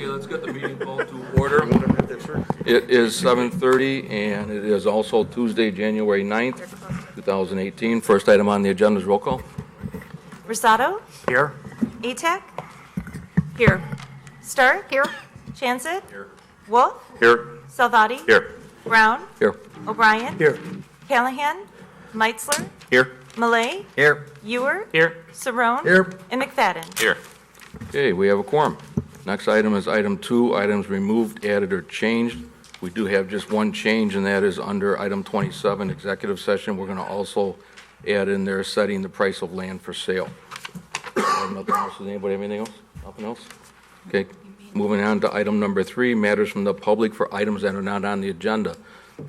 Okay, let's get the meeting called to order. It is 7:30, and it is also Tuesday, January 9th, 2018. First item on the agenda is roll call. Rosado? Here. Atak? Here. Stark? Here. Chancet? Here. Wolf? Here. Salvati? Here. Brown? Here. O'Brien? Here. Callahan? Meitzler? Here. Malay? Here. Ewer? Here. Saron? Here. And McFadden? Here. Okay, we have a quorum. Next item is item 2, items removed, added, or changed. We do have just one change, and that is under item 27, executive session. We're going to also add in there setting the price of land for sale. Nothing else? Does anybody have anything else? Nothing else? Okay, moving on to item number 3, matters from the public for items that are not on the agenda.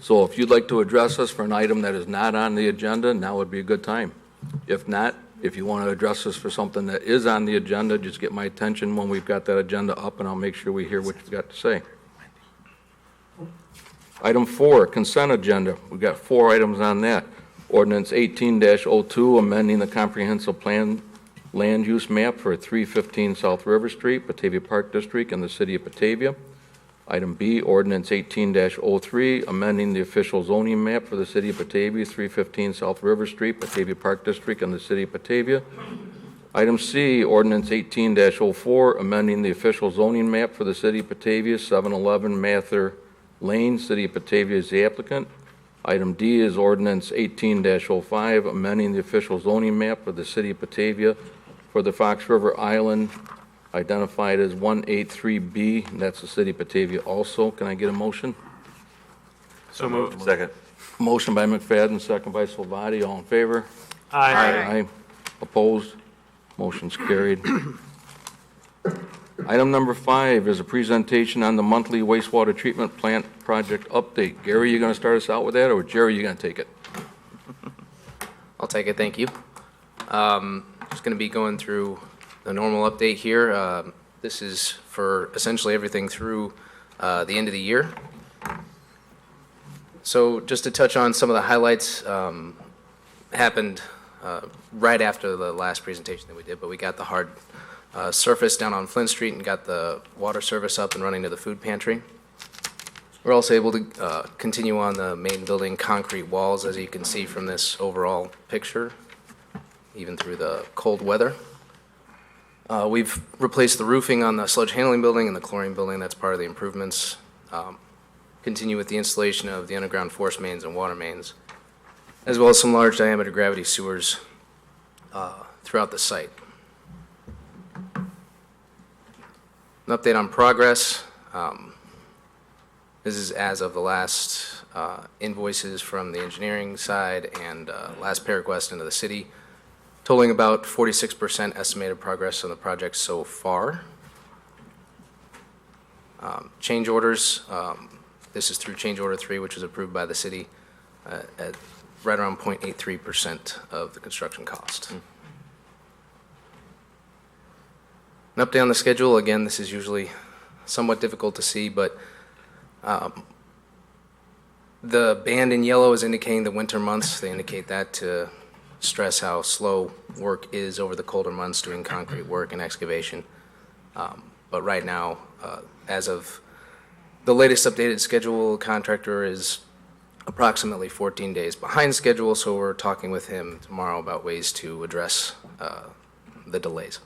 So if you'd like to address us for an item that is not on the agenda, now would be a good time. If not, if you want to address us for something that is on the agenda, just get my attention when we've got that agenda up, and I'll make sure we hear what you've got to say. Item 4, consent agenda. We've got 4 items on that. Ordinance 18-02, amending the comprehensive plan land use map for 315 South River Street, Batavia Park District, in the city of Batavia. Item B, ordinance 18-03, amending the official zoning map for the city of Batavia, 315 South River Street, Batavia Park District, in the city of Batavia. Item C, ordinance 18-04, amending the official zoning map for the city of Batavia, 711 Mather Lane, city of Batavia is the applicant. Item D is ordinance 18-05, amending the official zoning map for the city of Batavia for the Fox River Island, identified as 183B, and that's the city of Batavia also. Can I get a motion? So moved. Second. Motion by McFadden, second by Salvati. All in favor? Aye. Aye. Opposed? Motion's carried. Item number 5 is a presentation on the monthly wastewater treatment plant project update. Gary, you going to start us out with that, or Jerry, you going to take it? I'll take it, thank you. Just going to be going through the normal update here. This is for essentially everything through the end of the year. So just to touch on some of the highlights, happened right after the last presentation that we did, but we got the hard surface down on Flint Street and got the water service up and running to the food pantry. We're also able to continue on the main building concrete walls, as you can see from this overall picture, even through the cold weather. We've replaced the roofing on the sludge handling building and the chlorine building. That's part of the improvements. Continue with the installation of the underground force mains and water mains, as well as some large diameter gravity sewers throughout the site. An update on progress. This is as of the last invoices from the engineering side and last pay request into the city, totaling about 46% estimated progress on the project so far. Change orders. This is through change order 3, which was approved by the city at right around 0.83% of the construction cost. An update on the schedule. Again, this is usually somewhat difficult to see, but the band in yellow is indicating the winter months. They indicate that to stress how slow work is over the colder months doing concrete work and excavation. But right now, as of the latest updated schedule, contractor is approximately 14 days behind schedule, so we're talking with him tomorrow about ways to address the delays.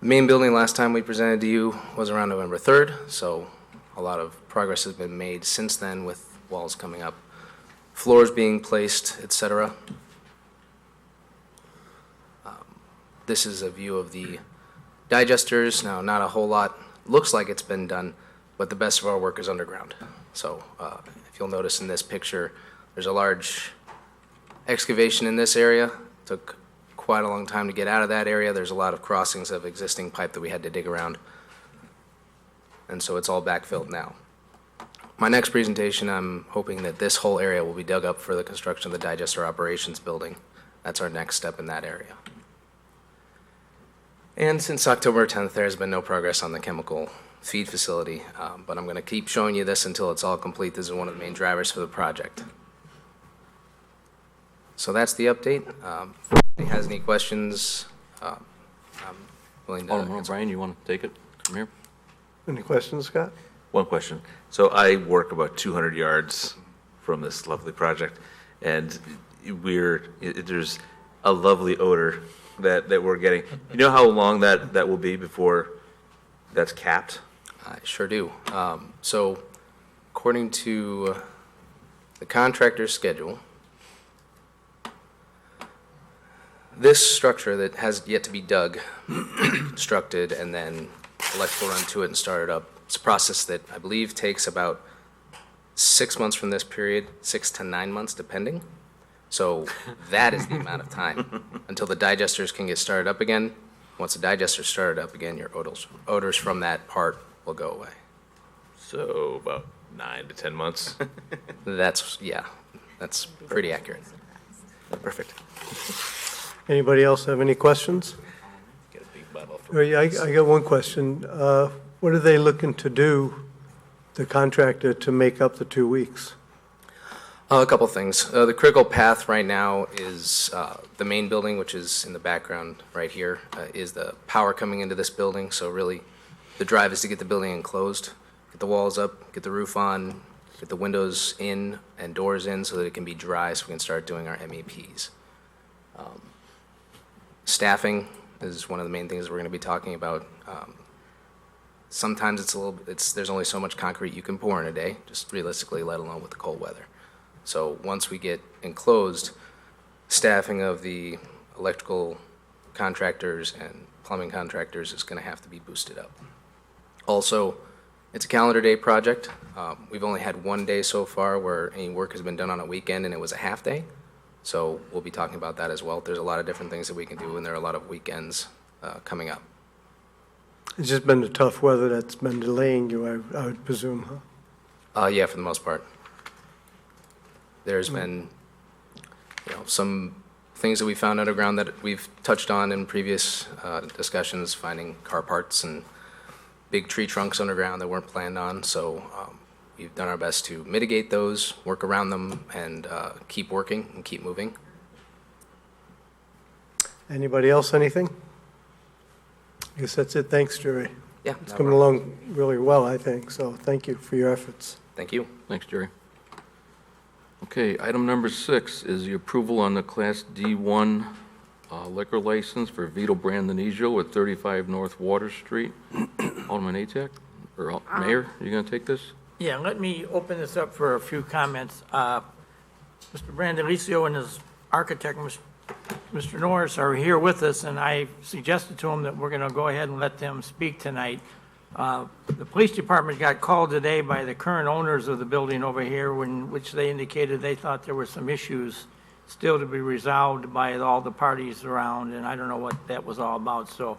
The main building last time we presented to you was around November 3rd, so a lot of progress has been made since then with walls coming up, floors being placed, etc. This is a view of the digesters. Now, not a whole lot looks like it's been done, but the best of our work is underground. So if you'll notice in this picture, there's a large excavation in this area. Took quite a long time to get out of that area. There's a lot of crossings of existing pipe that we had to dig around. And so it's all backfilled now. My next presentation, I'm hoping that this whole area will be dug up for the construction of the digester operations building. That's our next step in that area. And since October 10th, there has been no progress on the chemical feed facility, but I'm going to keep showing you this until it's all complete. This is one of the main drivers for the project. So that's the update. If anybody has any questions, I'm willing to Alderman answer. O'Brien, you want to take it from here? Any questions, Scott? One question. So I work about 200 yards from this lovely project, and there's a lovely odor that we're getting. You know how long that will be before that's capped? I sure do. So according to the contractor's schedule, this structure that has yet to be dug, constructed, and then electrical run to it and started up, it's a process that I believe takes about 6 months from this period, 6 to 9 months depending. So that is the amount of time until the digesters can get started up again. Once the digesters started up again, your odors from that part will go away. So about 9 to 10 months. That's pretty accurate. Perfect. Anybody else have any questions? Get a big bottle Oh, yeah, I got one question. What are they looking to do, the contractor, to make up the 2 weeks? A couple things. The critical path right now is the main building, which is in the background right here, is the power coming into this building. So really, the drive is to get the building enclosed, get the walls up, get the roof on, get the windows in and doors in so that it can be dry so we can start doing our MEPs. Staffing is one of the main things we're going to be talking about. Sometimes there's only so much concrete you can pour in a day, just realistically, let alone with the cold weather. So once we get enclosed, staffing of the electrical contractors and plumbing contractors is going to have to be boosted up. Also, it's a calendar day project. We've only had one day so far where any work has been done on a weekend, and it was a half day. So we'll be talking about that as well. There's a lot of different things that we can do, and there are a lot of weekends coming up. It's just been the tough weather that's been delaying you, I would presume, huh? Yeah, for the most part. There's been, some things that we found underground that we've touched on in previous discussions, finding car parts and big tree trunks underground that weren't planned on. So we've done our best to mitigate those, work around them, and keep working and keep moving. Anybody else, anything? I guess that's it. Thanks, Jerry. Yeah. It's coming along really well, I think, so thank you for your efforts. Thank you. Thanks, Jerry. Okay, item number 6 is the approval on the Class D1 liquor license for Vito Brandanegio at 35 North Water Street. Alderman Atack, or Mayor, you going to take this? Yeah, let me open this up for a few comments. Mr. Brandalicio and his architect, Mr. Norris, are here with us, and I suggested to him that we're going to go ahead and let them speak tonight. The police department got called today by the current owners of the building over here, which they indicated they thought there were some issues still to be resolved by all the parties around, and I don't know what that was all about. So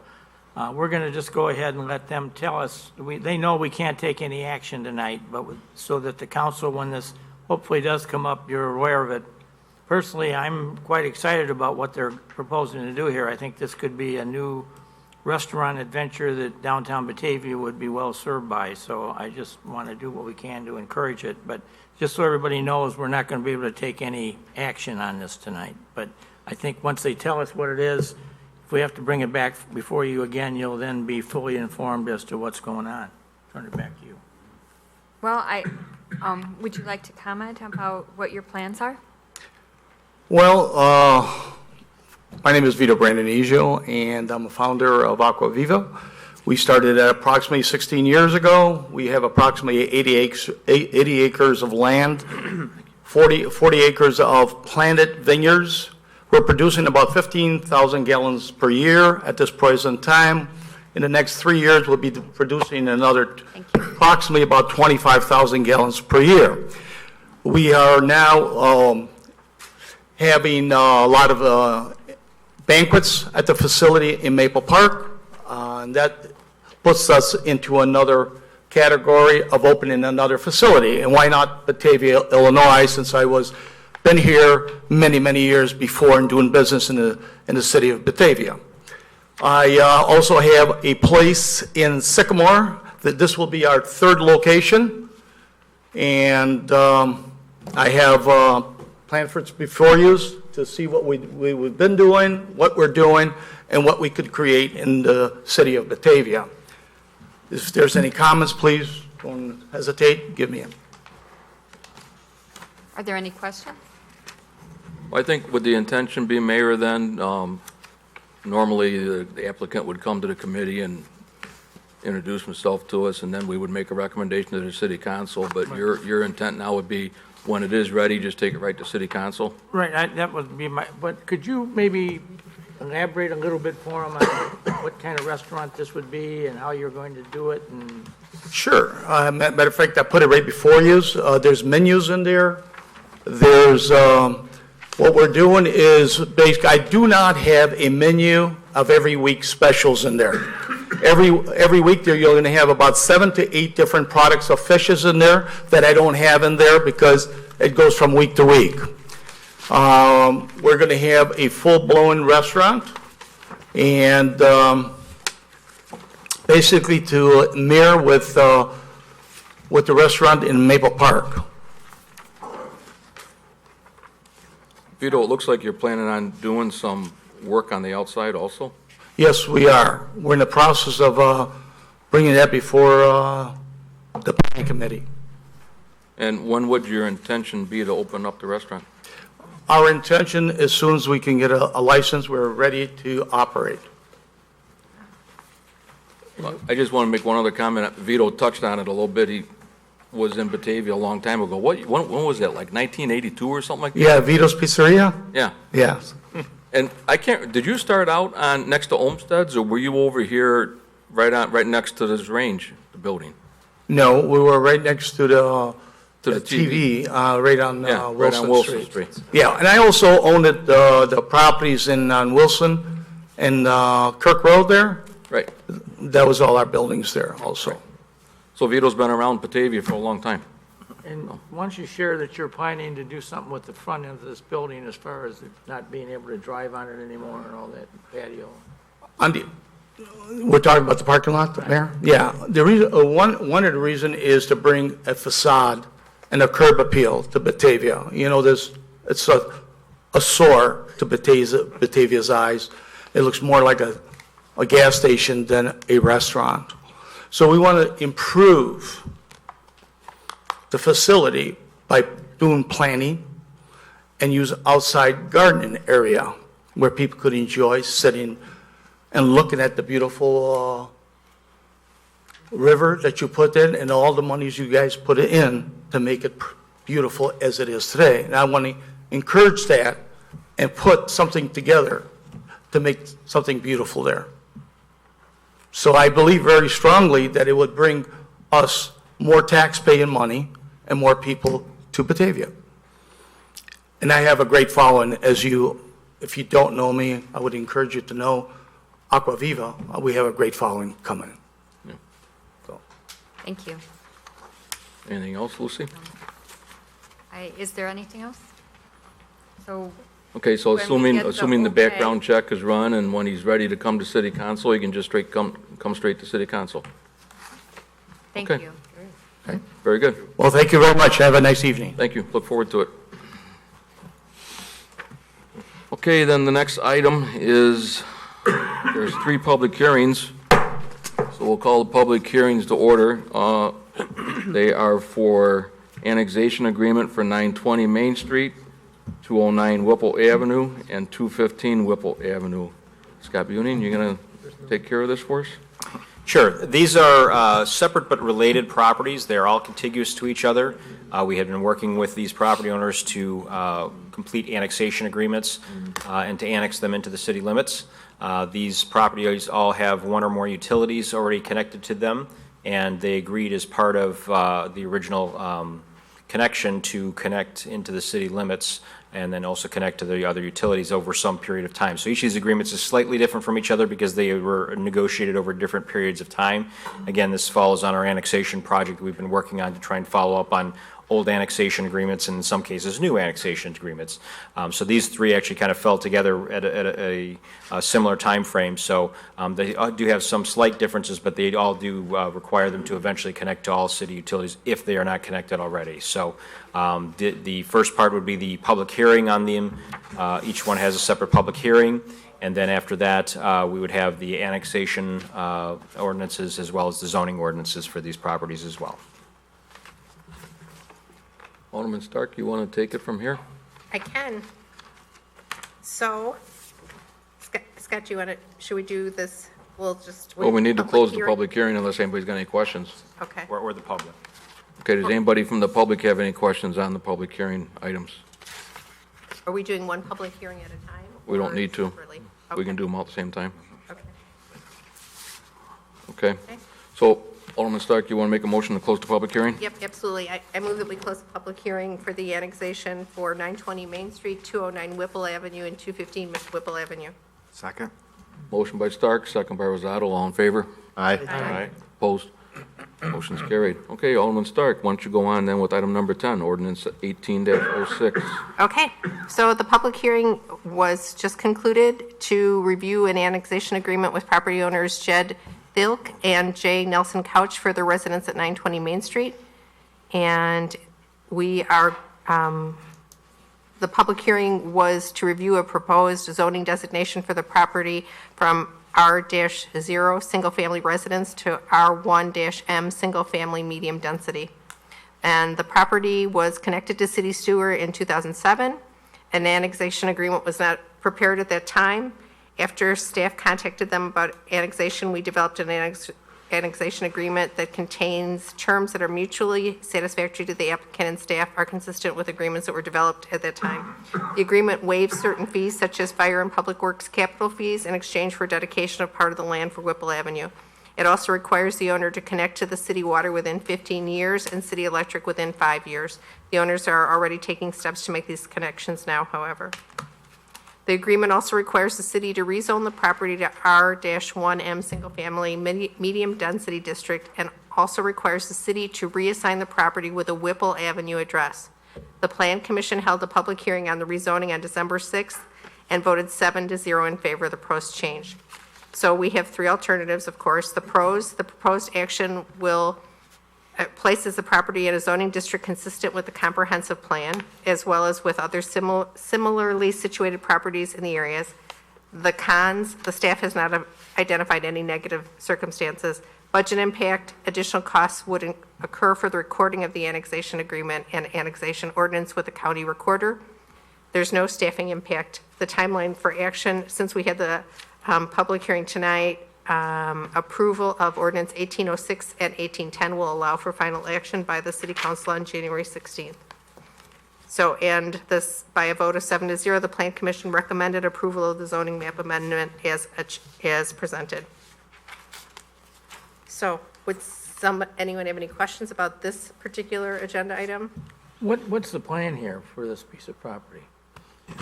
we're going to just go ahead and let them tell us. They know we can't take any action tonight, but so that the council, when this hopefully does come up, you're aware of it. Personally, I'm quite excited about what they're proposing to do here. I think this could be a new restaurant adventure that downtown Batavia would be well served by. So I just want to do what we can to encourage it. But just so everybody knows, we're not going to be able to take any action on this tonight. But I think once they tell us what it is, if we have to bring it back before you again, you'll then be fully informed as to what's going on. Turn it back to you. Well, would you like to comment about what your plans are? Well, my name is Vito Brandanegio, and I'm a founder of Aqua Viva. We started approximately 16 years ago. We have approximately 80 acres of land, 40 acres of planted vineyards. We're producing about 15,000 gallons per year at this present time. In the next 3 years, we'll be producing another approximately about 25,000 gallons per year. We are now having a lot of banquets at the facility in Maple Park, and that puts us into another category of opening another facility. And why not Batavia, Illinois, since I been here many, many years before and doing business in the city of Batavia. I also have a place in Sycamore. This will be our 3rd location, and I have plan for it before you to see what we've been doing, what we're doing, and what we could create in the city of Batavia. If there's any comments, please don't hesitate, give me them. Are there any questions? I think would the intention be, Mayor, then, normally the applicant would come to the committee and introduce himself to us, and then we would make a recommendation to the city council, but your intent now would be, when it is ready, just take it right to city council? Right, that would be my, but could you maybe elaborate a little bit for them on what kind of restaurant this would be and how you're going to do it? And Sure. Matter of fact, I put it right before you. There's menus in there. There's, what we're doing is, basically, I do not have a menu of every week specials in there. Every week there, you're going to have about 7 to 8 different products of fishes in there that I don't have in there because it goes from week to week. We're going to have a full-blown restaurant, and basically to mirror with the restaurant in Maple Park. Vito, it looks like you're planning on doing some work on the outside also? Yes, we are. We're in the process of bringing that before the planning committee. And when would your intention be to open up the restaurant? Our intention, as soon as we can get a license, we're ready to operate. I just want to make one other comment. Vito touched on it a little bit. He was in Batavia a long time ago. When was that, like 1982 or something like that? Yeah, Vito's Pizzeria? Yeah. Yes. And I can't, did you start out on, next to Olmsted's, or were you over here right next to this range, the building? No, we were right next to the To the TV, right on Yeah, right on Wilson Wilson Street. Street. Yeah, and I also owned the properties on Wilson and Kirk Road there. Right. That was all our buildings there also. So Vito's been around Batavia for a long time. And once you share that you're planning to do something with the front end of this building as far as it not being able to drive on it anymore and all that patio. We're talking about the parking lot, Mayor? Yeah, the reason, one of the reasons is to bring a facade and a curb appeal to Batavia. You know, it's a sore to Batavia's eyes. It looks more like a gas station than a restaurant. So we want to improve the facility by doing planning and use outside gardening area where people could enjoy sitting and looking at the beautiful river that you put in and all the monies you guys put in to make it beautiful as it is today. And I want to encourage that and put something together to make something beautiful there. So I believe very strongly that it would bring us more tax-paying money and more people to Batavia. And I have a great following, if you don't know me, I would encourage you to know Aqua Viva. We have a great following coming. So, Thank you. Anything else, Lucy? Is there anything else? So, Okay, so When we get assuming the the background check is run, and when he's ready to come to city council, he can just come straight to city council. thank Okay. you. Very good. well, thank you very much. Have a nice evening. Thank you. Look forward to it. Okay, then the next item is, there's 3 public hearings. So we'll call the public hearings to order. They are for annexation agreement for 920 Main Street, 209 Whipple Avenue, and 215 Whipple Avenue. Scott Buning, you going to take care of this for us? Sure. These are separate but related properties. They're all contiguous to each other. We have been working with these property owners to complete annexation agreements and to annex them into the city limits. These properties all have 1 or more utilities already connected to them, and they agreed as part of the original connection to connect into the city limits and then also connect to the other utilities over some period of time. So each of these agreements is slightly different from each other because they were negotiated over different periods of time. Again, this follows on our annexation project we've been working on to try and follow up on old annexation agreements and in some cases, new annexation agreements. So these three actually kind of fell together at a similar timeframe. So they do have some slight differences, but they all do require them to eventually connect to all city utilities if they are not connected already. So the first part would be the public hearing on them. Each one has a separate public hearing. And then after that, we would have the annexation ordinances as well as the zoning ordinances for these properties as well. Alderman Stark, you want to take it from here? I can. So, Scott, you want to, should we do this? We'll just. Well, we need to close the hearing? public hearing unless anybody's got any questions. Okay. Or the public. Okay, does anybody from the public have any questions on the public hearing items? Are we doing one public hearing at a time? We don't or need to. separately? We Okay. can do them all at the same time. Okay. Okay? Okay. So, Alderman Stark, you want to make a motion to close the public hearing? Yep, absolutely. I move that we close the public hearing for the annexation for 920 Main Street, 209 Whipple Avenue, and 215 Whipple Avenue. Second. Motion by Stark, second by Rosado, all in favor? Aye. Aye. Opposed? Motion's carried. Okay, Alderman Stark, why don't you go on then with item number 10, ordinance 18-06. Okay, so the public hearing was just concluded to review an annexation agreement with property owners Jed Bilk and J. Nelson Couch for their residence at 920 Main Street. And we are, the public hearing was to review a proposed zoning designation for the property from R-0 single-family residence to R1-M single-family medium density. And the property was connected to city sewer in 2007. An annexation agreement was not prepared at that time. After staff contacted them about annexation, we developed an annexation agreement that contains terms that are mutually satisfactory to the applicant and staff, are consistent with agreements that were developed at that time. The agreement waives certain fees such as fire and public works capital fees in exchange for dedication of part of the land for Whipple Avenue. It also requires the owner to connect to the city water within 15 years and city electric within 5 years. The owners are already taking steps to make these connections now, however. The agreement also requires the city to rezone the property to R-1M Single Family Medium Density District and also requires the city to reassign the property with a Whipple Avenue address. The Plan Commission held a public hearing on the rezoning on December 6th and voted 7-0 in favor of the proposed change. So we have three alternatives, of course. The proposed action will places the property in a zoning district consistent with the comprehensive plan, as well as with other similarly situated properties in the areas. The cons, the staff has not identified any negative circumstances. Budget impact, additional costs would occur for the recording of the annexation agreement and annexation ordinance with the county recorder. There's no staffing impact. The timeline for action, since we had the public hearing tonight, approval of ordinance 1806 and 1810 will allow for final action by the city council on January 16th. So, and this, by a vote of 7-0, the Plan Commission recommended approval of the zoning map amendment as presented. So, would anyone have any questions about this particular agenda item? What's the plan here for this piece of property?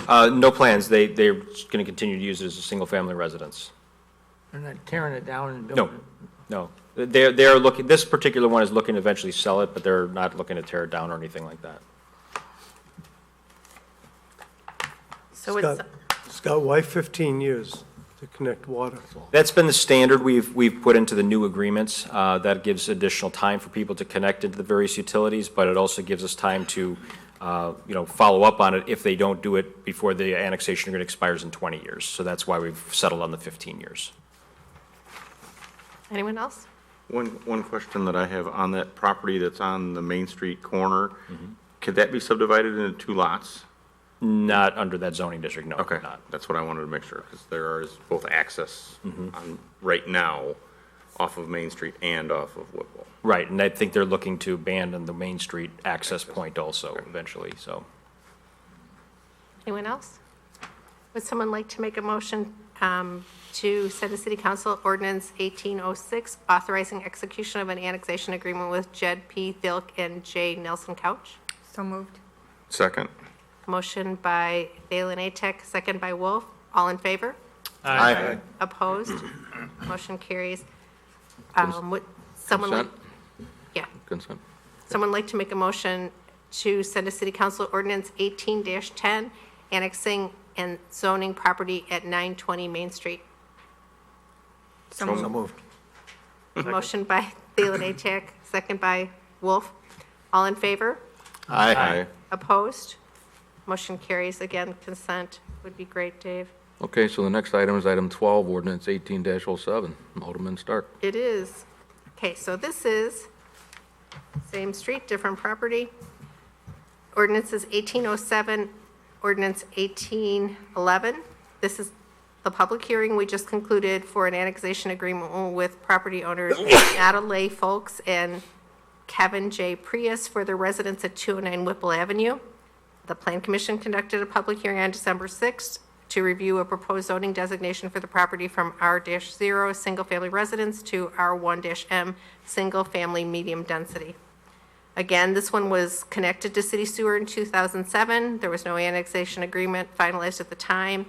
No plans. They're going to continue to use it as a single-family residence. They're not tearing it down and No, building it? no. They're looking, this particular one is looking to eventually sell it, but they're not looking to tear it down or anything like that. So it's, Scott, why 15 years to connect water? That's been the standard we've put into the new agreements. That gives additional time for people to connect into the various utilities, but it also gives us time to, follow up on it if they don't do it before the annexation agreement expires in 20 years. So that's why we've settled on the 15 years. anyone else? One question that I have on that property that's on the Main Street corner, could that be subdivided into two lots? Not under that zoning district, no. Okay, Not. that's what I wanted to make sure, because there is both access on, right now, off of Main Street and off of Whipple. Right, and I think they're looking to abandon the Main Street access point also eventually, so. Anyone else? Would someone like to make a motion to send to City Council Ordinance 1806, authorizing execution of an annexation agreement with Jed P. Thilk and J. Nelson Couch? So moved. Second. Motion by Dalen Atek, second by Wolf. All in favor? Aye. Opposed? Motion carries. Would someone like, Consent? yeah, Consent. someone like to make a motion to send to City Council ordinance 18-10, annexing and zoning property at 920 Main Street. So moved. Motion by Thielen Ajak, second by Wolf. All in favor? Aye. Opposed? Motion carries. Again, consent would be great, Dave. Okay, so the next item is item 12, ordinance 18-07, Alderman Stark. It is. Okay, so this is same street, different property. Ordinance is 1807, ordinance 1811. This is the public hearing we just concluded for an annexation agreement with property owners Natalie Folks and Kevin J. Prius for their residence at 209 Whipple Avenue. The Plan Commission conducted a public hearing on December 6th to review a proposed zoning designation for the property from R-0 single-family residence to R1-M single-family medium density. Again, this one was connected to city sewer in 2007. There was no annexation agreement finalized at the time.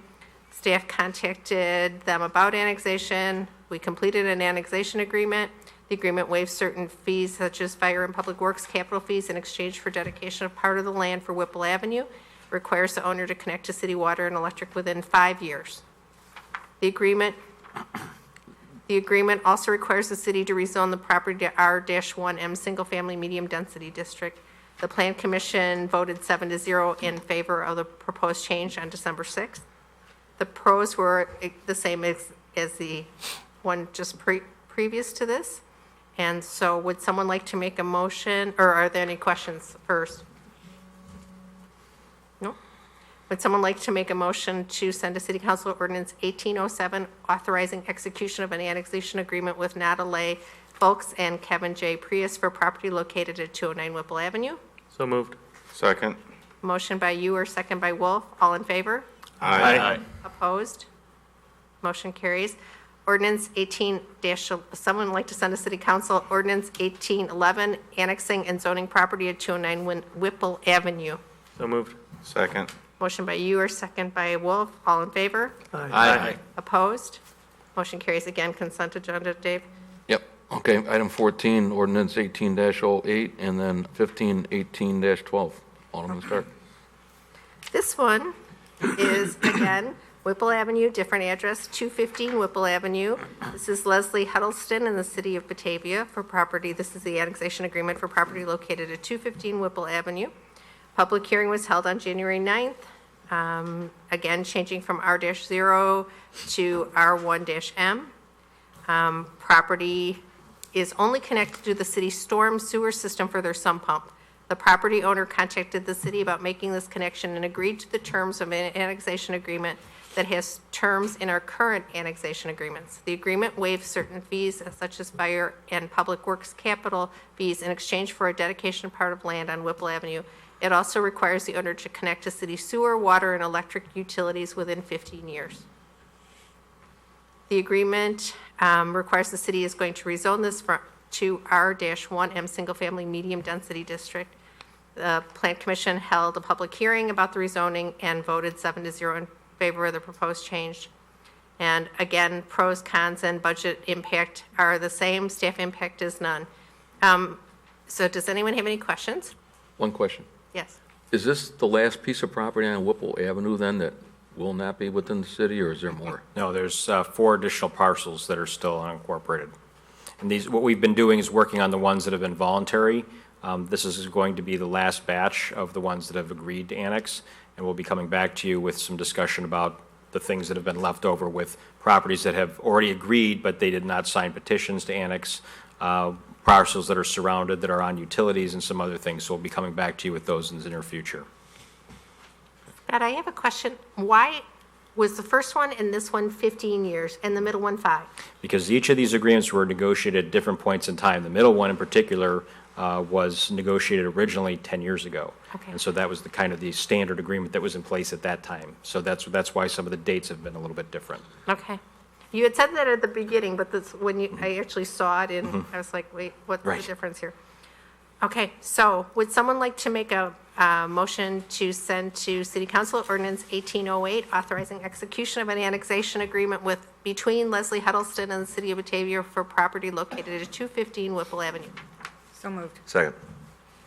Staff contacted them about annexation. We completed an annexation agreement. The agreement waives certain fees such as fire and public works capital fees in exchange for dedication of part of the land for Whipple Avenue. Requires the owner to connect to city water and electric within 5 years. The agreement also requires the city to rezone the property to R-1M single-family medium-density district. The Plan Commission voted 7-0 in favor of the proposed change on December 6th. The pros were the same as the one just previous to this. And so would someone like to make a motion, or are there any questions first? No? Would someone like to make a motion to send to City Council ordinance 1807, authorizing execution of an annexation agreement with Natalie Folks and Kevin J. Prius for property located at 209 Whipple Avenue? So moved. Second. Motion by you or second by Wolf. All in favor? Aye. Opposed? Motion carries. Ordinance 18 someone like to send to City Council ordinance 1811, annexing and zoning property at 209 Whipple Avenue. So moved. Second. Motion by you or second by Wolf. All in favor? Aye. Opposed? Motion carries. Again, consent agenda, Dave. Yep, okay, item 14, ordinance 18-08, and then 15-18-12, Alderman Stark. This one is, again, Whipple Avenue, different address, 215 Whipple Avenue. This is Leslie Huddleston in the city of Batavia for property. This is the annexation agreement for property located at 215 Whipple Avenue. Public hearing was held on January 9th. Again, changing from R-0 to R1-M. Property is only connected to the city's storm sewer system for their sump pump. The property owner contacted the city about making this connection and agreed to the terms of an annexation agreement that has terms in our current annexation agreements. The agreement waives certain fees such as fire and public works capital fees in exchange for a dedication part of land on Whipple Avenue. It also requires the owner to connect to city sewer, water, and electric utilities within 15 years. The agreement requires the city is going to rezone this to R-1M single-family medium-density district. The Plan Commission held a public hearing about the rezoning and voted 7-0 in favor of the proposed change. And again, pros, cons, and budget impact are the same. Staff impact is none. So does anyone have any questions? One question. Yes. Is this the last piece of property on Whipple Avenue then that will not be within the city, or is there more? No, there's 4 additional parcels that are still unincorporated. And these, what we've been doing is working on the ones that have been voluntary. This is going to be the last batch of the ones that have agreed to annex, and we'll be coming back to you with some discussion about the things that have been left over with properties that have already agreed, but they did not sign petitions to annex, parcels that are surrounded, that are on utilities, and some other things. So we'll be coming back to you with those in the near future. Scott, I have a question. Why was the first one and this one 15 years and the middle one 5? Because each of these agreements were negotiated at different points in time. The middle one in particular was negotiated originally 10 years ago. Okay. And so that was the kind of the standard agreement that was in place at that time. So that's why some of the dates have been a little bit different. Okay. You had said that at the beginning, but this, when I actually saw it, and I was like, wait, what's Right. the difference here? Okay, so would someone like to make a motion to send to City Council ordinance 1808, authorizing execution of an annexation agreement between Leslie Huddleston and the City of Batavia for property located at 215 Whipple Avenue? So moved. Second.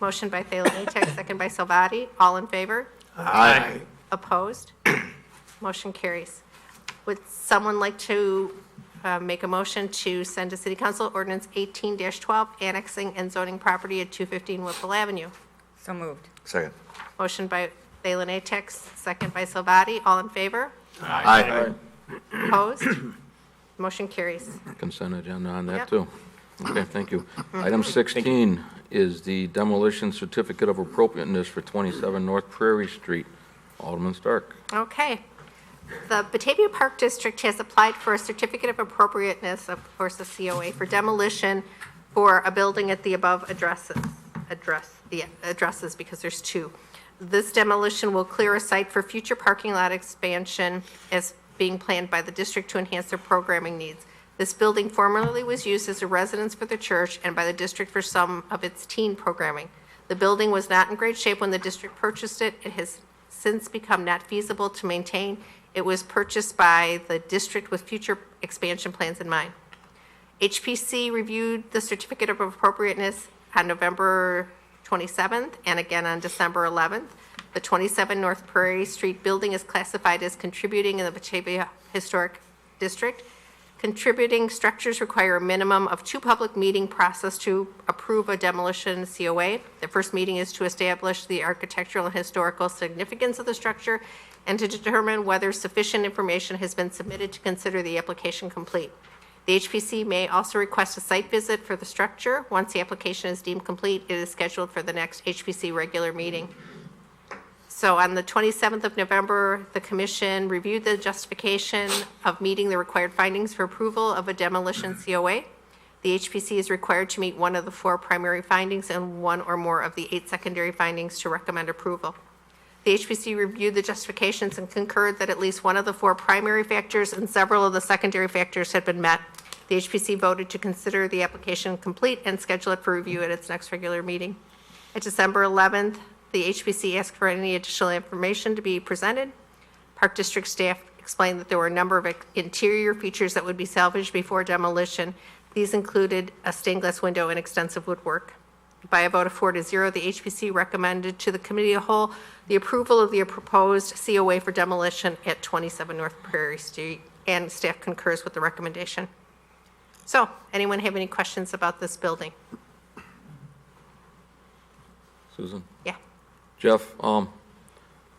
Motion by Thalen Atek, second by Salvati. All in favor? Aye. Opposed? Motion carries. Would someone like to make a motion to send to City Council Ordinance 18-12, annexing and zoning property at 215 Whipple Avenue? So moved. Second. Motion by Thalen Atek, second by Salvati. All in favor? Aye. Opposed? Motion carries. Consent agenda on that, Yep. too. Okay, thank you. Item 16 is the demolition certificate of appropriateness for 27 North Prairie Street. Alderman Stark. Okay. The Batavia Park District has applied for a certificate of appropriateness, of course, a COA, for demolition for a building at the above addresses, because there's two. This demolition will clear a site for future parking lot expansion as being planned by the district to enhance their programming needs. This building formerly was used as a residence for the church and by the district for some of its teen programming. The building was not in great shape when the district purchased it. It has since become not feasible to maintain. It was purchased by the district with future expansion plans in mind. HPC reviewed the certificate of appropriateness on November 27th and again on December 11th. The 27 North Prairie Street building is classified as contributing in the Batavia Historic District. Contributing structures require a minimum of 2 public meeting process to approve a demolition COA. The first meeting is to establish the architectural and historical significance of the structure and to determine whether sufficient information has been submitted to consider the application complete. The HPC may also request a site visit for the structure. Once the application is deemed complete, it is scheduled for the next HPC regular meeting. So on the 27th of November, the commission reviewed the justification of meeting the required findings for approval of a demolition COA. The HPC is required to meet one of the 4 primary findings and 1 or more of the 8 secondary findings to recommend approval. The HPC reviewed the justifications and concurred that at least one of the 4 primary factors and several of the secondary factors had been met. The HPC voted to consider the application complete and schedule it for review at its next regular meeting. At December 11th, the HPC asked for any additional information to be presented. Park District staff explained that there were a number of interior features that would be salvaged before demolition. These included a stained glass window and extensive woodwork. By a vote of 4-0, the HPC recommended to the committee of the whole the approval of the proposed COA for demolition at 27 North Prairie Street, and staff concurs with the recommendation. So, anyone have any questions about this building? Susan? Yeah. Jeff, I'm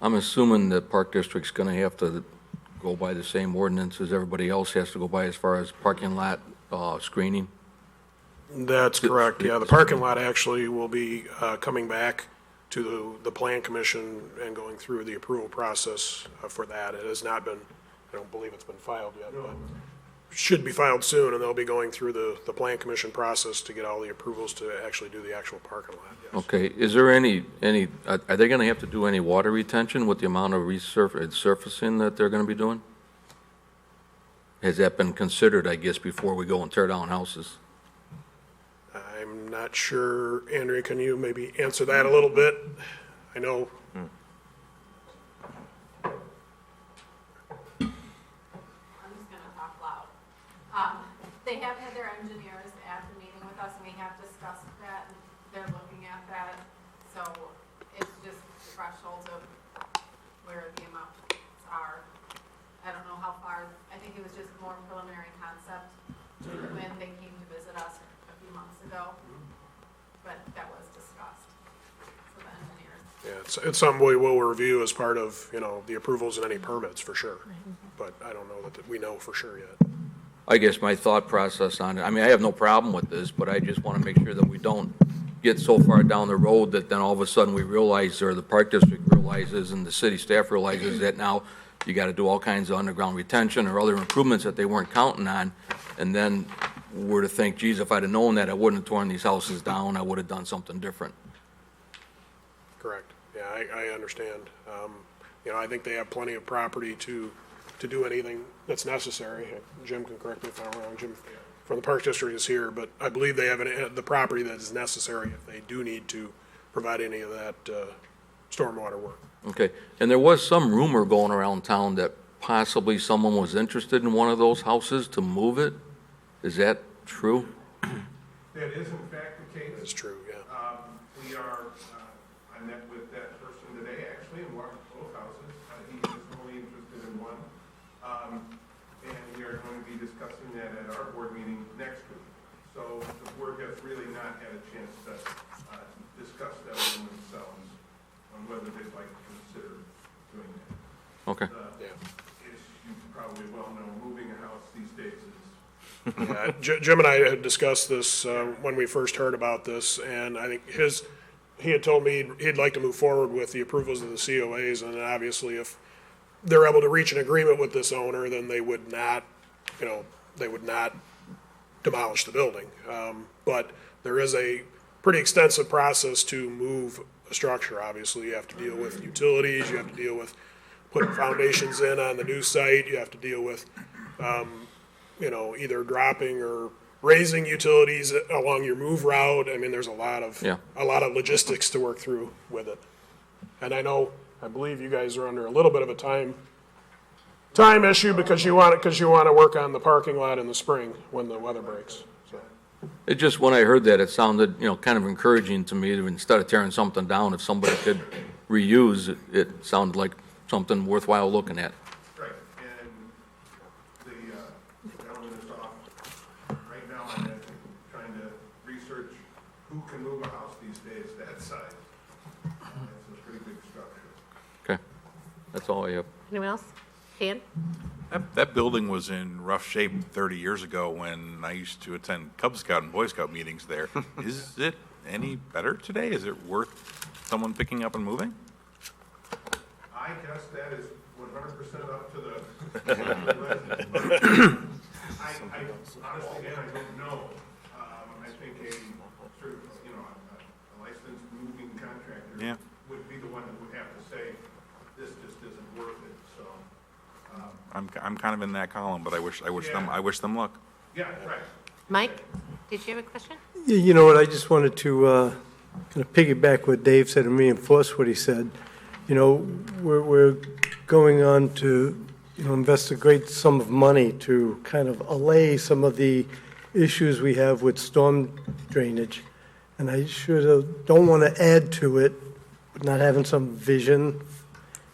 assuming the Park District's going to have to go by the same ordinance as everybody else has to go by as far as parking lot screening? That's correct, yeah. The parking lot actually will be coming back to the Plan Commission and going through the approval process for that. It has not been, I don't believe it's been filed yet, but should be filed soon, and they'll be going through the Plan Commission process to get all the approvals to actually do the actual parking lot, yes. Okay, is there any, are they going to have to do any water retention with the amount of surfacing that they're going to be doing? Has that been considered, I guess, before we go and tear down houses? I'm not sure, Andrea, can you maybe answer that a little bit? I know. I'm just gonna talk loud. They have had their engineers at the meeting with us, and we have discussed that, and they're looking at that. So it's just thresholds of where the amounts are. I don't know how far, I think it was just more preliminary concept when they came to visit us a few months ago, but that was discussed. So the engineers. Yeah, it's something we will review as part of, the approvals and any permits, for sure. But I don't know that we know for sure yet. I guess my thought process on it, I mean, I have no problem with this, but I just want to make sure that we don't get so far down the road that then all of a sudden we realize, or the Park District realizes, and the city staff realizes that now you got to do all kinds of underground retention or other improvements that they weren't counting on, and then we're to think, geez, if I'd have known that, I wouldn't have torn these houses down, I would have done something different. Correct. Yeah, I understand. I think they have plenty of property to do anything that's necessary. Jim can correct me if I'm wrong. Jim from the Parks District is here, but I believe they have the property that is necessary if they do need to provide any of that stormwater work. Okay, and there was some rumor going around town that possibly someone was interested in one of those houses to move it. Is that true? That is in fact the case. That's true, yeah. We we are, I met with that person today, actually, and walked both houses. He is only interested in one. And we are going to be discussing that at our board meeting next week. So the board has really not had a chance to discuss that with themselves on whether they'd like to consider doing that. Okay. As you probably well know, moving a house these days is yeah, Jim and I had discussed this when we first heard about this, and I think he had told me he'd like to move forward with the approvals of the COAs, and obviously if they're able to reach an agreement with this owner, then they would not, they would not demolish the building. But there is a pretty extensive process to move a structure, obviously. You have to deal with utilities, you have to deal with putting foundations in on the new site, you have to deal with either dropping or raising utilities along your move route. I mean, there's a lot of logistics to work through with it. And I believe you guys are under a little bit of a time issue because you want to work on the parking lot in the spring when the weather breaks. So. It just, when I heard that, it sounded, kind of encouraging to me, to instead of tearing something down, if somebody could reuse it, it sounded like something worthwhile looking at. Right, and the gentleman is off right now, I'm trying to research who can move a house these days that size. It's a pretty big structure. Okay, that's all I have. Anyone else? Dan? That building was in rough shape 30 years ago when I used to attend Cub Scout and Boy Scout meetings there. Is it any better today? Is it worth someone picking up and moving? I guess that is 100% up to the resident. I honestly, Dan, I don't know. I think a sort of, a licensed moving contractor would be the one that would have to say, this just isn't worth it, so. I'm kind of in that column, but I wish them luck. Yeah, right. Mike, did you have a question? You know what, I just wanted to kind of piggyback what Dave said and reinforce what he said. We're going on to, invest a great sum of money to kind of allay some of the issues we have with storm drainage. And I don't want to add to it, not having some vision.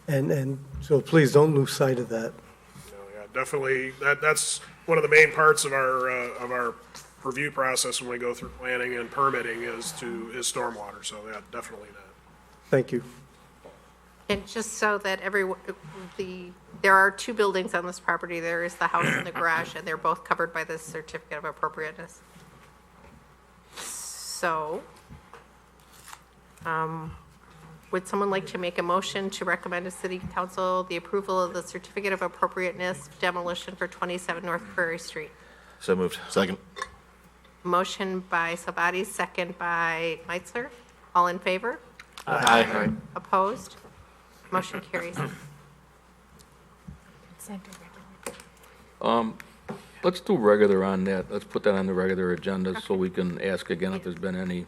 And so please don't lose sight of that. Definitely, that's one of the main parts of our review process when we go through planning and permitting is stormwater, so yeah, definitely that. Thank you. And just so that there are two buildings on this property. There is the house and the garage, and they're both covered by the certificate of appropriateness. So, would someone like to make a motion to recommend to City Council the approval of the certificate of appropriateness demolition for 27 North Prairie Street? So moved. Second. Motion by Salvati, second by Meitzler. All in favor? Aye. Opposed? Motion carries. Let's do regular on that. Let's put that on the regular agenda so we can ask again if there's been any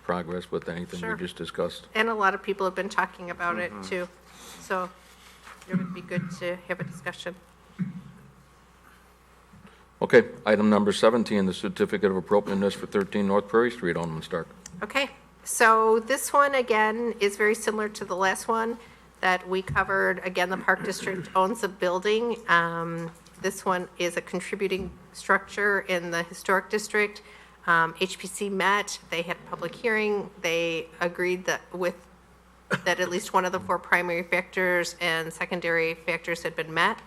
progress with anything we Sure. just discussed. And a lot of people have been talking about it too. So it would be good to have a discussion. Okay, item number 17, the certificate of appropriateness for 13 North Prairie Street, Alderman Stark. Okay, so this one, again, is very similar to the last one that we covered. Again, the Park District owns the building. This one is a contributing structure in the Historic District. HPC met, they had a public hearing. They agreed that at least one of the four primary factors and secondary factors had been met.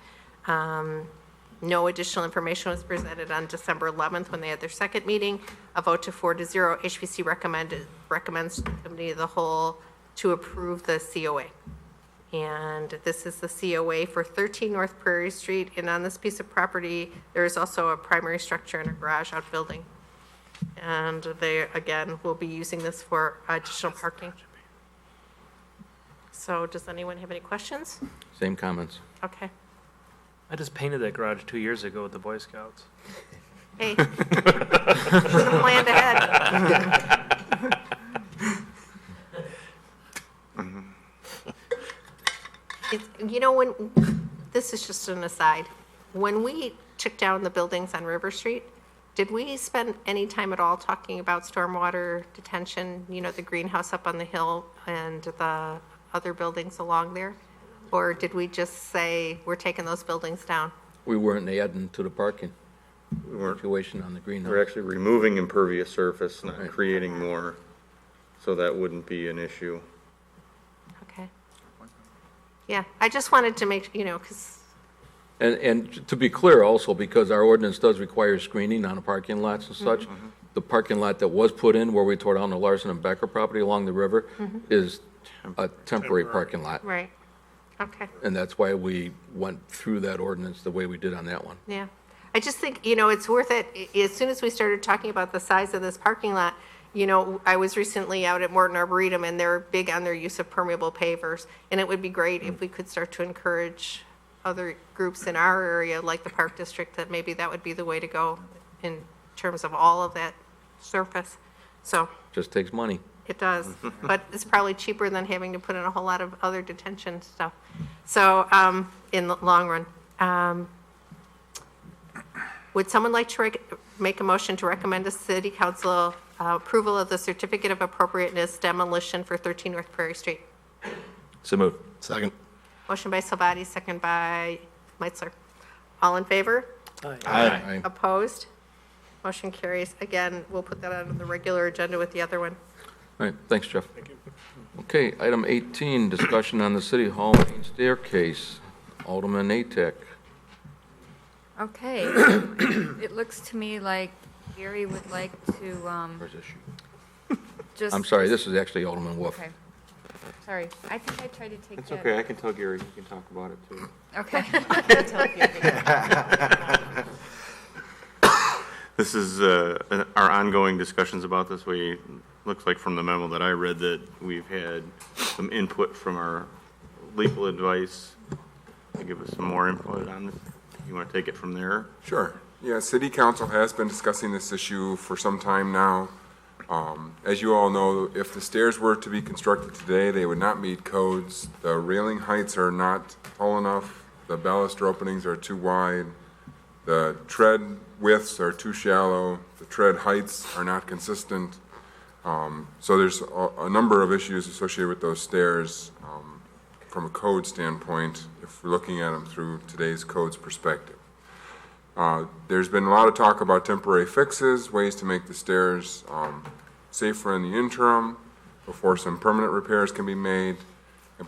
No additional information was presented on December 11th when they had their second meeting. A vote to 4-0, HPC recommends to the committee of the whole to approve the COA. And this is the COA for 13 North Prairie Street. And on this piece of property, there is also a primary structure and a garage outbuilding. And they, again, will be using this for additional parking. So does anyone have any questions? Same comments. Okay. I just painted that garage 2 years ago with the Boy Scouts. Hey, should have planned ahead. This is just an aside. When we took down the buildings on River Street, did we spend any time at all talking about stormwater detention, the greenhouse up on the hill and the other buildings along there? Or did we just say, we're taking those buildings down? We weren't adding to the parking We weren't, situation on the greenhouse. we're actually removing impervious surface, not creating more, so that wouldn't be an issue. Okay. Yeah, I just wanted to make, because, And to be clear also, because our ordinance does require screening on the parking lots and such, the parking lot that was put in where we tore down the Larson and Becker property along the river is a temporary parking lot. right, okay. And that's why we went through that ordinance the way we did on that one. Yeah. I just think, it's worth it. As soon as we started talking about the size of this parking lot, I was recently out at Morton Arboretum, and they're big on their use of permeable pavers. And it would be great if we could start to encourage other groups in our area, like the Park District, that maybe that would be the way to go in terms of all of that surface. So Just takes money. it does, but it's probably cheaper than having to put in a whole lot of other detention stuff. So, in the long run, would someone like to make a motion to recommend to City Council approval of the certificate of appropriateness demolition for 13 North Prairie Street? So moved. Second. Motion by Salvati, second by Meitzler. All in favor? Aye. Opposed? Motion carries. Again, we'll put that on the regular agenda with the other one. All right, thanks, Jeff. Thank you. Okay, item 18, discussion on the City Hall main staircase. Alderman Atek. Okay. It looks to me like Gary would like to, Where's this sheet? just. I'm sorry, this is actually Alderman Wolf. Okay. Sorry, I think I tried to take that. It's okay, I can tell Gary, you can talk about it too. Okay. This is our ongoing discussions about this. Looks like from the memo that I read that we've had some input from our legal advice to give us some more input on this. You want to take it from there? Sure. Yeah, City Council has been discussing this issue for some time now. As you all know, if the stairs were to be constructed today, they would not meet codes. The railing heights are not tall enough. The baluster openings are too wide. The tread widths are too shallow. The tread heights are not consistent. So there's a number of issues associated with those stairs from a code standpoint, if we're looking at them through today's code's perspective. There's been a lot of talk about temporary fixes, ways to make the stairs safer in the interim before some permanent repairs can be made.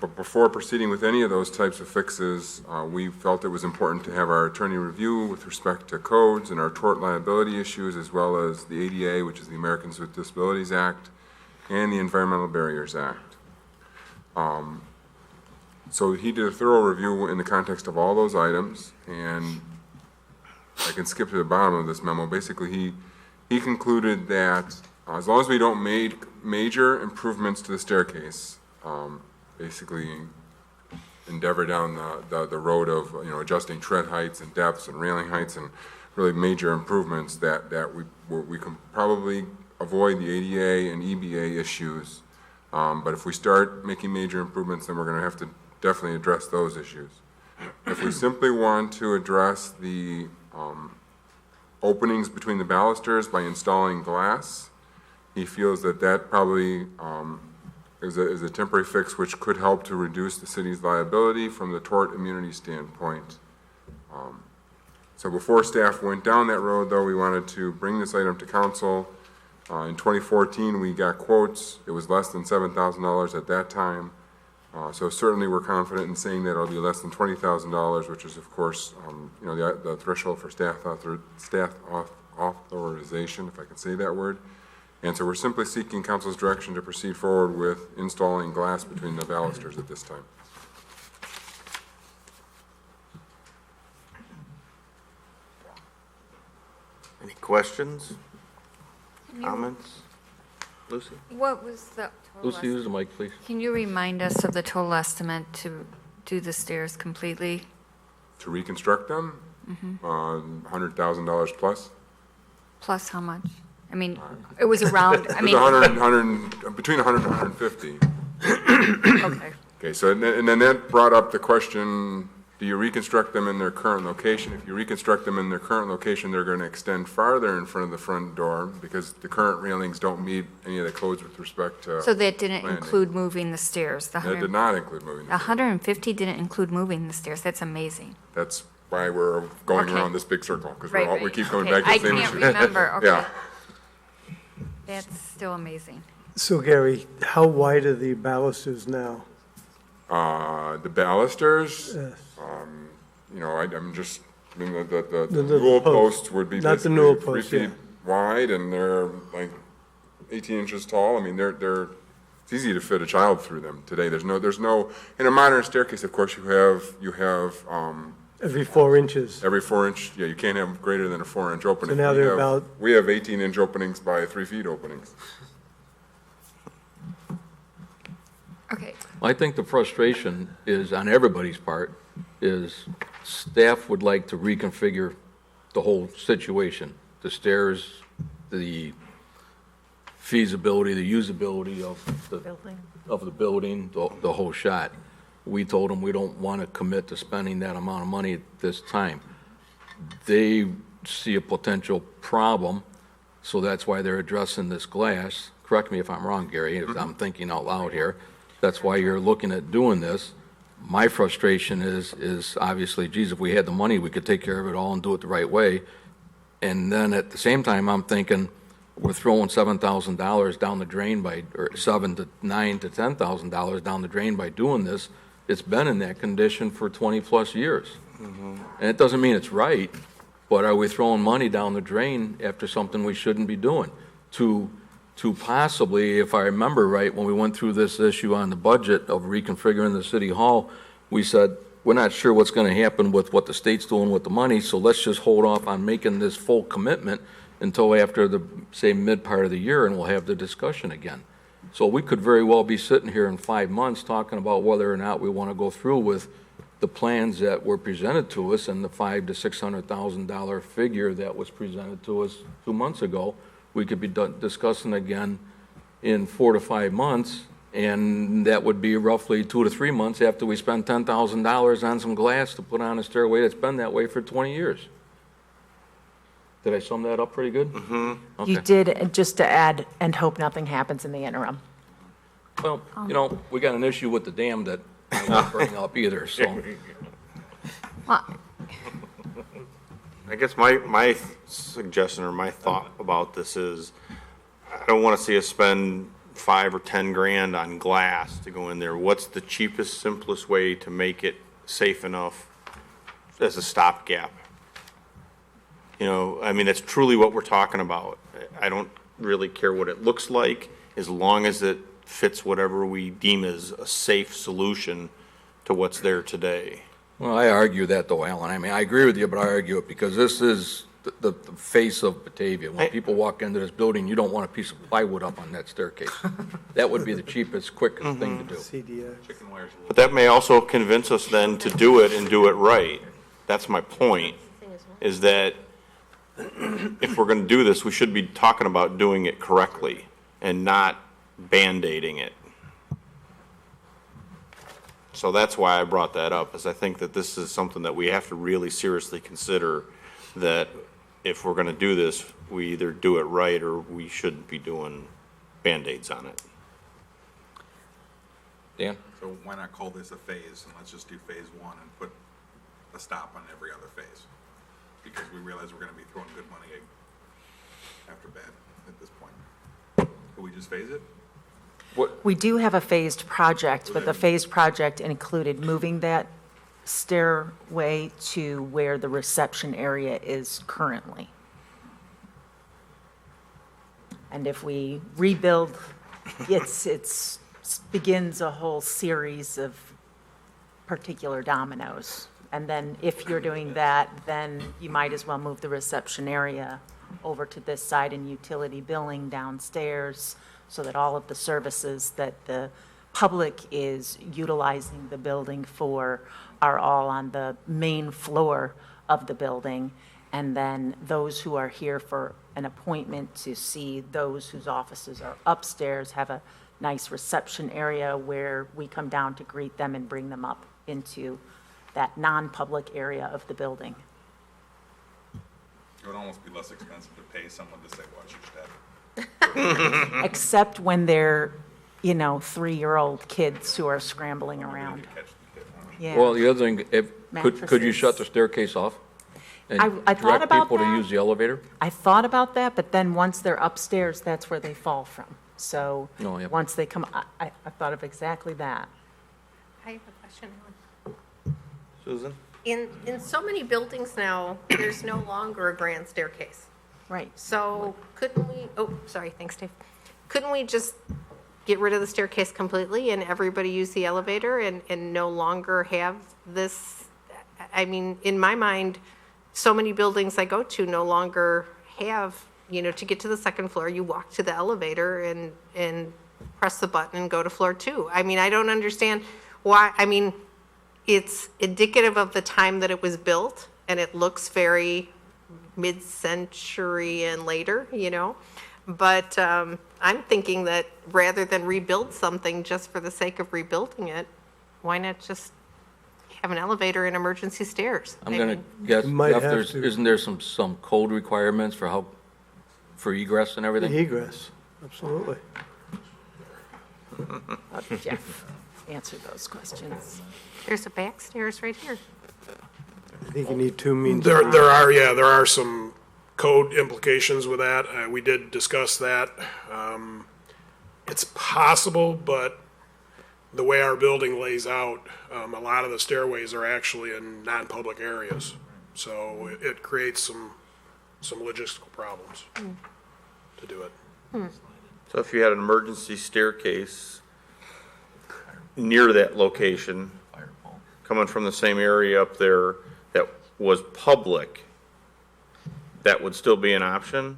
But before proceeding with any of those types of fixes, we felt it was important to have our attorney review with respect to codes and our tort liability issues, as well as the ADA, which is the Americans with Disabilities Act, and the Environmental Barriers Act. So he did a thorough review in the context of all those items, and I can skip to the bottom of this memo. Basically, he concluded that as long as we don't make major improvements to the staircase, basically endeavor down the road of adjusting tread heights and depths and railing heights and really major improvements, that we can probably avoid the ADA and EBA issues. But if we start making major improvements, then we're going to have to definitely address those issues. If we simply want to address the openings between the balusters by installing glass, he feels that probably is a temporary fix which could help to reduce the city's liability from the tort immunity standpoint. So before staff went down that road, though, we wanted to bring this item to council. In 2014, we got quotes. It was less than $7,000 at that time. So certainly we're confident in saying that it'll be less than $20,000, which is, of course, the threshold for staff authorization, if I can say that word. And so we're simply seeking council's direction to proceed forward with installing glass between the balusters at this time. Any questions, comments? Lucy? What was the total Lucy, use the mic, please. Can you remind us of the total estimate to do the stairs completely? To reconstruct them, $100,000 plus. Plus how much? I mean, it was around, I It mean. was between 100 and 150. Okay. Okay, so, and then that brought up the question, do you reconstruct them in their current location? If you reconstruct them in their current location, they're going to extend farther in front of the front door because the current railings don't meet any of the codes with respect to. So that didn't landing. include moving the stairs? That did not include moving The the stairs. 150 didn't include moving the stairs. That's amazing. That's why we're going Okay. around this big circle, because Right, we right. keep going Okay, back to the same I issue. can't remember. Okay. Yeah. That's still amazing. So Gary, how wide are the balusters now? The balusters, Yes. you know, I'm just, I mean, the The newel posts. posts would be Not the basically newel 3 posts, feet yeah. wide, and they're like 18 inches tall. I mean, it's easy to fit a child through them today. There's no, in a modern staircase, of course, you have, Every 4 inches. every 4-inch, yeah, you can't have greater than a 4-inch opening. So now We they're have- about- We have 18-inch openings by 3 feet openings. Okay. I think the frustration is, on everybody's part, is staff would like to reconfigure the whole situation. The stairs, the feasibility, the usability of the building, the whole shot. We told them we don't want to commit to spending that amount of money at this time. They see a potential problem, so that's why they're addressing this glass. Correct me if I'm wrong, Gary, if I'm thinking out loud here. That's why you're looking at doing this. My frustration is obviously, geez, if we had the money, we could take care of it all and do it the right way. And then at the same time, I'm thinking, we're throwing $7,000 down the drain or $7,000 to $9,000 to $10,000 down the drain by doing this. It's been in that condition for 20-plus years. And it doesn't mean it's right, but are we throwing money down the drain after something we shouldn't be doing? To possibly, if I remember right, when we went through this issue on the budget of reconfiguring the city hall, we said, we're not sure what's going to happen with what the state's doing with the money, so let's just hold off on making this full commitment until after the, say, mid part of the year, and we'll have the discussion again. So we could very well be sitting here in 5 months talking about whether or not we want to go through with the plans that were presented to us and the $500,000 to $600,000 figure that was presented to us 2 months ago. We could be discussing again in 4 to 5 months, and that would be roughly 2 to 3 months after we spend $10,000 on some glass to put on a stairway that's been that way for 20 years. Did I sum that up pretty good? Mm-hmm. You did, and just to add, and hope nothing happens in the interim. Well, you know, we got an issue with the dam that I won't bring up either, so. Well, I guess my suggestion or my thought about this is, I don't want to see us spend 5 or 10 grand on glass to go in there. What's the cheapest, simplest way to make it safe enough as a stopgap? You know, I mean, that's truly what we're talking about. I don't really care what it looks like, as long as it fits whatever we deem as a safe solution to what's there today. Well, I argue that though, Alan. I mean, I agree with you, but I argue it because this is the face of Batavia. When people walk into this building, you don't want a piece of plywood up on that staircase. That would be the cheapest, quickest thing to do. CDI. But that may also convince us then to do it and do it right. That's my point, is that if we're going to do this, we should be talking about doing it correctly and not Band-Aiding it. So that's why I brought that up, is I think that this is something that we have to really seriously consider, that if we're going to do this, we either do it right or we shouldn't be doing Band-Aids on it. Dan? So why not call this a phase, and let's just do phase 1 and put a stop on every other phase? Because we realize we're gonna be throwing good money after bad at this point. Could we just phase it? We do have a phased project, but the phased project included moving that stairway to where the reception area is currently. And if we rebuild, it's begins a whole series of particular dominoes. And then if you're doing that, then you might as well move the reception area over to this side and utility billing downstairs, so that all of the services that the public is utilizing the building for are all on the main floor of the building. And then those who are here for an appointment to see those whose offices are upstairs have a nice reception area where we come down to greet them and bring them up into that non-public area of the building. It would almost be less expensive to pay someone to say, watch your step. Except when they're, 3-year-old kids who are scrambling around. Yeah. Well, the other thing, could you Mattresses. shut the staircase off? And I thought direct about people to that. use the elevator? I thought about that, but then once they're upstairs, that's where they fall from. So Oh, yeah. once they come, I thought of exactly that. I have a question. Susan? In so many buildings now, there's no longer a grand staircase. Right. So couldn't we, oh, sorry, thanks, Dave. Couldn't we just get rid of the staircase completely and everybody use the elevator and no longer have this? I mean, in my mind, so many buildings I go to no longer have, to get to the second floor, you walk to the elevator and press the button and go to floor 2. I mean, I don't understand why, it's indicative of the time that it was built, and it looks very mid-century and later, But I'm thinking that rather than rebuild something just for the sake of rebuilding it, why not just have an elevator and emergency stairs? I'm gonna guess, might Jeff, have to. isn't there some code requirements for egress and everything? Egress, absolutely. Jeff, answer those questions. There's a back stairs right here. I think you need 2 means. There are some code implications with that. We did discuss that. It's possible, but the way our building lays out, a lot of the stairways are actually in non-public areas. So it creates some logistical problems to do it. So if you had an emergency staircase near that location, coming from the same area up there that was public, that would still be an option?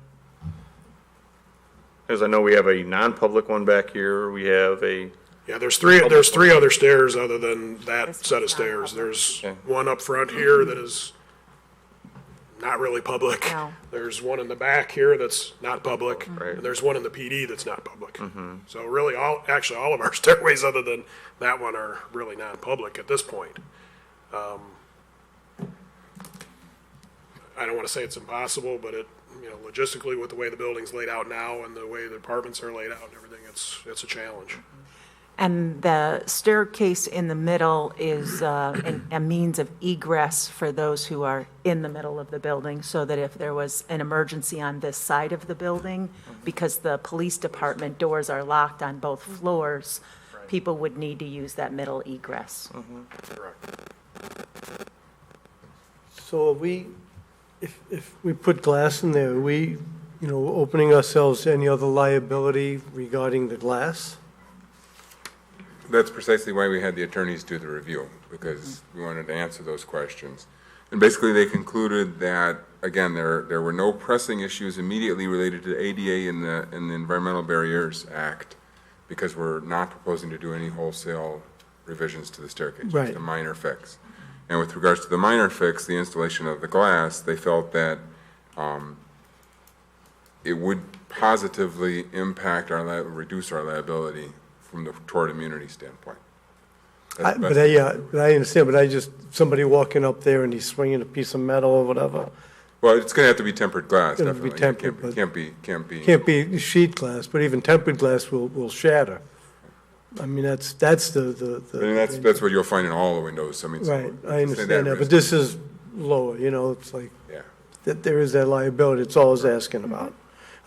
Because I know we have a non-public one back here, we have a, Yeah, there's three other stairs other than that set of stairs. There's one up front here that is not really public. No. There's one in the back here that's not public. And there's one in the PD that's not public. So really all of our stairways other than that one are really non-public at this point. I don't want to say it's impossible, but logistically with the way the building's laid out now and the way the apartments are laid out and everything, it's a challenge. And the staircase in the middle is a means of egress for those who are in the middle of the building, so that if there was an emergency on this side of the building, because the police department doors are locked on both floors, people would need to use that middle egress. Correct. So if we put glass in there, are we, opening ourselves to any other liability regarding the glass? That's precisely why we had the attorneys do the review, because we wanted to answer those questions. And basically, they concluded that, again, there were no pressing issues immediately related to ADA in the Environmental Barriers Act, because we're not proposing to do any wholesale revisions to the staircase. Right. Just a minor fix. And with regards to the minor fix, the installation of the glass, they felt that it would positively impact reduce our liability from the Tort Immunity standpoint. That's the best- But I understand, but somebody walking up there and he's swinging a piece of metal or whatever. Well, it's gonna have to be tempered glass, Gonna be definitely. tempered, but- Can't be. Can't be sheet glass, but even tempered glass will shatter. I mean, that's the. I mean, that's what you'll find in all the windows, I mean. so Right, I it's understand that, risk. but this is lower, it's like, Yeah. that there is that liability, it's all I was asking about.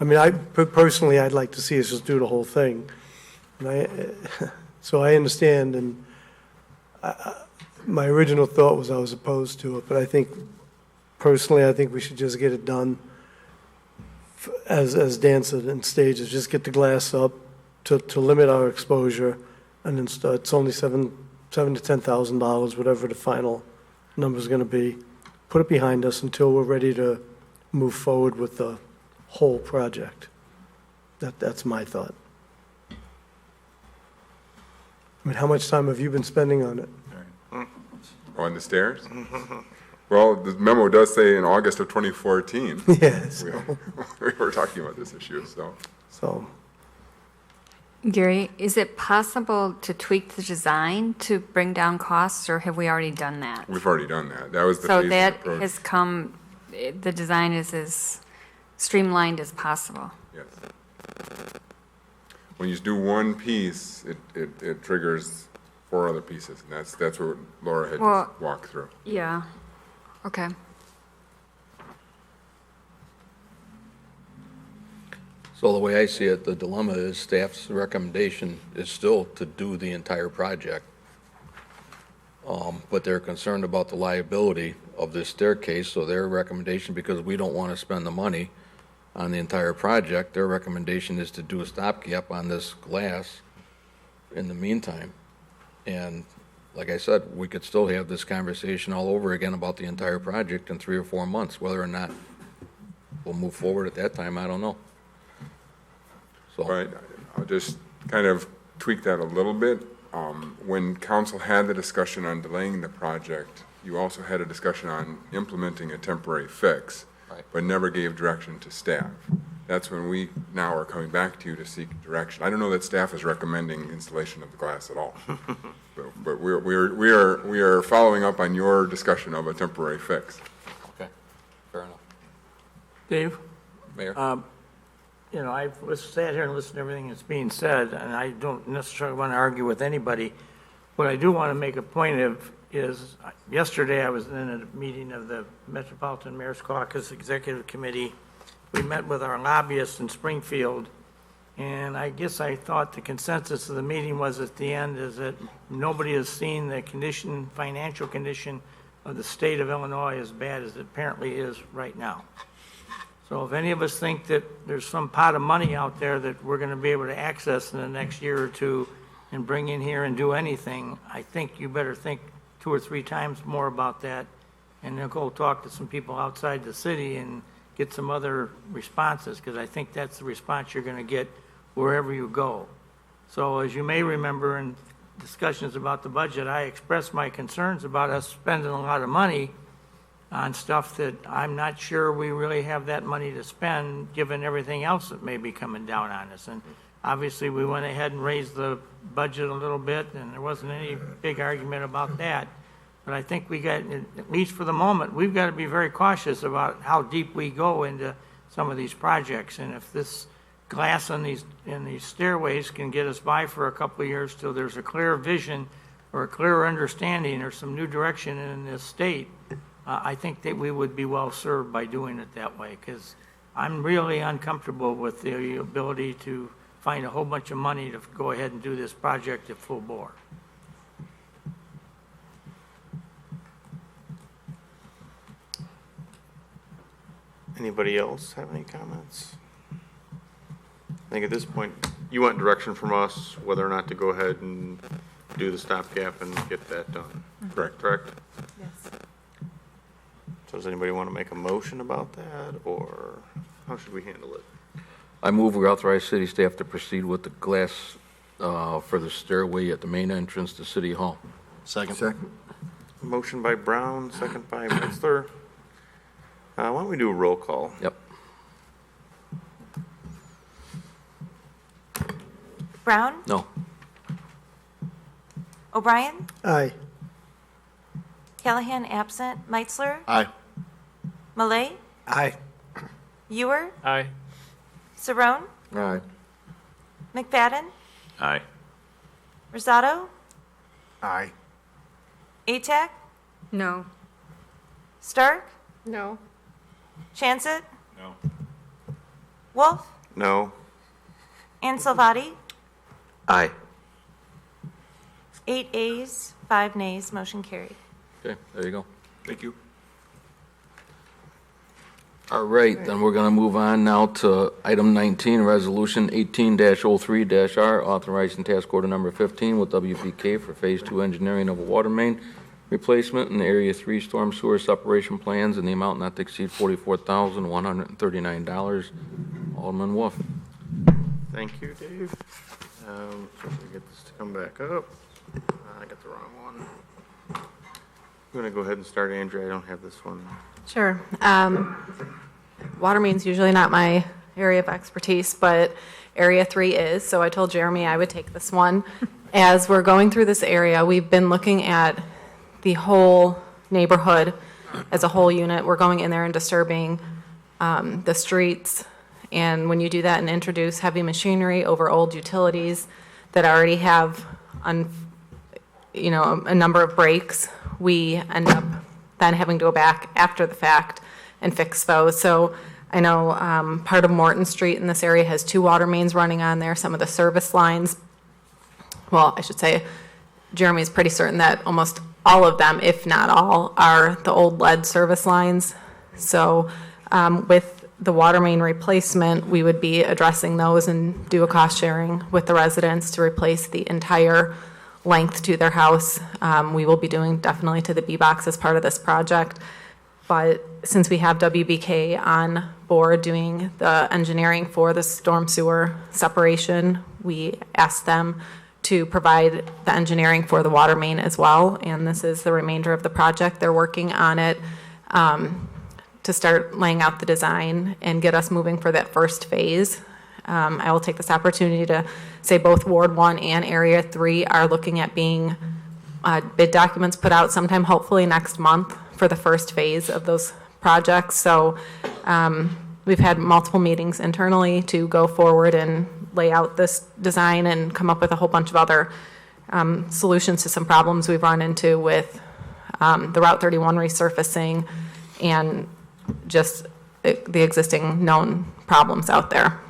I mean, personally, I'd like to see us just do the whole thing. And so I understand, and my original thought was I was opposed to it, but personally, I think we should just get it done, as Dan said, in stages, just get the glass up to limit our exposure, and then it's only $7,000 to $10,000, whatever the final number's gonna be. Put it behind us until we're ready to move forward with the whole project. That's my thought. I mean, how much time have you been spending on it? On the stairs? Well, the memo does say in August of 2014. Yes. We were talking about this issue, so. So, Gary, is it possible to tweak the design to bring down costs, or have we already done that? We've already done that. That was the So phased that approach. has come, the design is as streamlined as possible. Yes. When you do one piece, it triggers 4 other pieces, and that's what Laura had Well- just walked through. Yeah, okay. So the way I see it, the dilemma is staff's recommendation is still to do the entire project. But they're concerned about the liability of this staircase, so their recommendation, because we don't want to spend the money on the entire project, their recommendation is to do a stopgap on this glass in the meantime. And like I said, we could still have this conversation all over again about the entire project in 3 or 4 months. Whether or not we'll move forward at that time, I don't know. Right, I'll just kind of tweak that a little bit. When council had the discussion on delaying the project, you also had a discussion on implementing a temporary fix, but never gave direction to staff. That's when we now are coming back to you to seek direction. I don't know that staff is recommending installation of the glass at all. But we are following up on your discussion of a temporary fix. Okay, fair enough. Dave? Mayor? You know, I've sat here and listened to everything that's being said, and I don't necessarily want to argue with anybody. What I do want to make a point of is, yesterday I was in a meeting of the Metropolitan Mayor's Caucus Executive Committee. We met with our lobbyists in Springfield, and I guess I thought the consensus of the meeting was at the end is that nobody has seen the condition, financial condition of the state of Illinois as bad as it apparently is right now. So if any of us think that there's some pot of money out there that we're going to be able to access in the next year or two and bring in here and do anything, I think you better think 2 or 3 times more about that, and then go talk to some people outside the city and get some other responses, because I think that's the response you're going to get wherever you go. So as you may remember in discussions about the budget, I expressed my concerns about us spending a lot of money on stuff that I'm not sure we really have that money to spend, given everything else that may be coming down on us. And obviously, we went ahead and raised the budget a little bit, and there wasn't any big argument about that. But I think we got, at least for the moment, we've got to be very cautious about how deep we go into some of these projects. And if this glass in these stairways can get us by for a couple of years till there's a clear vision or a clearer understanding or some new direction in this state, I think that we would be well served by doing it that way, because I'm really uncomfortable with the ability to find a whole bunch of money to go ahead and do this project at full bore. Anybody else have any comments? I think at this point, you want direction from us whether or not to go ahead and do the stopgap and get that done. Correct? Yes. So does anybody want to make a motion about that, or how should we handle it? I move we authorize city staff to proceed with the glass for the stairway at the main entrance to City Hall. Second. Motion by Brown, second by Metzler. Why don't we do a roll call? Yep. Brown? No. O'Brien? Aye. Callahan absent. Meitzler? Aye. Malay? Aye. Ewer? Aye. Saron? Aye. McFadden? Aye. Rosado? Aye. Atack? No. Stark? No. Chancet? No. Wolf? No. And Salvati? Aye. 8 ayes, 5 nays, motion carried. Okay, there you go. Thank you. All right, then we're going to move on now to item 19, Resolution 18-03-R, authorizing task order number 15 with WPK for Phase 2 engineering of a water main replacement in Area 3 storm sewer separation plans in the amount not to exceed $44,139. Alderman Wolf. Thank you, Dave. Let me get this to come back up. I got the wrong one. I'm going to go ahead and start, Andrea. I don't have this one. Sure. Water main's usually not my area of expertise, but Area 3 is, so I told Jeremy I would take this one. As we're going through this area, we've been looking at the whole neighborhood as a whole unit. We're going in there and disturbing the streets, and when you do that and introduce heavy machinery over old utilities that already have, a number of breaks, we end up then having to go back after the fact and fix those. So I know part of Morton Street in this area has 2 water mains running on there. Some of the service lines, well, I should say, Jeremy's pretty certain that almost all of them, if not all, are the old lead service lines. So with the water main replacement, we would be addressing those and do a cost sharing with the residents to replace the entire length to their house. We will be doing definitely to the B-box as part of this project. But since we have WBK on board doing the engineering for the storm sewer separation, we asked them to provide the engineering for the water main as well. And this is the remainder of the project. They're working on it to start laying out the design and get us moving for that first phase. I will take this opportunity to say both Ward 1 and Area 3 are looking at being bid documents put out sometime hopefully next month for the first phase of those projects. So we've had multiple meetings internally to go forward and lay out this design and come up with a whole bunch of other solutions to some problems we've run into with the Route 31 resurfacing and just the existing known problems out there.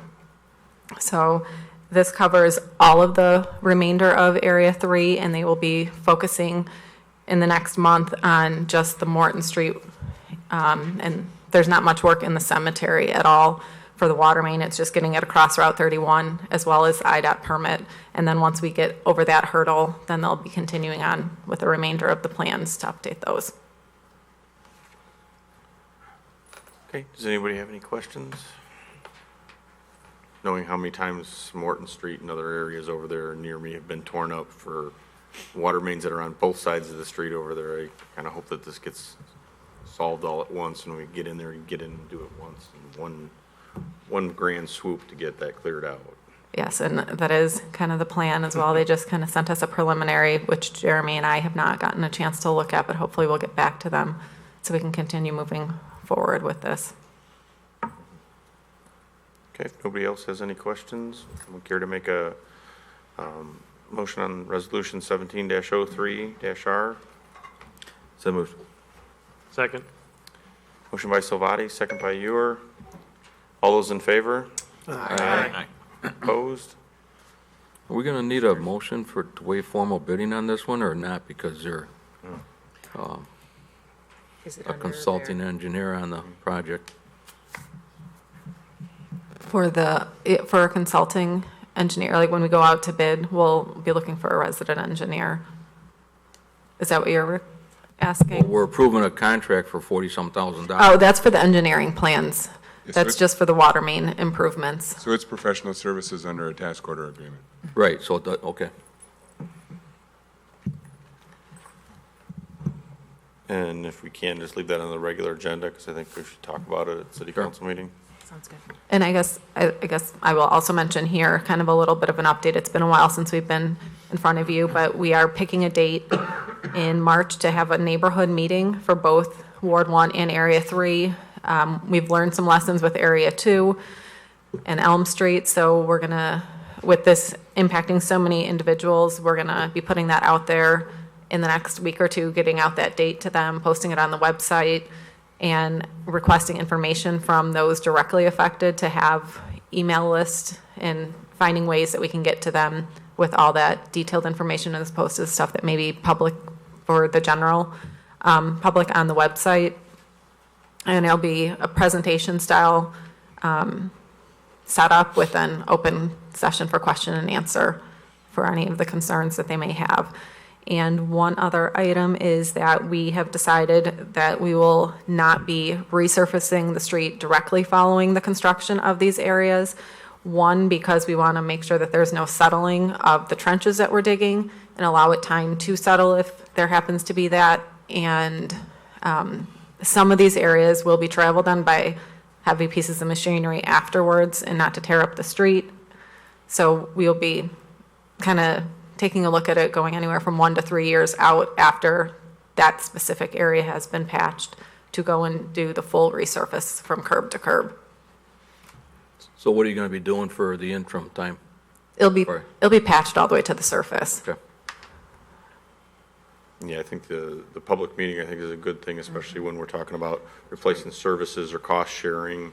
So this covers all of the remainder of Area 3, and they will be focusing in the next month on just the Morton Street. And there's not much work in the cemetery at all for the water main. It's just getting it across Route 31 as well as IDOT permit. And then once we get over that hurdle, then they'll be continuing on with the remainder of the plans to update those. Okay, does anybody have any questions? Knowing how many times Morton Street and other areas over there near me have been torn up for water mains that are on both sides of the street over there, I kind of hope that this gets solved all at once and we get in there and get in and do it once in one grand swoop to get that cleared out. Yes, and that is kind of the plan as well. They just kind of sent us a preliminary, which Jeremy and I have not gotten a chance to look at, but hopefully we'll get back to them so we can continue moving forward with this. Okay, if nobody else has any questions, would care to make a motion on Resolution 17-03-R? So moved. Second. Motion by Salvati, second by Ewer. All those in favor? Aye. Opposed? Are we gonna need a motion to waive formal bidding on this one or not, because they're Is it a under consulting engineer on the project? For a consulting engineer, like when we go out to bid, we'll be looking for a resident engineer. Is that what you're asking? We're approving a contract for $40-some thousand. Oh, that's for the engineering plans. Yes, That's so just for the water main improvements. So it's professional services under a task order agreement. Right, so, okay. And if we can, just leave that on the regular agenda, because I think we should talk about it at city council meeting. Sounds good. And I guess I will also mention here, kind of a little bit of an update. It's been a while since we've been in front of you, but we are picking a date in March to have a neighborhood meeting for both Ward 1 and Area 3. We've learned some lessons with Area 2 and Elm Street, so we're gonna, with this impacting so many individuals, we're gonna be putting that out there in the next week or two, getting out that date to them, posting it on the website, and requesting information from those directly affected to have email list and finding ways that we can get to them with all that detailed information as opposed to stuff that may be public for the general public on the website. And it'll be a presentation style setup with an open session for question and answer for any of the concerns that they may have. And one other item is that we have decided that we will not be resurfacing the street directly following the construction of these areas. One, because we want to make sure that there's no settling of the trenches that we're digging and allow it time to settle if there happens to be that. And some of these areas will be traveled on by heavy pieces of machinery afterwards and not to tear up the street. So we'll be kind of taking a look at it going anywhere from 1 to 3 years out after that specific area has been patched to go and do the full resurface from curb to curb. So what are you going to be doing for the interim time? It'll be Sorry. patched all the way to the surface. Okay. Yeah, I think the public meeting, I think, is a good thing, especially when we're talking about replacing services or cost sharing,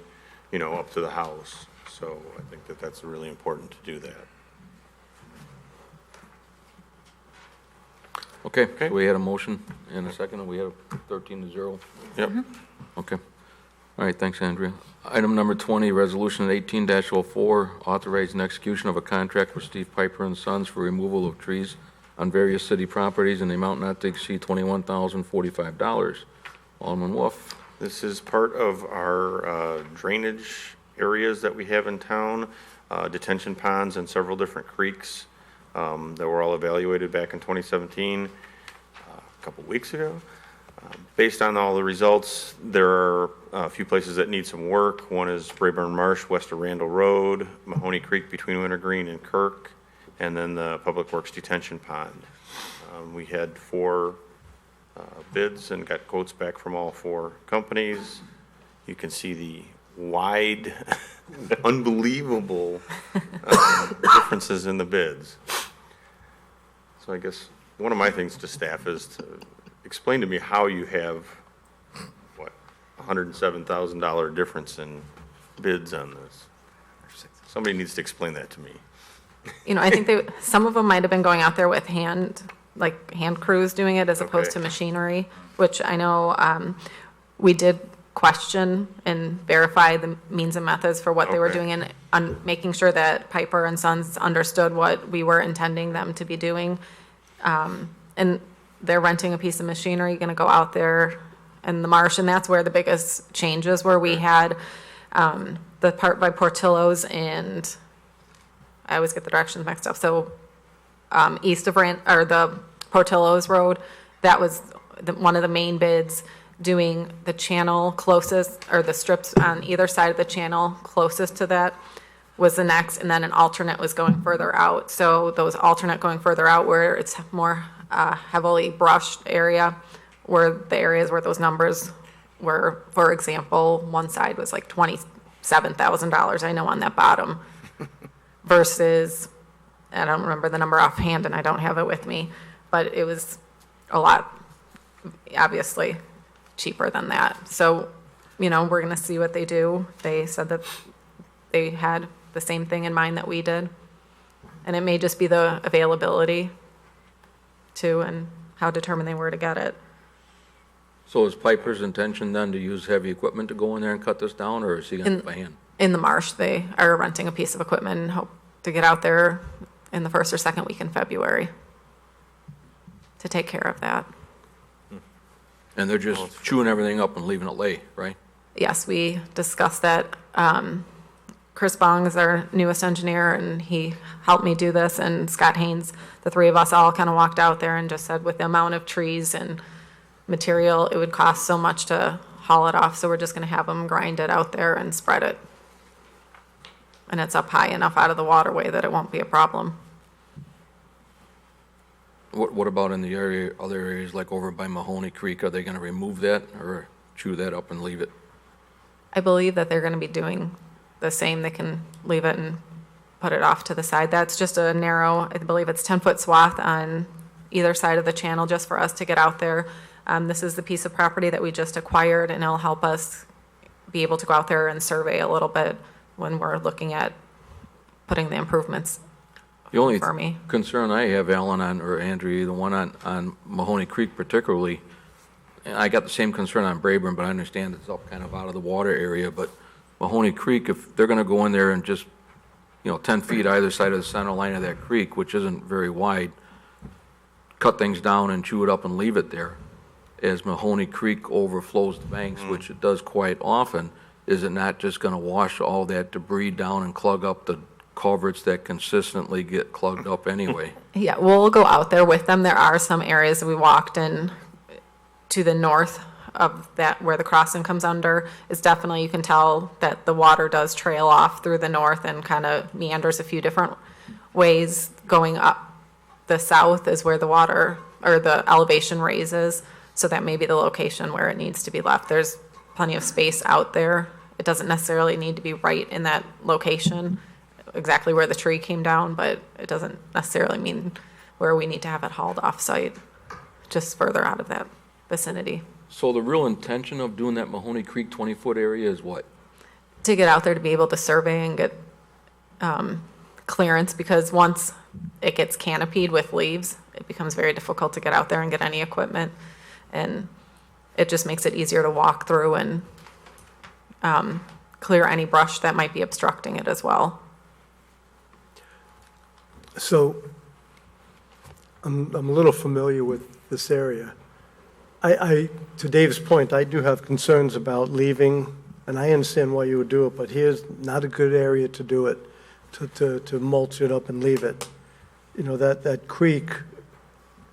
you know, up to the house. So I think that that's really important to do that. Okay, so we had a motion and a second, and we had a 13-0. Yep. Okay. All right, thanks, Andrea. Item number 20, Resolution 18-04, authorizing execution of a contract with Steve Piper and Sons for removal of trees on various city properties in the amount not to exceed $21,045. Alderman Wolf. This is part of our drainage areas that we have in town, detention ponds and several different creeks that were all evaluated back in 2017, a couple weeks ago. Based on all the results, there are a few places that need some work. One is Brayburn Marsh, west of Randall Road, Mahoney Creek between Wintergreen and Kirk, and then the Public Works Detention Pond. We had 4 bids and got quotes back from all 4 companies. You can see the wide, unbelievable differences in the bids. So I guess one of my things to staff is to explain to me how you have, what, $107,000 difference in bids on this. Somebody needs to explain that to me. You know, I think some of them might have been going out there with hand crews doing it as opposed to machinery, which I know we did question and verify the means and methods for what they were doing and on making sure that Piper and Sons understood what we were intending them to be doing. And they're renting a piece of machinery, going to go out there in the marsh, and that's where the biggest changes were. We had the part by Portillo's, and I always get the directions mixed up. So east of the Portillo's Road, that was one of the main bids, doing the channel closest, or the strips on either side of the channel closest to that was the next, and then an alternate was going further out. So those alternate going further out where it's more heavily brushed area were the areas where those numbers were. For example, one side was like $27,000, I know, on that bottom, versus, I don't remember the number offhand and I don't have it with me, but it was a lot, obviously, cheaper than that. So, you know, we're gonna see what they do. They said that they had the same thing in mind that we did. And it may just be the availability too, and how determined they were to get it. So is Piper's intention then to use heavy equipment to go in there and cut this down, or is he going to by hand? In the marsh, they are renting a piece of equipment and hope to get out there in the first or second week in February to take care of that. And they're just chewing everything up and leaving it lay, right? Yes, we discussed that. Chris Bong is our newest engineer, and he helped me do this, and Scott Haynes, the 3 of us all kind of walked out there and just said with the amount of trees and material, it would cost so much to haul it off, so we're just going to have them grind it out there and spread it. And it's up high enough out of the waterway that it won't be a problem. What about in the area, other areas like over by Mahoney Creek? Are they going to remove that or chew that up and leave it? I believe that they're going to be doing the same. They can leave it and put it off to the side. That's just a narrow, I believe it's 10-foot swath on either side of the channel just for us to get out there. This is the piece of property that we just acquired, and it'll help us be able to go out there and survey a little bit when we're looking at putting the improvements The only for me. concern I have, Alan, or Andrea, the one on Mahoney Creek particularly, and I got the same concern on Brayburn, but I understand it's up kind of out of the water area, but Mahoney Creek, if they're going to go in there and just, 10 feet either side of the center line of that creek, which isn't very wide, cut things down and chew it up and leave it there, as Mahoney Creek overflows the banks, which it does quite often, is it not just going to wash all that debris down and clog up the culverts that consistently get clogged up anyway? Yeah, we'll go out there with them. There are some areas we walked in to the north of that, where the crossing comes under, is definitely, you can tell that the water does trail off through the north and kind of meanders a few different ways. Going up the south is where the water, or the elevation raises, so that may be the location where it needs to be left. There's plenty of space out there. It doesn't necessarily need to be right in that location, exactly where the tree came down, but it doesn't necessarily mean where we need to have it hauled off-site, just further out of that vicinity. So the real intention of doing that Mahoney Creek 20-foot area is what? To get out there to be able to survey and get clearance, because once it gets canopied with leaves, it becomes very difficult to get out there and get any equipment. And it just makes it easier to walk through and clear any brush that might be obstructing it as well. So I'm a little familiar with this area. To Dave's point, I do have concerns about leaving, and I understand why you would do it, but here's not a good area to do it, to mulch it up and leave it. You know, that creek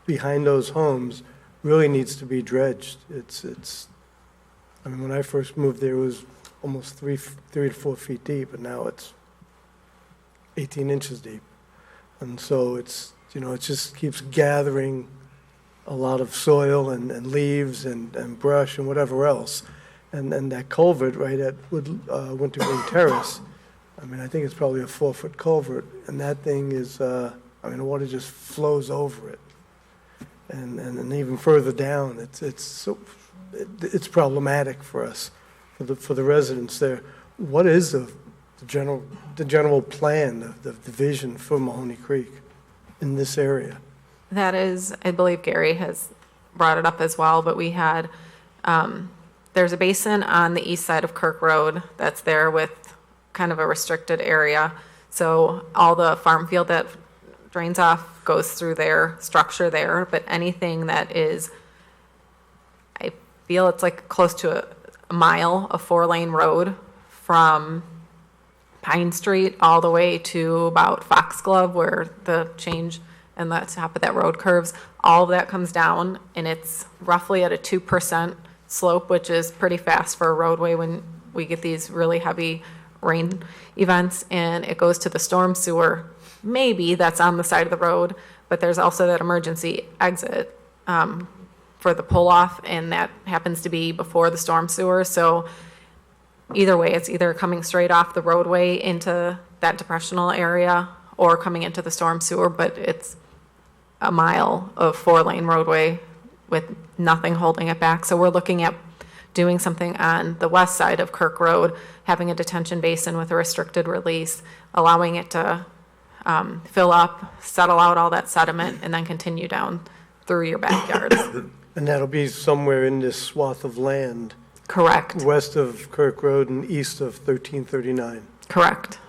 behind those homes really needs to be dredged. I mean, when I first moved there, it was almost 3 to 4 feet deep, and now it's 18 inches deep. And so it just keeps gathering a lot of soil and leaves and brush and whatever else. And that culvert right at Wintergreen Terrace, I mean, I think it's probably a 4-foot culvert, and that thing is, the water just flows over it. And even further down, it's problematic for us, for the residents there. What is the general plan, the vision for Mahoney Creek in this area? That is, I believe Gary has brought it up as well, but we had, there's a basin on the east side of Kirk Road that's there with kind of a restricted area. So all the farm field that drains off goes through their structure there, but anything that is, I feel it's like close to a mile of 4-lane road from Pine Street all the way to about Foxglove, where the change and the top of that road curves, all of that comes down, and it's roughly at a 2% slope, which is pretty fast for a roadway when we get these really heavy rain events, and it goes to the storm sewer. Maybe that's on the side of the road, but there's also that emergency exit for the pull-off, and that happens to be before the storm sewer. So either way, it's either coming straight off the roadway into that depressional area or coming into the storm sewer, but it's a mile of 4-lane roadway with nothing holding it back. So we're looking at doing something on the west side of Kirk Road, having a detention basin with a restricted release, allowing it to fill up, settle out all that sediment, and then continue down through your backyards. And that'll be somewhere in this swath of land. Correct. West of Kirk Road and east of 1339. Correct.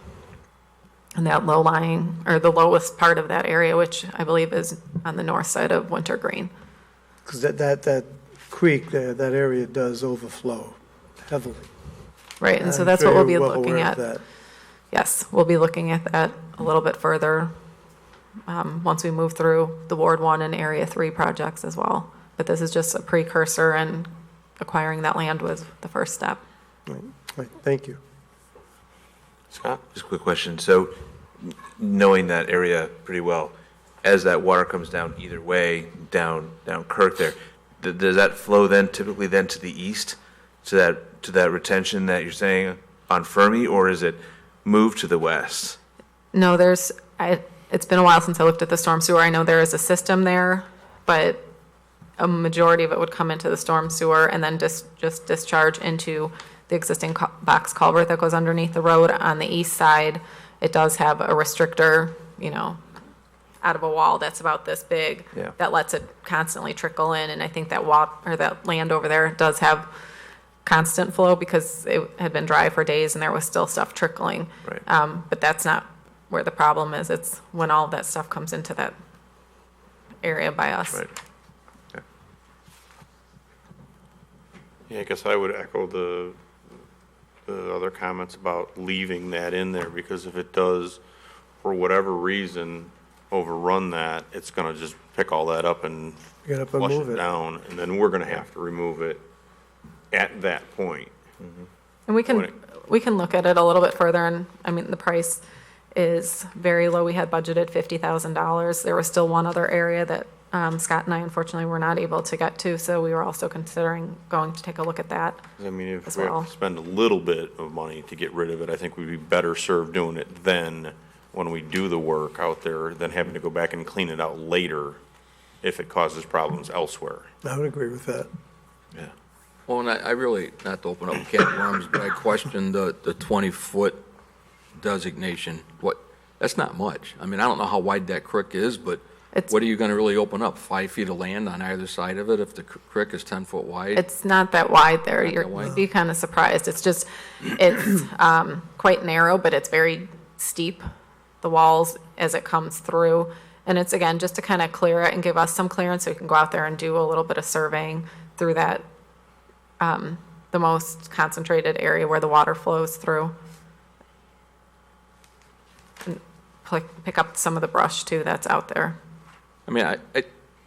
And that low-lying, or the lowest part of that area, which I believe is on the north side of Wintergreen. Because that creek there, that area does overflow heavily. Right, and so I'm that's sure what we'll be you're well looking aware at. of that. Yes, we'll be looking at that a little bit further once we move through the Ward 1 and Area 3 projects as well. But this is just a precursor, and acquiring that land was the first step. Right, thank you. Scott? Just a quick question. So knowing that area pretty well, as that water comes down either way, down Kirk there, does that flow then typically then to the east, to that retention that you're saying on Fermi, or is it moved to the west? No, it's been a while since I looked at the storm sewer. I know there is a system there, but a majority of it would come into the storm sewer and then just discharge into the existing box culvert that goes underneath the road. On the east side, it does have a restrictor, out of a wall that's about this big, that lets it constantly trickle in. And I think that that land over there does have constant flow because it had been dry for days and there was still stuff trickling. Right. But that's not where the problem is. It's when all of that stuff comes into that area by us. Right. Yeah, I guess I would echo the other comments about leaving that in there, because if it does, for whatever reason, overrun that, it's gonna just pick all that up and Get up and flush move it it. down, and then we're gonna have to remove it at that point. And we can look at it a little bit further, and, I mean, the price is very low. We had budgeted $50,000. There was still one other area that Scott and I unfortunately were not able to get to, so we were also considering going to take a look at that. I mean, if as we well. have to spend a little bit of money to get rid of it, I think we'd be better served doing it then, when we do the work out there, than having to go back and clean it out later if it causes problems elsewhere. I would agree with that. Yeah. Well, and I really, not to open up a can of worms, but I question the 20-foot designation. That's not much. I mean, I don't know how wide that creek is, but what are you going to really open up? 5 feet of land on either side of it if the creek is 10 foot wide? It's not that wide there. Not that wide? You'd be kind of surprised. It's quite narrow, but it's very steep, the walls, as it comes through. And it's, again, just to kind of clear it and give us some clearance so we can go out there and do a little bit of surveying through that, the most concentrated area where the water flows through. And pick up some of the brush, too, that's out there. I mean,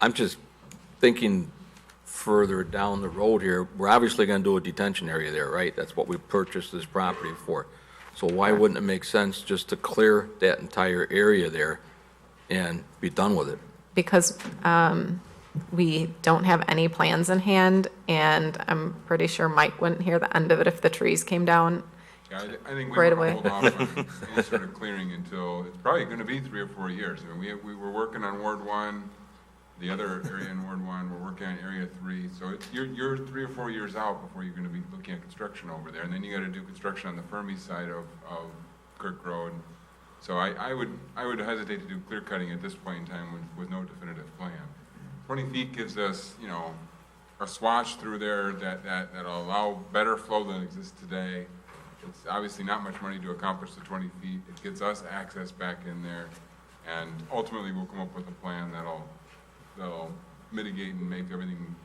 I'm just thinking further down the road here. We're obviously going to do a detention area there, right? That's what we purchased this property for. So why wouldn't it make sense just to clear that entire area there and be done with it? Because we don't have any plans in hand, and I'm pretty sure Mike wouldn't hear the end of it if the trees came down. Yeah, I think we Right want away. to hold off on any sort of clearing until, it's probably going to be 3 or 4 years. I mean, we were working on Ward 1, the other area in Ward 1, we're working on Area 3. So you're 3 or 4 years out before you're going to be looking at construction over there. And then you got to do construction on the Fermi side of Kirk Road. So I would hesitate to do clear cutting at this point in time with no definitive plan. 20 feet gives us, you know, a swatch through there that'll allow better flow than exists today. It's obviously not much money to accomplish the 20 feet. It gets us access back in there, and ultimately we'll come up with a plan that'll mitigate and make everything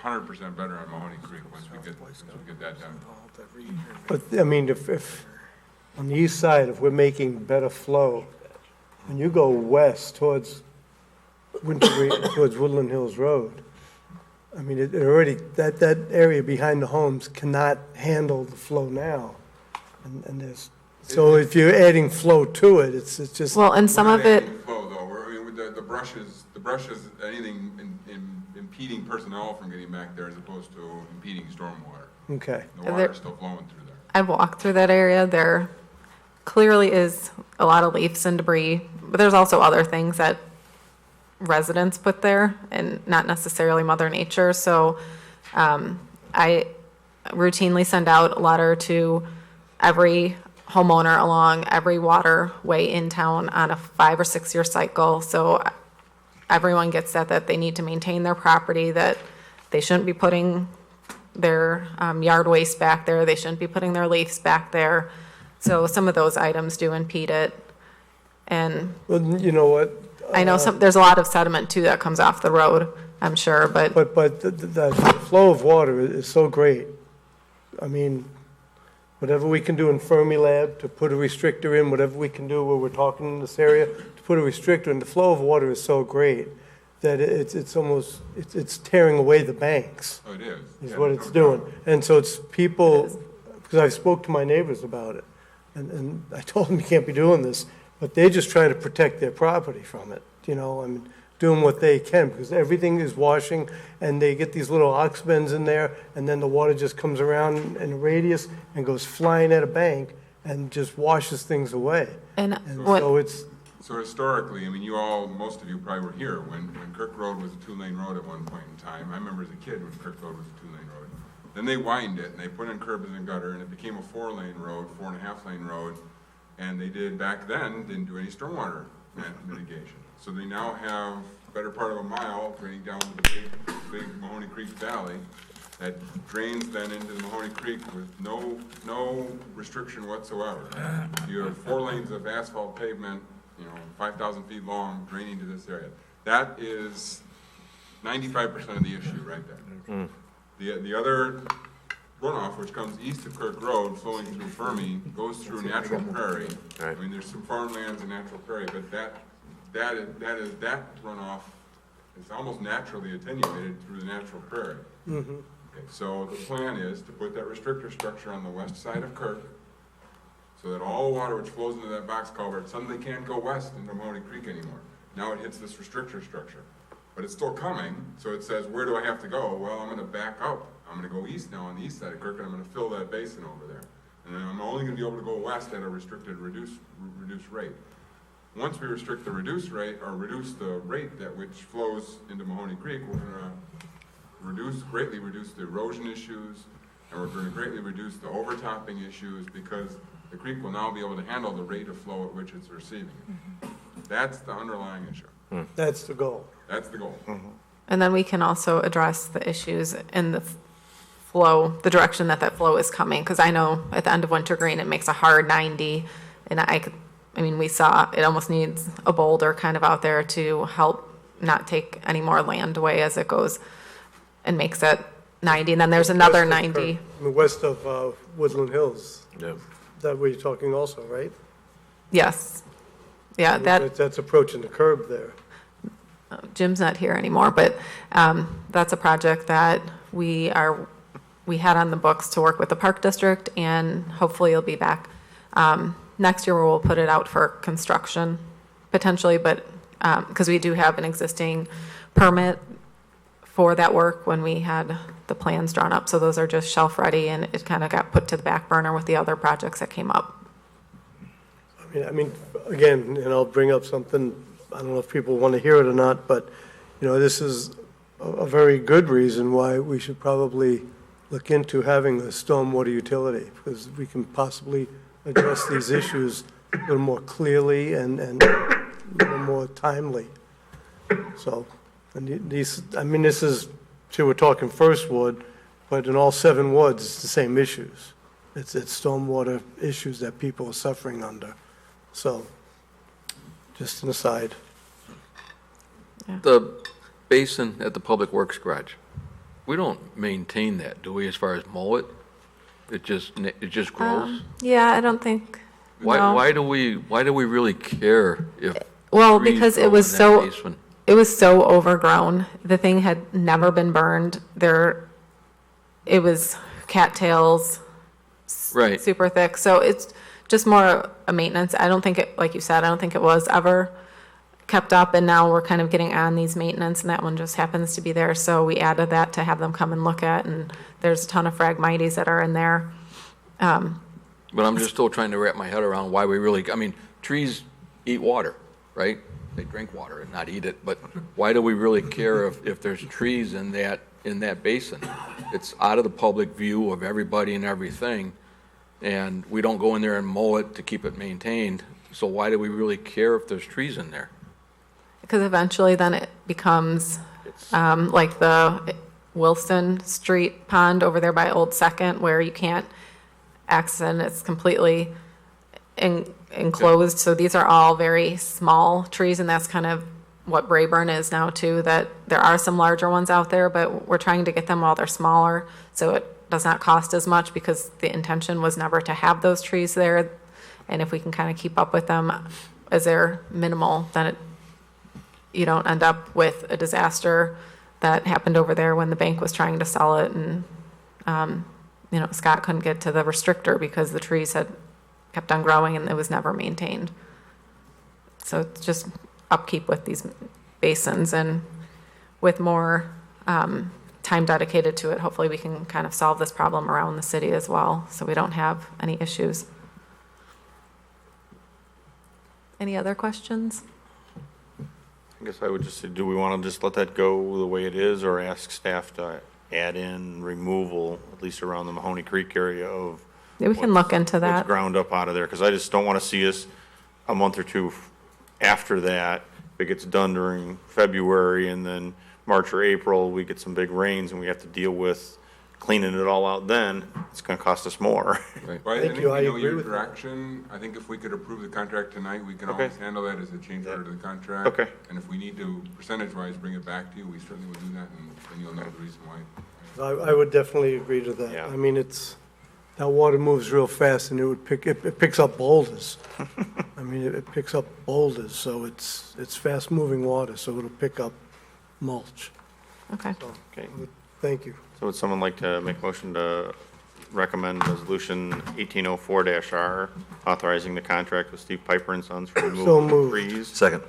100% better on Mahoney Creek once we get that done. But, I mean, if on the east side, if we're making better flow, when you go west towards towards Woodland Hills Road, I mean, it already, that area behind the homes cannot handle the flow now. And so if you're adding flow to it, it's just. Well, and some of it. Flow though, I mean, with the brushes, anything impeding personnel from getting back there as opposed to impeding stormwater. Okay. The water's still flowing through there. I've walked through that area. There clearly is a lot of leaves and debris, but there's also other things that residents put there and not necessarily Mother Nature. So I routinely send out a letter to every homeowner along every waterway in town on a 5 or 6 year cycle. So everyone gets that they need to maintain their property, that they shouldn't be putting their yard waste back there. They shouldn't be putting their leaves back there. So some of those items do impede it. And Well, you know what? I know there's a lot of sediment too that comes off the road, I'm sure, but. But the flow of water is so great. I mean, whatever we can do in Fermilab to put a restrictor in, whatever we can do where we're talking in this area, to put a restrictor in, the flow of water is so great that it's almost, it's tearing away the banks. Oh, it is. Is Yeah, what there's it's no doing. And so it's people, because I spoke to my neighbors about it, and I told them you can't be doing this, but they're just trying to protect their property from it, you know, I mean, doing what they can, because everything is washing, and they get these little ox bends in there, and then the water just comes around in a radius and goes flying at a bank and just washes things away. And so it's. So historically, I mean, most of you probably were here when Kirk Road was a 2-lane road at one point in time. I remember as a kid when Kirk Road was a 2-lane road. Then they widened it, and they put in curbs and gutter, and it became a 4-lane road, 4.5-lane road. And they didn't do any stormwater mitigation. So they now have a better part of a mile draining down the big Mahoney Creek Valley that drains then into the Mahoney Creek with no restriction whatsoever. You have 4 lanes of asphalt pavement, 5,000 feet long, draining to this area. That is 95% of the issue right there. The other runoff, which comes east of Kirk Road, flowing through Fermi, goes through natural prairie. I mean, there's some farmlands and natural prairie, but that runoff is almost naturally attenuated through the natural prairie. Okay, so the plan is to put that restrictor structure on the west side of Kirk, so that all water which flows into that box culvert suddenly can't go west into Mahoney Creek anymore. Now it hits this restrictor structure. But it's still coming, so it says, where do I have to go? Well, I'm gonna back up. I'm gonna go east now on the east side of Kirk, and I'm gonna fill that basin over there. And then I'm only gonna be able to go west at a restricted reduced rate. Once we restrict the reduced rate, or reduce the rate that which flows into Mahoney Creek, we're gonna greatly reduce the erosion issues, and we're gonna greatly reduce the overtopping issues, because the creek will now be able to handle the rate of flow at which it's receiving it. That's the underlying issue. That's the goal. That's the goal. And then we can also address the issues in the flow, the direction that that flow is coming, because I know at the end of Wintergreen, it makes a hard 90, and I mean, we saw it almost needs a boulder kind of out there to help not take any more land away as it goes and makes it 90, and then there's another 90. West of Woodland Hills. Yep. That what you're talking also, right? Yes. Yeah, That's approaching the curb there. Jim's not here anymore, but that's a project that we had on the books to work with the Park District, and hopefully it'll be back next year, where we'll put it out for construction potentially, but because we do have an existing permit for that work when we had the plans drawn up, so those are just shelf ready, and it kind of got put to the back burner with the other projects that came up. I mean, again, and I'll bring up something, I don't know if people want to hear it or not, but, this is a very good reason why we should probably look into having a stormwater utility, because we can possibly address these issues a little more clearly and a little more timely. So, and these, this is, see, we're talking First Ward, but in all 7 wards, it's the same issues. It's stormwater issues that people are suffering under. So, just an aside. The basin at the Public Works Garage, we don't maintain that, do we, as far as mow it? It just grows? Yeah, I don't think. Why, no. why do we really care if Well, trees because grow it was in that so basement? it was so overgrown. The thing had never been burned. It was cattails, Right. super thick. So it's just more a maintenance. I don't think it, like you said, I don't think it was ever kept up, and now we're kind of getting on these maintenance, and that one just happens to be there. So we added that to have them come and look at, and there's a ton of phragmites that are in there. But I'm just still trying to wrap my head around why we really, trees eat water, right? They drink water and not eat it, but why do we really care if there's trees in that basin? It's out of the public view of everybody and everything, and we don't go in there and mow it to keep it maintained. So why do we really care if there's trees in there? Because eventually then it becomes like the Wilson Street pond over there by Old Second, where you can't access, and it's completely enclosed. So these are all very small trees, and that's kind of what Brayburn is now too, that there are some larger ones out there, but we're trying to get them while they're smaller, so it does not cost as much, because the intention was never to have those trees there. And if we can kind of keep up with them as they're minimal, then you don't end up with a disaster that happened over there when the bank was trying to sell it, and Scott couldn't get to the restrictor because the trees had kept on growing and it was never maintained. So it's just upkeep with these basins, and with more time dedicated to it, hopefully we can kind of solve this problem around the city as well, so we don't have any issues. Any other questions? I guess I would just say, do we want to just let that go the way it is, or ask staff to add in removal, at least around the Mahoney Creek area of Yeah, we can look into what's that. ground up out of there? Because I just don't want to see us a month or two after that, if it gets done during February, and then March or April, we get some big rains and we have to deal with cleaning it all out then, it's going to cost us more. Right. Well, I Thank think you. we I know agree your with that. direction. I think if we could approve the contract tonight, we can Okay. always handle that as a change order to the contract. Okay. And if we need to, percentage-wise, bring it back to you, we certainly will do that, and then you'll know the reason why. I would definitely agree to that. Yeah. That water moves real fast, and it picks up boulders. It picks up boulders, so it's fast-moving water, so it'll pick up mulch. Okay. Okay. Thank you. So would someone like to make a motion to recommend Resolution 1804-R, authorizing the contract with Steve Piper and Sons for So removal of moved. trees? Second.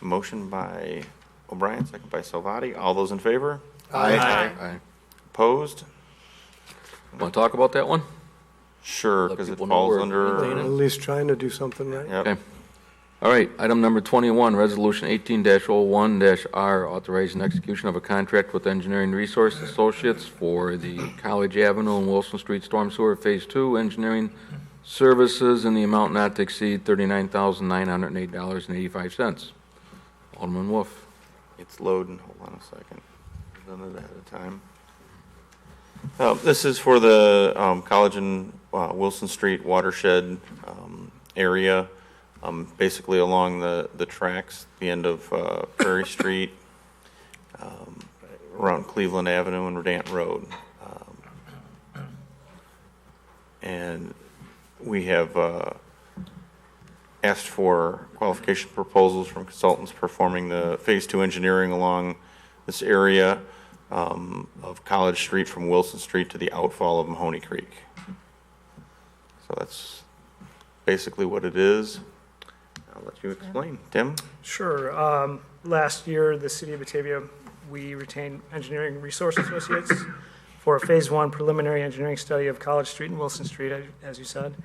Motion by O'Brien, second by Salvati. All those in favor? Aye. Opposed? Want to talk about that one? Sure, Let because it people know falls we're under, maintaining. At least trying to do something right. yep. Okay. All right, item number 21, Resolution 18-01-R, authorizing execution of a contract with Engineering Resource Associates for the College Avenue and Wilson Street Storm Sewer Phase 2 engineering services in the amount not to exceed $39,908.85. Alderman Wolf. It's loading. Hold on a second. I've done it ahead of time. This is for the College and Wilson Street watershed area, basically along the tracks, the end of Prairie Street, around Cleveland Avenue and Redant Road. And we have asked for qualification proposals from consultants performing the Phase 2 engineering along this area of College Street from Wilson Street to the outfall of Mahoney Creek. So that's basically what it is. I'll let you explain. Tim? Sure. Last year, the city of Batavia, we retained Engineering Resource Associates for a Phase 1 preliminary engineering study of College Street and Wilson Street, as you said,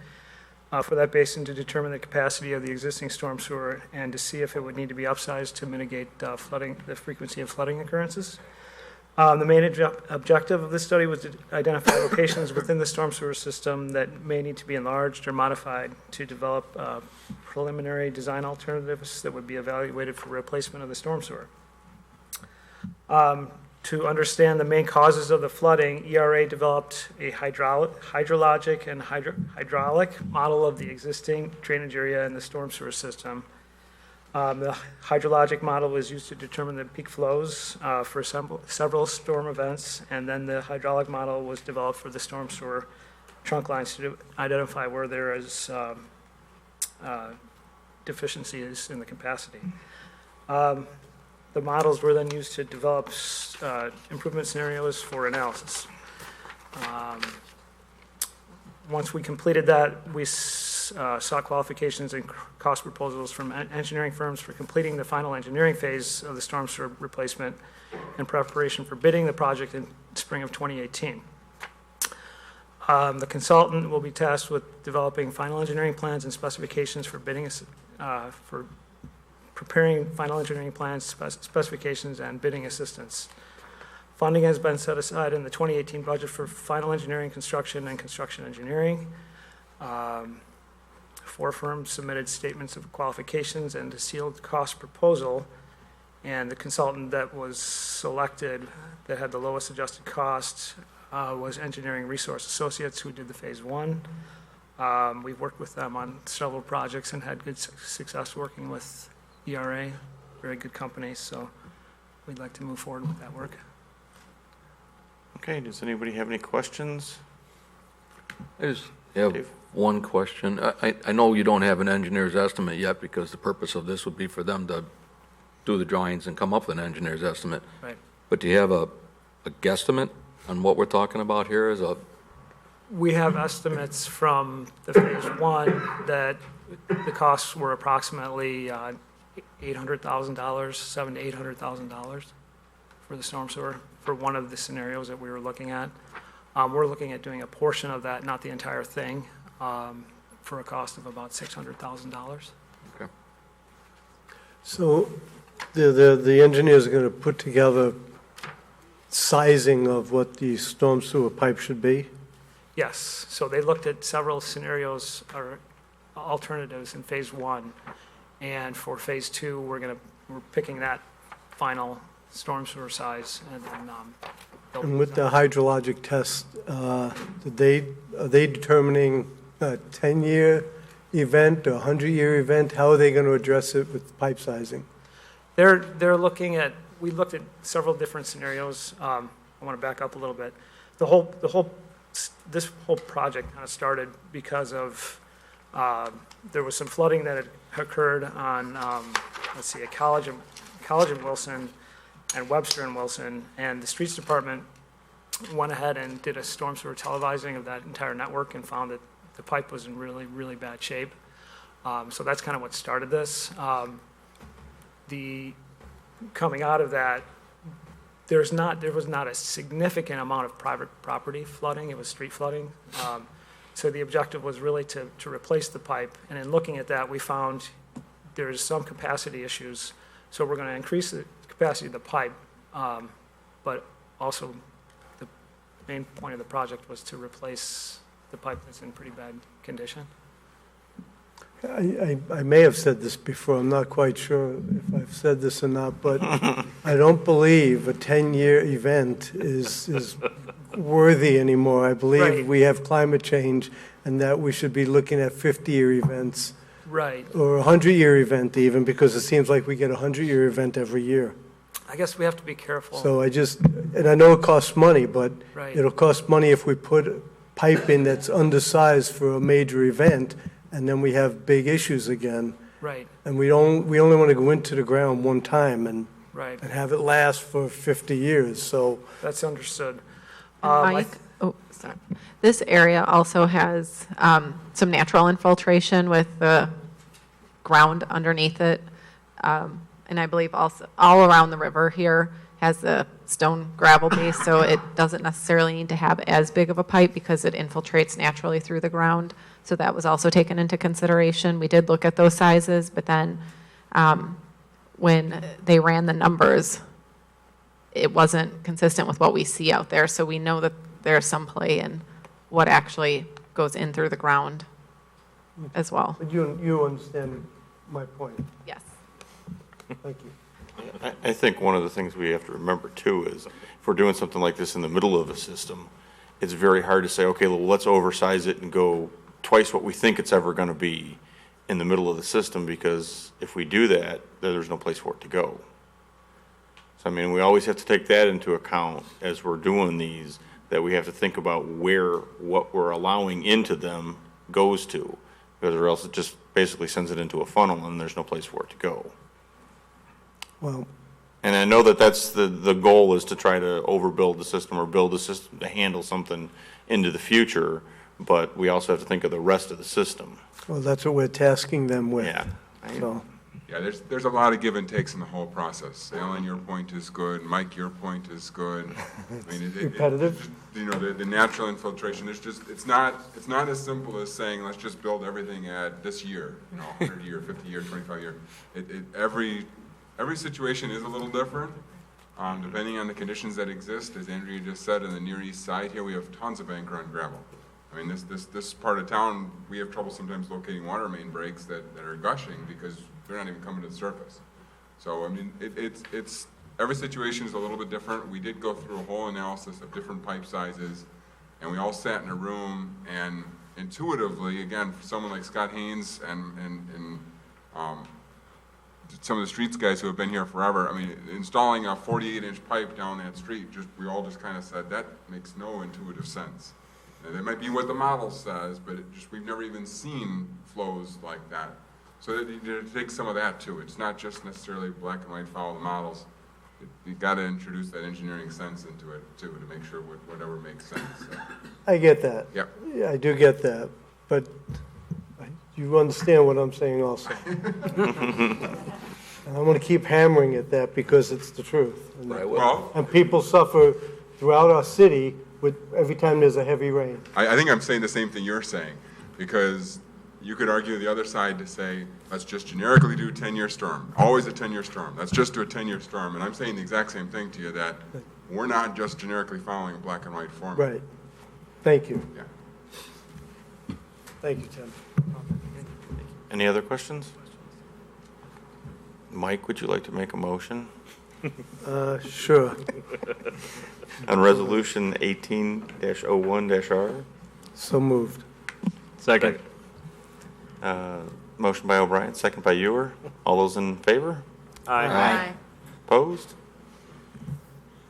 for that basin to determine the capacity of the existing storm sewer and to see if it would need to be upsized to mitigate flooding, the frequency of flooding occurrences. The main objective of this study was to identify locations within the storm sewer system that may need to be enlarged or modified to develop preliminary design alternatives that would be evaluated for replacement of the storm sewer. To understand the main causes of the flooding, ERA developed a hydrologic and hydraulic model of the existing drainage area in the storm sewer system. The hydrologic model was used to determine the peak flows for several storm events, and then the hydraulic model was developed for the storm sewer trunk lines to identify where there is deficiencies in the capacity. The models were then used to develop improvement scenarios for analysis. Once we completed that, we sought qualifications and cost proposals from engineering firms for completing the final engineering phase of the storm sewer replacement in preparation for bidding the project in spring of 2018. The consultant will be tasked with developing final engineering plans and specifications for bidding, for preparing final engineering plans, specifications, and bidding assistance. Funding has been set aside in the 2018 budget for final engineering, construction, and construction engineering. 4 firms submitted statements of qualifications and a sealed cost proposal, and the consultant that was selected that had the lowest adjusted cost was Engineering Resource Associates, who did the Phase 1. We've worked with them on several projects and had good success working with ERA, very good company, so we'd like to move forward with that work. Okay, does anybody have any questions? I just have one question. I know you don't have an engineer's estimate yet because the purpose of this would be for them to do the drawings and come up with an engineer's estimate. Right. But do you have a guesstimate on what we're talking about here? We have estimates from the Phase 1 that the costs were approximately $800,000, $700,000 to $800,000 for the storm sewer, for one of the scenarios that we were looking at. We're looking at doing a portion of that, not the entire thing, for a cost of about $600,000. Okay. So the engineers are going to put together sizing of what the storm sewer pipe should be? Yes, so they looked at several scenarios or alternatives in Phase 1, and for Phase 2, we're picking that final storm sewer size, and then And with the hydrologic test, are they determining a 10-year event, a 100-year event? How are they going to address it with pipe sizing? They're looking at, we looked at several different scenarios. I want to back up a little bit. This whole project kind of started because of, there was some flooding that had occurred on, a College and Wilson, and Webster and Wilson, and the streets department went ahead and did a storm sewer televising of that entire network and found that the pipe was in really, really bad shape. So that's kind of what started this. Coming out of that, there was not a significant amount of private property flooding, it was street flooding. So the objective was really to replace the pipe, and in looking at that, we found there's some capacity issues. So we're gonna increase the capacity of the pipe, but also the main point of the project was to replace the pipe that's in pretty bad condition. I may have said this before, I'm not quite sure if I've said this or not, but I don't believe a 10-year event is worthy anymore. I believe Right. we have climate change and that we should be looking at 50-year events. Right. Or a 100-year event even, because it seems like we get a 100-year event every year. I guess we have to be careful. So and I know it costs money, but Right. it'll cost money if we put pipe in that's undersized for a major event, and then we have big issues again. Right. And we only want to go into the ground one time and Right. have it last for 50 years, so. That's understood. And Mike, sorry. This area also has some natural infiltration with the ground underneath it. And I believe also all around the river here has a stone gravel base, so it doesn't necessarily need to have as big of a pipe because it infiltrates naturally through the ground. So that was also taken into consideration. We did look at those sizes, but then when they ran the numbers, it wasn't consistent with what we see out there. So we know that there's some play in what actually goes in through the ground as well. But you understand my point? Yes. Thank you. I think one of the things we have to remember too is if we're doing something like this in the middle of a system, it's very hard to say, okay, well, let's oversize it and go twice what we think it's ever going to be in the middle of the system, because if we do that, then there's no place for it to go. So, I mean, we always have to take that into account as we're doing these, that we have to think about where what we're allowing into them goes to, because or else it just basically sends it into a funnel and there's no place for it to go. Well, And I know that that's the goal, is to try to overbuild the system or build a system to handle something into the future, but we also have to think of the rest of the system. well, that's what we're tasking them with. Yeah. So, Yeah, there's a lot of give and takes in the whole process. Alan, your point is good. Mike, your point is good. I mean, Repetitive? You know, the natural infiltration, it's not as simple as saying, let's just build everything at this year, 100 year, 50 year, 25 year. Every situation is a little different, depending on the conditions that exist. As Andrea just said, in the Near East Side here, we have tons of anchor and gravel. I mean, this part of town, we have trouble sometimes locating water main breaks that are gushing because they're not even coming to the surface. So, I mean, it's every situation is a little bit different. We did go through a whole analysis of different pipe sizes, and we all sat in a room, and intuitively, again, for someone like Scott Haynes and some of the streets guys who have been here forever, I mean, installing a 48-inch pipe down that street, we all just kind of said, that makes no intuitive sense. And that might be what the model says, but we've never even seen flows like that. So it takes some of that too. It's not just necessarily black and white, follow the models. You got to introduce that engineering sense into it too, to make sure whatever makes sense. So. I get that. Yep. Yeah, I do get that, but you understand what I'm saying also. And I'm going to keep hammering at that because it's the truth. And people suffer throughout our city with every time there's a heavy rain. I think I'm saying the same thing you're saying, because you could argue the other side to say, let's just generically do 10-year storm, always a 10-year storm. Let's just do a 10-year storm. And I'm saying the exact same thing to you, that we're not just generically following a black and white formula. Right. Thank you. Yeah. Thank you, Tim. Any other questions? Mike, would you like to make a motion? Sure. On resolution 18-01-R? So moved. Second. Motion by O'Brien, second by Ewer. All those in favor? Aye. Opposed?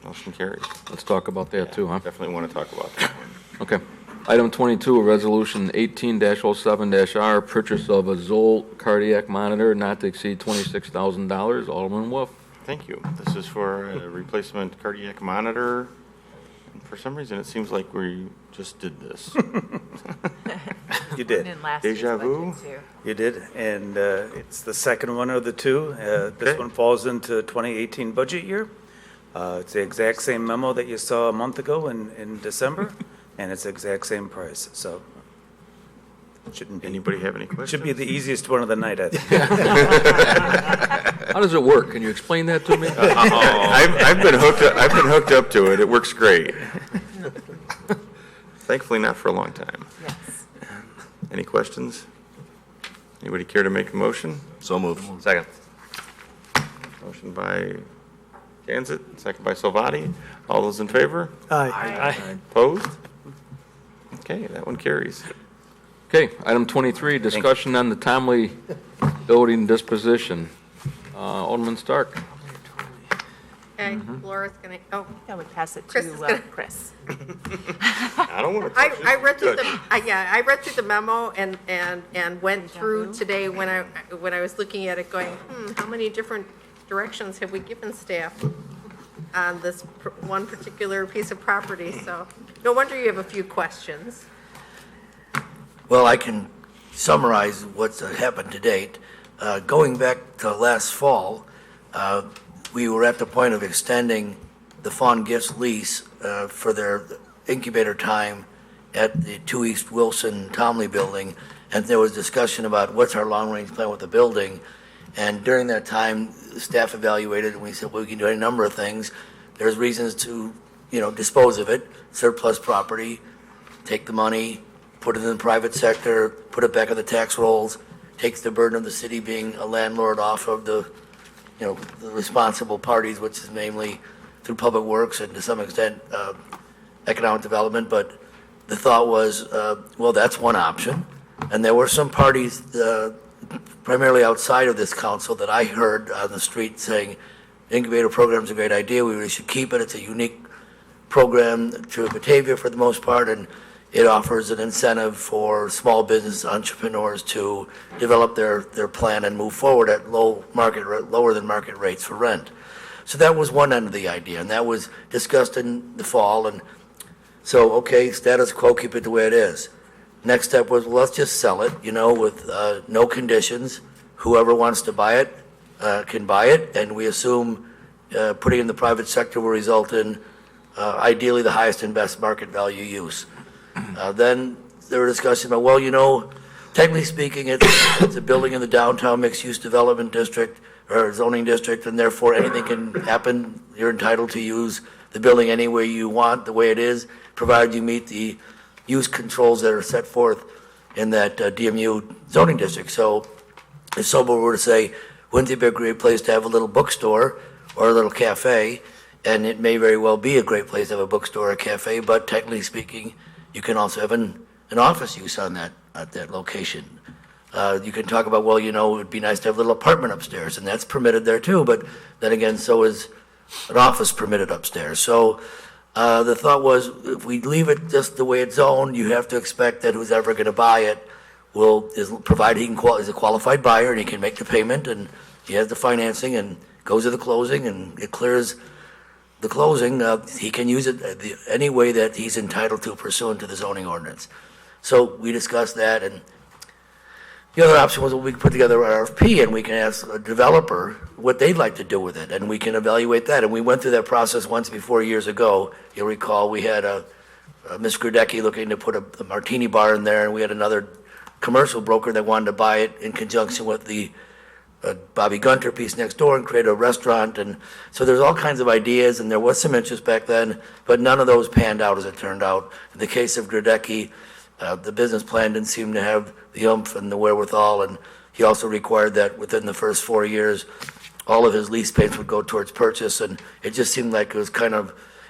Motion carries. Let's talk about that too, huh? Definitely want to talk about that. Okay. Item 22, Resolution 18-07-R, purchase of a Zoll cardiac monitor not to exceed $26,000. Alderman Wolf. Thank you. This is for a replacement cardiac monitor. And for some reason, it seems like we just did this. And You did. in last year's Deja vu? budget, too. You did, and it's the second one of the two. Okay. This one falls into 2018 budget year. It's the exact same memo that you saw a month ago in December, and it's the exact same price, so. Shouldn't be. Anybody have any questions? Should be the easiest one of the night, I think. How does it work? Can you explain that to me? I've been hooked up to it. It works great. Thankfully, not for a long time. Yes. Any questions? Anybody care to make a motion? So moved. Second. Motion by Ganzit, second by Salvati. All those in favor? Aye. Opposed? Okay, that one carries. Okay, item 23, discussion on the Tomley building disposition. Alderman Stark. Okay, Laura's gonna, oh, I would pass it Chris is to gonna- Chris. I don't want to touch it. I read through Good. I read through the memo and went through today when I was looking at it going, how many different directions have we given staff on this one particular piece of property? So no wonder you have a few questions. Well, I can summarize what's happened to date. Going back to last fall, we were at the point of extending the Fawn Gifts lease for their incubator time at the 2 East Wilson Tomley building, and there was discussion about what's our long-range plan with the building. And during that time, the staff evaluated, and we said, well, we can do any number of things. There's reasons to, dispose of it, surplus property, take the money, put it in the private sector, put it back on the tax rolls, takes the burden of the city being a landlord off of the responsible parties, which is mainly through public works and to some extent economic development. But the thought was, well, that's one option. And there were some parties, primarily outside of this council, that I heard on the street saying, incubator program's a great idea, we really should keep it, it's a unique program to Batavia for the most part, and it offers an incentive for small business entrepreneurs to develop their plan and move forward at lower than market rates for rent. So that was one end of the idea, and that was discussed in the fall. And so, okay, status quo, keep it the way it is. Next step was, well, let's just sell it, with no conditions. Whoever wants to buy it can buy it, and we assume putting it in the private sector will result in ideally the highest and best market value use. Then there were discussions about, well, technically speaking, it's a building in the downtown mixed-use development district or zoning district, and therefore anything can happen. You're entitled to use the building any way you want, the way it is, provided you meet the use controls that are set forth in that DMU zoning district. So if someone were to say, wouldn't it be a great place to have a little bookstore or a little cafe? And it may very well be a great place to have a bookstore or a cafe, but technically speaking, you can also have an office use on that, at that location. You can talk about, well, it would be nice to have a little apartment upstairs, and that's permitted there too, but then again, so is an office permitted upstairs. So the thought was, if we leave it just the way it's zoned, you have to expect that who's ever going to buy it provided is a qualified buyer and he can make the payment and he has the financing and goes to the closing and it clears the closing, he can use it any way that he's entitled to pursuant to the zoning ordinance. So we discussed that, and the other option was, well, we can put together an RFP and we can ask a developer what they'd like to do with it, and we can evaluate that. And we went through that process once before years ago. You'll recall we had Ms. Grudecki looking to put a martini bar in there, and we had another commercial broker that wanted to buy it in conjunction with the Bobby Gunter piece next door and create a restaurant. And so there's all kinds of ideas, and there was some interest back then, but none of those panned out as it turned out. In the case of Grudecki, the business plan didn't seem to have the oomph and the wherewithal, and he also required that within the first 4 years, all of his lease payments would go towards purchase, and it just seemed like it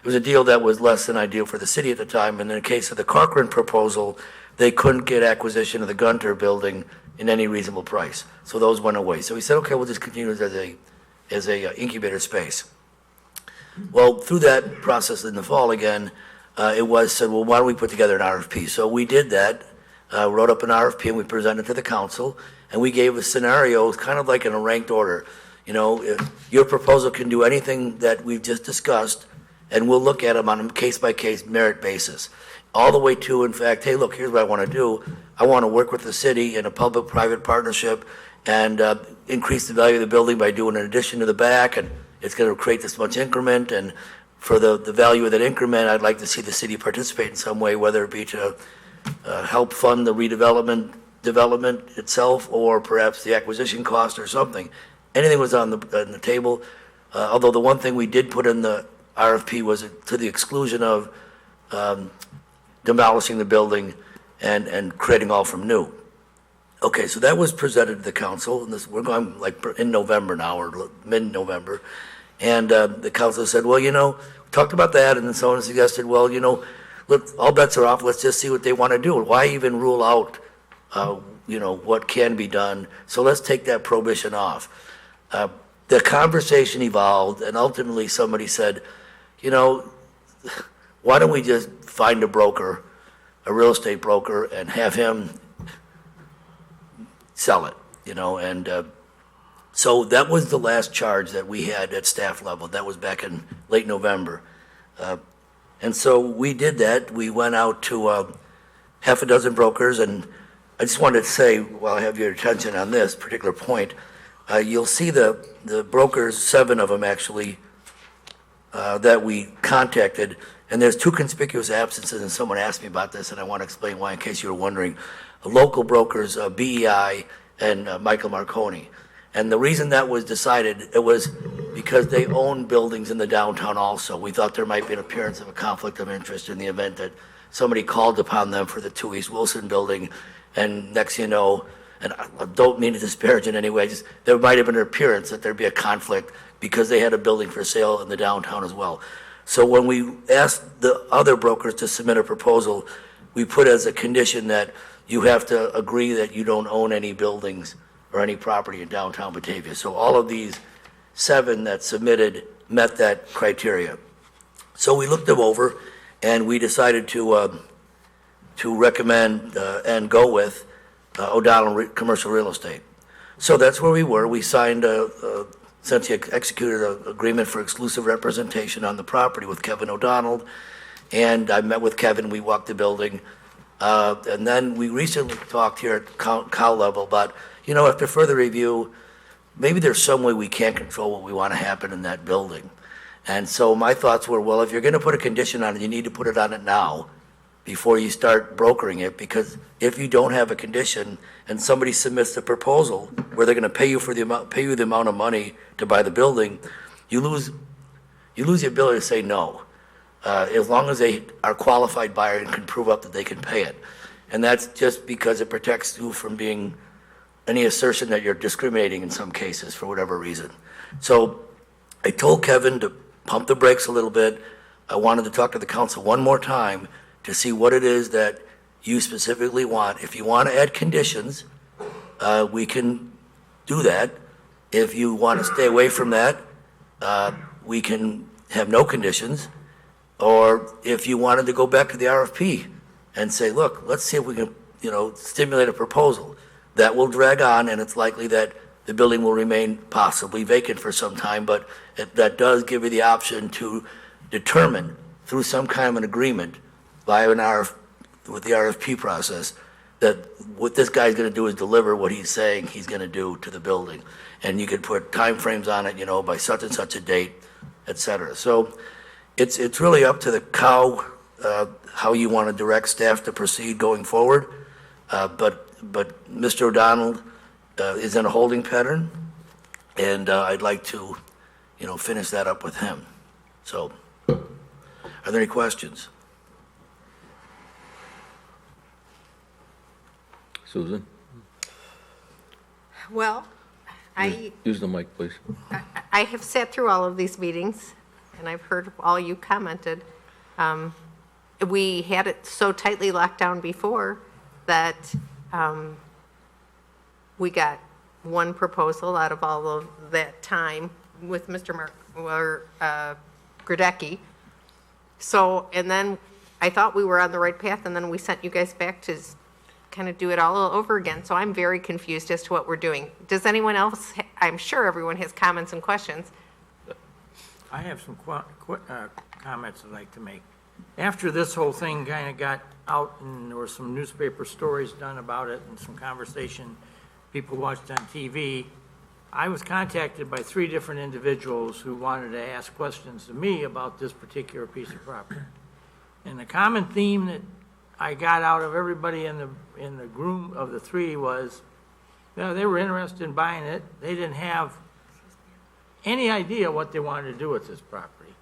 was a deal that was less than ideal for the city at the time. And in the case of the Corcoran proposal, they couldn't get acquisition of the Gunter building in any reasonable price. So those went away. So we said, okay, we'll just continue as a incubator space. Well, through that process in the fall again, it was said, well, why don't we put together an RFP? So we did that, wrote up an RFP, and we presented to the council, and we gave a scenario, kind of like in a ranked order. You know, your proposal can do anything that we've just discussed, and we'll look at them on a case-by-case merit basis. All the way to, in fact, hey, look, here's what I want to do. I want to work with the city in a public-private partnership and increase the value of the building by doing an addition to the back, and it's going to create this much increment, and for the value of that increment, I'd like to see the city participate in some way, whether it be to help fund the development itself, or perhaps the acquisition cost or something. Anything was on the table, although the one thing we did put in the RFP was to the exclusion of demolishing the building and creating all from new. Okay, so that was presented to the council, and we're going like in November now, or mid-November. And the council said, well, you know, we talked about that, and then someone suggested, well, you know, look, all bets are off, let's just see what they want to do. Why even rule out, you know, what can be done? So let's take that prohibition off. The conversation evolved, and ultimately somebody said, you know, why don't we just find a broker, a real estate broker, and have him sell it, you know, and so that was the last charge that we had at staff level. That was back in late November. And so we did that. We went out to half a dozen brokers, and I just wanted to say, while I have your attention on this particular point, you'll see the brokers, 7 of them actually, that we contacted, and there's 2 conspicuous absences, and someone asked me about this, and I want to explain why in case you were wondering. Local brokers, BEI and Michael Marconi. And the reason that was decided, it was because they own buildings in the downtown also. We thought there might be an appearance of a conflict of interest in the event that somebody called upon them for the 2 East Wilson building, and next thing you know, and I don't mean to disparage in any way, just there might have been an appearance that there'd be a conflict because they had a building for sale in the downtown as well. So when we asked the other brokers to submit a proposal, we put as a condition that you have to agree that you don't own any buildings or any property in downtown Batavia. So all of these 7 that submitted met that criteria. So we looked them over, and we decided to recommend and go with O'Donnell Commercial Real Estate. So that's where we were. We signed essentially executed an agreement for exclusive representation on the property with Kevin O'Donnell, and I met with Kevin. We walked the building. And then we recently talked here at Cal level about, you know, after further review, maybe there's some way we can't control what we want to happen in that building. And so my thoughts were, well, if you're going to put a condition on it, you need to put it on it now before you start brokering it, because if you don't have a condition and somebody submits a proposal where they're going to pay you the amount of money to buy the building, you lose the ability to say no. As long as they are qualified buyer and can prove up that they can pay it. And that's just because it protects you from being any assertion that you're discriminating in some cases for whatever reason. So I told Kevin to pump the brakes a little bit. I wanted to talk to the council one more time to see what it is that you specifically want. If you want to add conditions, we can do that. If you want to stay away from that, we can have no conditions. Or if you wanted to go back to the RFP and say, look, let's see if we can, you know, stimulate a proposal. That will drag on, and it's likely that the building will remain possibly vacant for some time, but that does give you the option to determine through some kind of an agreement by with the RFP process that what this guy's going to do is deliver what he's saying he's going to do to the building. And you could put timeframes on it, you know, by such and such a date, et cetera. So it's really up to the COW how you want to direct staff to proceed going forward. But Mr. O'Donnell is in a holding pattern, and I'd like to, you know, finish that up with him. So, are there any questions? Susan? Well, Use the mic, please. I have sat through all of these meetings, and I've heard all you commented. We had it so tightly locked down before that we got one proposal out of all of that time with Mr. Grodecki. So, and then I thought we were on the right path, and then we sent you guys back to kind of do it all over again. So I'm very confused as to what we're doing. Does anyone else, I'm sure everyone has comments and questions. I have some comments I'd like to make. After this whole thing kind of got out and there were some newspaper stories done about it and some conversation people watched on TV, I was contacted by 3 different individuals who wanted to ask questions to me about this particular piece of property. And the common theme that I got out of everybody in the group of the 3 was, you know, they were interested in buying it. They didn't have any idea what they wanted to do with this property.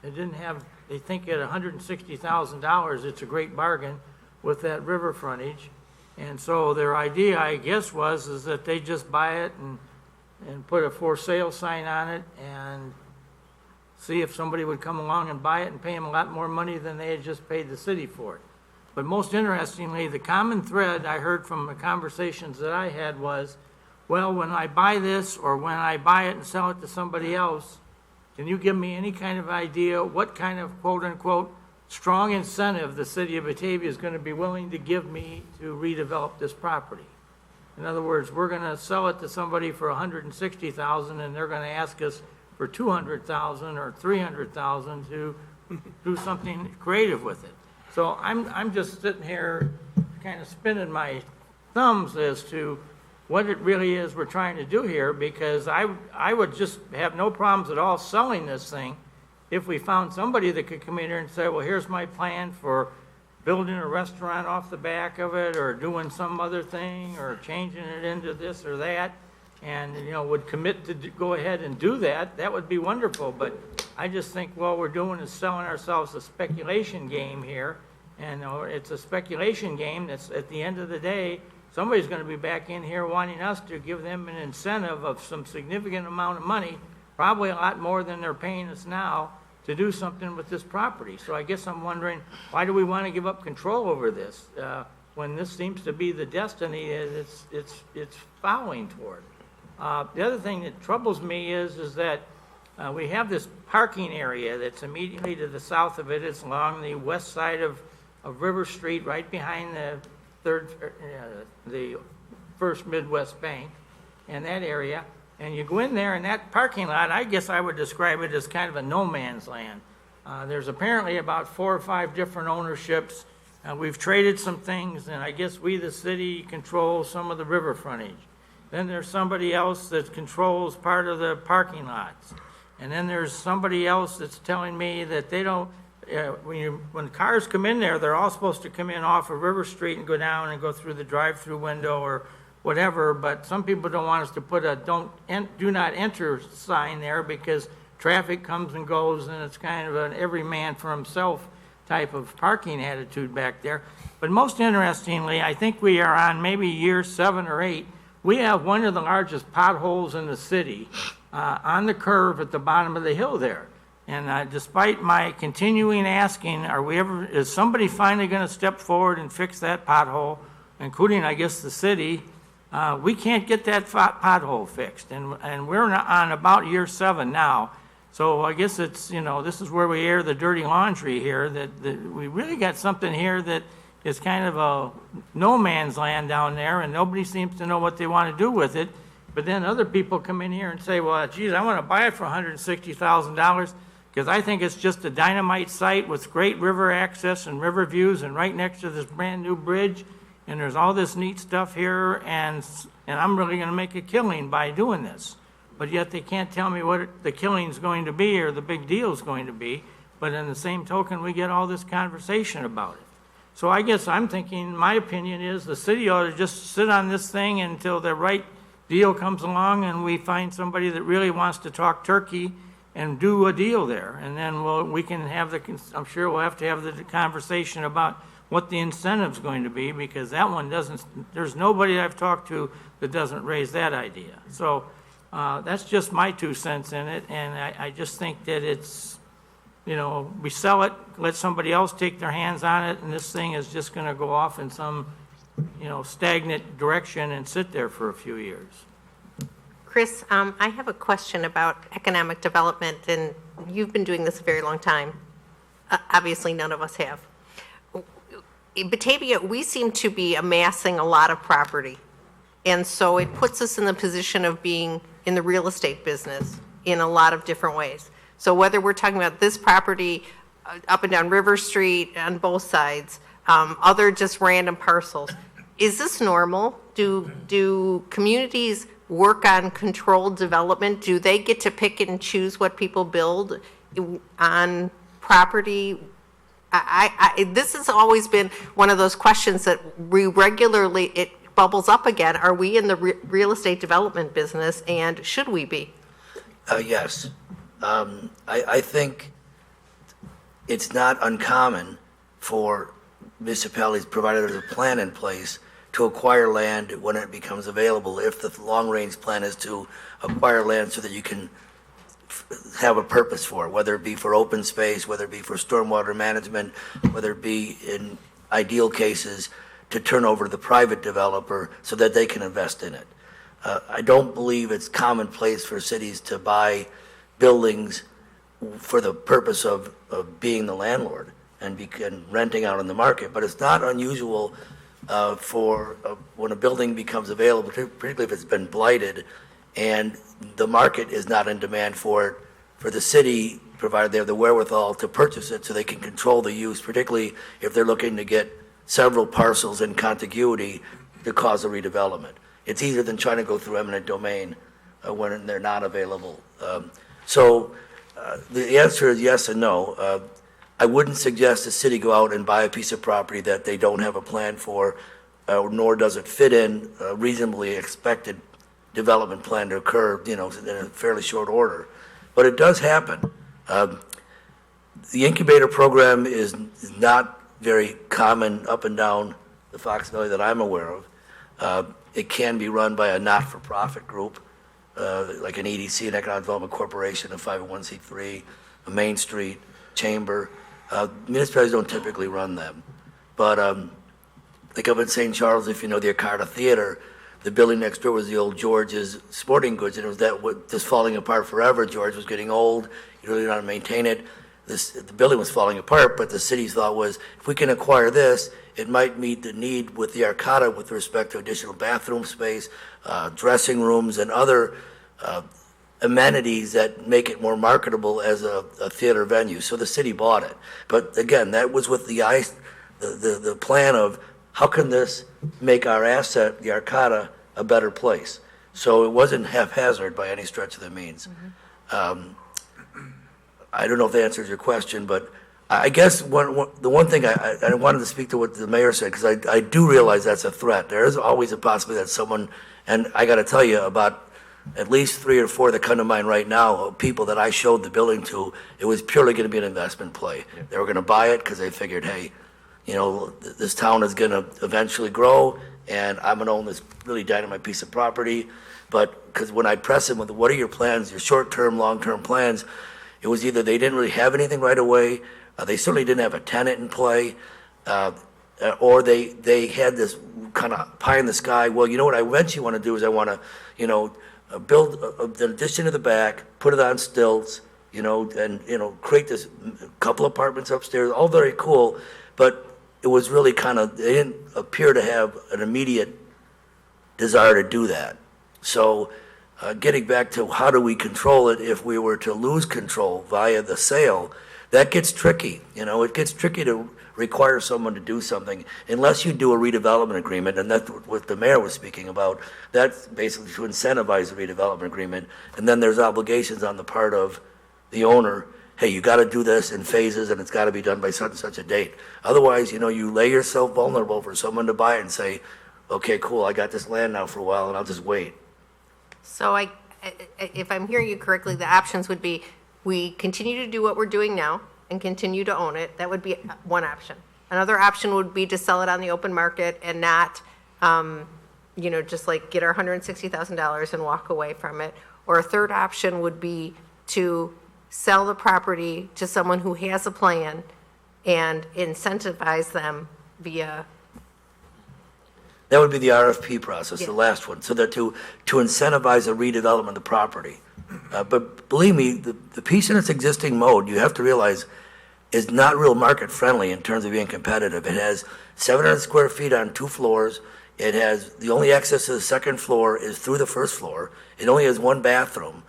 They think at $160,000, it's a great bargain with that river frontage. And so their idea, I guess, is that they just buy it and put a for sale sign on it and see if somebody would come along and buy it and pay them a lot more money than they had just paid the city for it. But most interestingly, the common thread I heard from the conversations that I had was, well, when I buy this or when I buy it and sell it to somebody else, can you give me any kind of idea what kind of quote-unquote strong incentive the city of Batavia is going to be willing to give me to redevelop this property? In other words, we're going to sell it to somebody for $160,000 and they're going to ask us for $200,000 or $300,000 to do something creative with it. So I'm just sitting here kind of spinning my thumbs as to what it really is we're trying to do here, because I would just have no problems at all selling this thing if we found somebody that could come in here and say, well, here's my plan for building a restaurant off the back of it or doing some other thing or changing it into this or that, and, you know, would commit to go ahead and do that. That would be wonderful. But I just think what we're doing is selling ourselves a speculation game here. And it's a speculation game that's, at the end of the day, somebody's going to be back in here wanting us to give them an incentive of some significant amount of money, probably a lot more than they're paying us now, to do something with this property. So I guess I'm wondering, why do we want to give up control over this when this seems to be the destiny it's following toward? The other thing that troubles me is that we have this parking area that's immediately to the south of it. It's along the west side of River Street, right behind the First Midwest Bank and that area. And you go in there, and that parking lot, I guess I would describe it as kind of a no man's land. There's apparently about 4 or 5 different ownerships. We've traded some things, and I guess we, the city, control some of the river frontage. Then there's somebody else that controls part of the parking lots. And then there's somebody else that's telling me that they don't, when cars come in there, they're all supposed to come in off of River Street and go down and go through the drive-through window or whatever, but some people don't want us to put a do not enter sign there because traffic comes and goes, and it's kind of an every man for himself type of parking attitude back there. But most interestingly, I think we are on maybe year 7 or 8. We have one of the largest potholes in the city on the curve at the bottom of the hill there. And despite my continuing asking, is somebody finally going to step forward and fix that pothole, including, I guess, the city? We can't get that pothole fixed, and we're on about year 7 now. So I guess it's, this is where we air the dirty laundry here, that we really got something here that is kind of a no man's land down there, and nobody seems to know what they want to do with it. But then other people come in here and say, well, geez, I want to buy it for $160,000 because I think it's just a dynamite site with great river access and river views and right next to this brand new bridge. And there's all this neat stuff here, and I'm really going to make a killing by doing this. But yet they can't tell me what the killing's going to be or the big deal's going to be. But in the same token, we get all this conversation about it. So I guess I'm thinking, my opinion is the city ought to just sit on this thing until the right deal comes along and we find somebody that really wants to talk turkey and do a deal there. And then we can have I'm sure we'll have to have the conversation about what the incentive's going to be, because that one there's nobody I've talked to that doesn't raise that idea. So that's just my 2 cents in it, and I just think that it's, we sell it, let somebody else take their hands on it, and this thing is just going to go off in some, stagnant direction and sit there for a few years. Chris, I have a question about economic development, and you've been doing this a very long time. Obviously, none of us have. in Batavia, we seem to be amassing a lot of property. And so it puts us in the position of being in the real estate business in a lot of different ways. So whether we're talking about this property up and down River Street on both sides, other just random parcels, is this normal? Do communities work on controlled development? Do they get to pick and choose what people build on property? This has always been one of those questions that we regularly, it bubbles up again. Are we in the real estate development business, and should we be? Yes. I think it's not uncommon for municipalities, provided there's a plan in place, to acquire land when it becomes available, if the long-range plan is to acquire land so that you can have a purpose for it, whether it be for open space, whether it be for stormwater management, whether it be, in ideal cases, to turn over to the private developer so that they can invest in it. I don't believe it's commonplace for cities to buy buildings for the purpose of being the landlord and renting out in the market, but it's not unusual for when a building becomes available, particularly if it's been blighted, and the market is not in demand for it, for the city, provided they have the wherewithal to purchase it so they can control the use, particularly if they're looking to get several parcels in contiguity to cause a redevelopment. It's easier than trying to go through eminent domain when they're not available. So the answer is yes and no. I wouldn't suggest the city go out and buy a piece of property that they don't have a plan for, nor does it fit in a reasonably expected development plan to occur, in a fairly short order. But it does happen. The incubator program is not very common up and down the Fox Valley that I'm aware of. It can be run by a not-for-profit group, like an EDC, an Economic Development Corporation, a 501c3, a Main Street Chamber. Municipalities don't typically run them. But like up in St. Charles, if you know the Arcata Theater, the building next door was the old George's Sporting Goods, and it was just falling apart forever. George was getting old. You really don't know how to maintain it. The building was falling apart, but the city's thought was, if we can acquire this, it might meet the need with the Arcata with respect to additional bathroom space, dressing rooms, and other amenities that make it more marketable as a theater venue. So the city bought it. But again, that was with the plan of, how can this make our asset, the Arcata, a better place? So it wasn't haphazard by any stretch of the means. I don't know if that answers your question, but I guess the one thing I wanted to speak to what the mayor said, because I do realize that's a threat. There is always a possibility that someone, and I got to tell you about at least 3 or 4 that come to mind right now, people that I showed the building to, it was purely going to be an investment play. Yeah. They were going to buy it because they figured, hey, this town is going to eventually grow, and I'm going to own this really dynamite piece of property. But because when I press them with, what are your plans, your short-term, long-term plans, it was either they didn't really have anything right away, they certainly didn't have a tenant in play, or they had this kind of pie in the sky, well, what I eventually want to do is I want to, build an addition to the back, put it on stilts, and, create this couple apartments upstairs, all very cool, but it was really they didn't appear to have an immediate desire to do that. So getting back to how do we control it if we were to lose control via the sale, that gets tricky. It gets tricky to require someone to do something unless you do a redevelopment agreement, and that's what the mayor was speaking about. That's basically to incentivize the redevelopment agreement, and then there's obligations on the part of the owner. Hey, you got to do this in phases, and it's got to be done by such and such a date. Otherwise, you lay yourself vulnerable for someone to buy it and say, okay, cool, I got this land now for a while, and I'll just wait. So if I'm hearing you correctly, the options would be, we continue to do what we're doing now and continue to own it. That would be one option. Another option would be to sell it on the open market and not, just like get our $160,000 and walk away from it. Or a third option would be to sell the property to someone who has a plan and incentivize them via. That would be the RFP process, the last one, so that to incentivize a redevelopment of the property. But believe me, the piece in its existing mode, you have to realize, is not real market friendly in terms of being competitive. It has 700 square feet on 2 floors. It has, the only access to the second floor is through the first floor. It only has 1 bathroom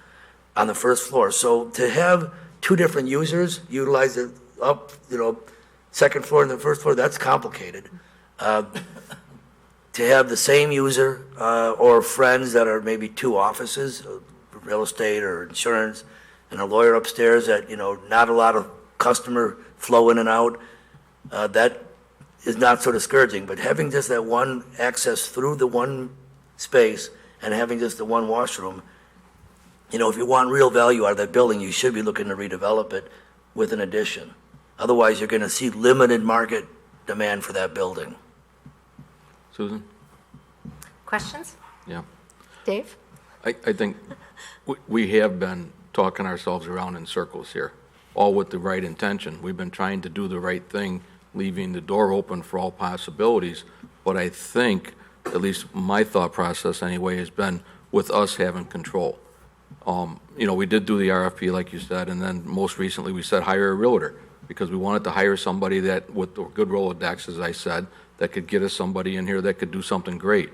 on the first floor. So to have 2 different users utilize it up, second floor and the first floor, that's complicated. To have the same user or friends that are maybe 2 offices, real estate or insurance, and a lawyer upstairs that, not a lot of customer flow in and out, that is not so discouraging. But having just that one access through the one space and having just the one washroom, if you want real value out of that building, you should be looking to redevelop it with an addition. Otherwise, you're going to see limited market demand for that building. Susan? Questions? Yeah. Dave? I think we have been talking ourselves around in circles here, all with the right intention. We've been trying to do the right thing, leaving the door open for all possibilities. But I think, at least my thought process anyway, has been with us having control. We did do the RFP, like you said, and then most recently we said hire a realtor, because we wanted to hire somebody that, with a good Rolodex, as I said, that could get us somebody in here that could do something great.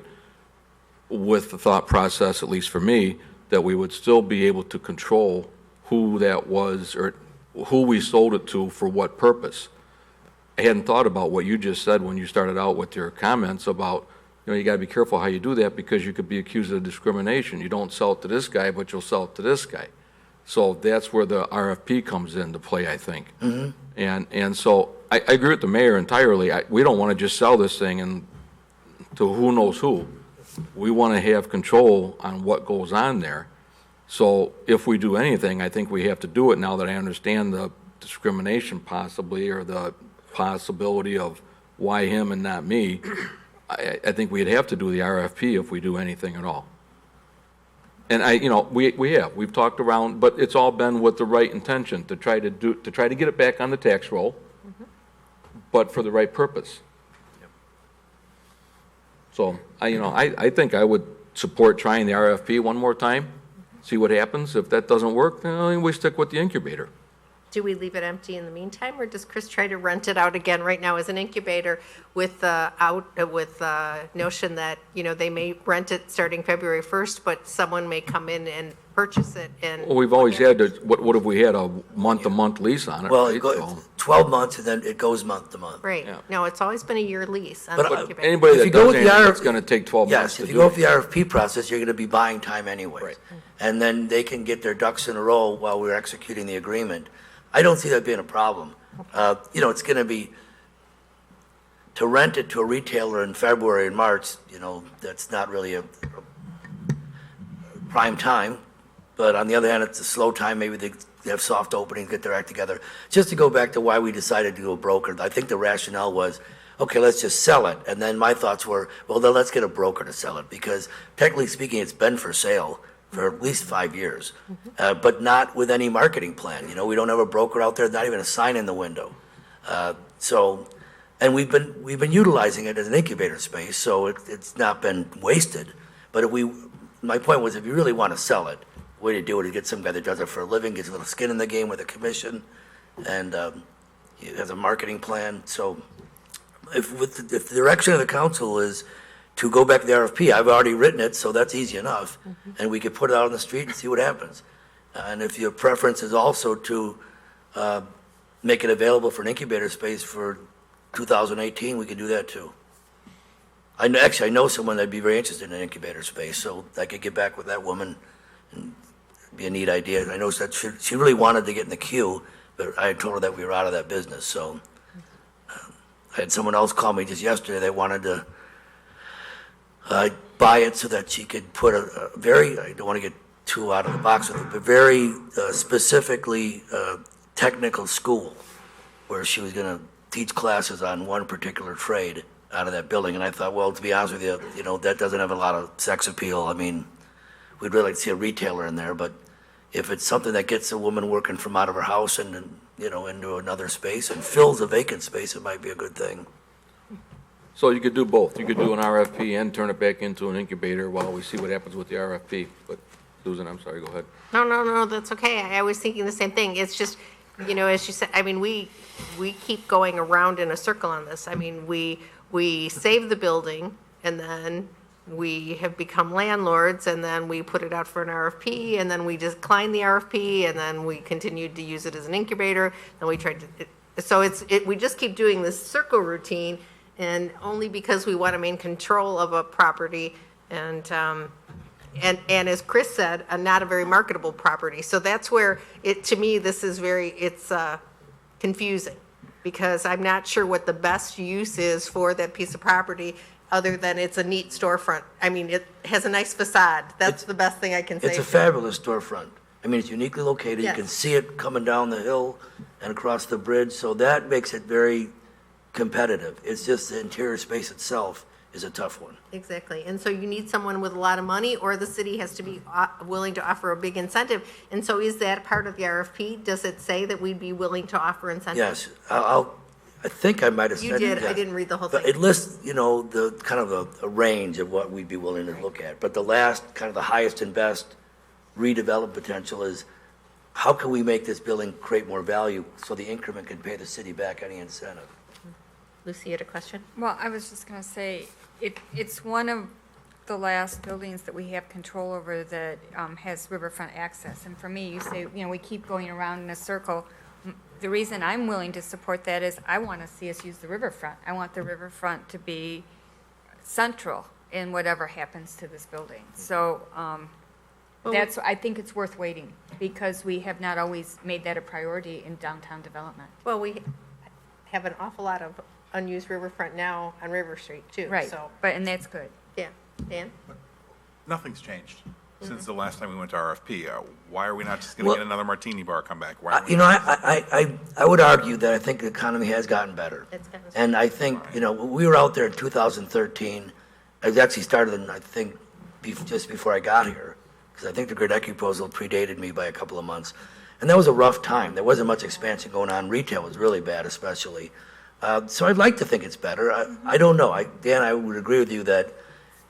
With the thought process, at least for me, that we would still be able to control who that was or who we sold it to for what purpose. I hadn't thought about what you just said when you started out with your comments about, you got to be careful how you do that because you could be accused of discrimination. You don't sell it to this guy, but you'll sell it to this guy. So that's where the RFP comes into play, I think. Mm-hmm. And so I agree with the mayor entirely. We don't want to just sell this thing to who knows who. We want to have control on what goes on there. So if we do anything, I think we have to do it now that I understand the discrimination possibly, or the possibility of why him and not me. I think we'd have to do the RFP if we do anything at all. And we've talked around, but it's all been with the right intention to try to get it back on the tax roll, but for the right purpose. So I think I would support trying the RFP one more time, see what happens. If that doesn't work, then we stick with the incubator. Do we leave it empty in the meantime, or does Chris try to rent it out again right now as an incubator with the notion that, they may rent it starting February 1st, but someone may come in and purchase it and. Well, we've always had, what have we had, a month-to-month lease on it, Well, right? it goes 12 months and then it goes month to month. Right. Yeah. No, it's always been a year lease on But, the incubator. Anybody If that you go does with the anything, RF it's going to take 12 months Yes, to if you do go it. with the RFP process, you're going to be buying time anyways. Right. And then they can get their ducks in a row while we're executing the agreement. I don't see that being a problem. It's going to be, to rent it to a retailer in February and March, that's not really a prime time. But on the other hand, it's a slow time. Maybe they have soft openings, get their act together. Just to go back to why we decided to go broker, I think the rationale was, okay, let's just sell it. And then my thoughts were, well, then let's get a broker to sell it, because technically speaking, it's been for sale for at least 5 years, but not with any marketing plan. We don't have a broker out there, not even a sign in the window. And we've been utilizing it as an incubator space, so it's not been wasted. But my point was, if you really want to sell it, the way to do it is get some guy that does it for a living, gets a little skin in the game with a commission, and he has a marketing plan. So if the direction of the council is to go back to the RFP, I've already written it, so that's easy enough, and we could put it out on the street and see what happens. And if your preference is also to make it available for an incubator space for 2018, we can do that too. I know someone that'd be very interested in an incubator space, so I could get back with that woman, and it'd be a neat idea. I know that she really wanted to get in the queue, but I had told her that we were out of that business, so. I had someone else call me just yesterday, they wanted to buy it so that she could put a very, I don't want to get too out of the box with it, but very specifically technical school where she was going to teach classes on one particular trade out of that building. And I thought, well, to be honest with you, that doesn't have a lot of sex appeal. I mean, we'd really like to see a retailer in there, but if it's something that gets a woman working from out of her house and into another space and fills a vacant space, it might be a good thing. So you could do both. You could do an RFP and turn it back into an incubator while we see what happens with the RFP. But Susan, I'm sorry, go ahead. No, that's okay. I was thinking the same thing. It's just, you know, as you said, I mean, we keep going around in a circle on this. I mean, we save the building, and then we have become landlords, and then we put it out for an RFP, and then we decline the RFP, and then we continued to use it as an incubator, and we tried to, so we just keep doing this circle routine, and only because we want to maintain control of a property, and as Chris said, not a very marketable property. So that's where to me, this is it's confusing, because I'm not sure what the best use is for that piece of property, other than it's a neat storefront. I mean, it has a nice facade. That's the best thing I can say. It's a fabulous storefront. I mean, it's uniquely located. You Yes. can see it coming down the hill and across the bridge, so that makes it very competitive. It's just the interior space itself is a tough one. Exactly. And so you need someone with a lot of money, or the city has to be willing to offer a big incentive. And so is that part of the RFP? Does it say that we'd be willing to offer incentives? Yes, I think I might have said. You did. yes. I didn't read the whole But thing. it lists, you know, the kind of a range of what we'd be willing to look at. But the last, kind of the highest and best redevelopment potential is, how can we make this building create more value so the increment can pay the city back any incentive? Lucy, you had a question? Well, I was just going to say, it's one of the last buildings that we have control over that has riverfront access. And for me, you say, you know, we keep going around in a circle. The reason I'm willing to support that is I want to see us use the riverfront. I want the riverfront to be central in whatever happens to this building. So I think it's worth waiting, because we have not always made that a priority in downtown development. Well, we have an awful lot of unused riverfront now on River Street, too. Right, So, and that's good. yeah. Dan? Nothing's changed since the last time we went to RFP. Why are we not just going Well- to get another martini bar come back? Why are we You know, I would argue that I think the economy has gotten better. It's kind of- And I think, you know, we were out there in 2013. I actually started in, I think, just before I got here, because I think the Gradecki proposal predated me by a couple of months. And that was a rough time. There wasn't much expansion going on. Retail was really bad, especially. So I'd like to think it's better. I don't know. Dan, I would agree with you that,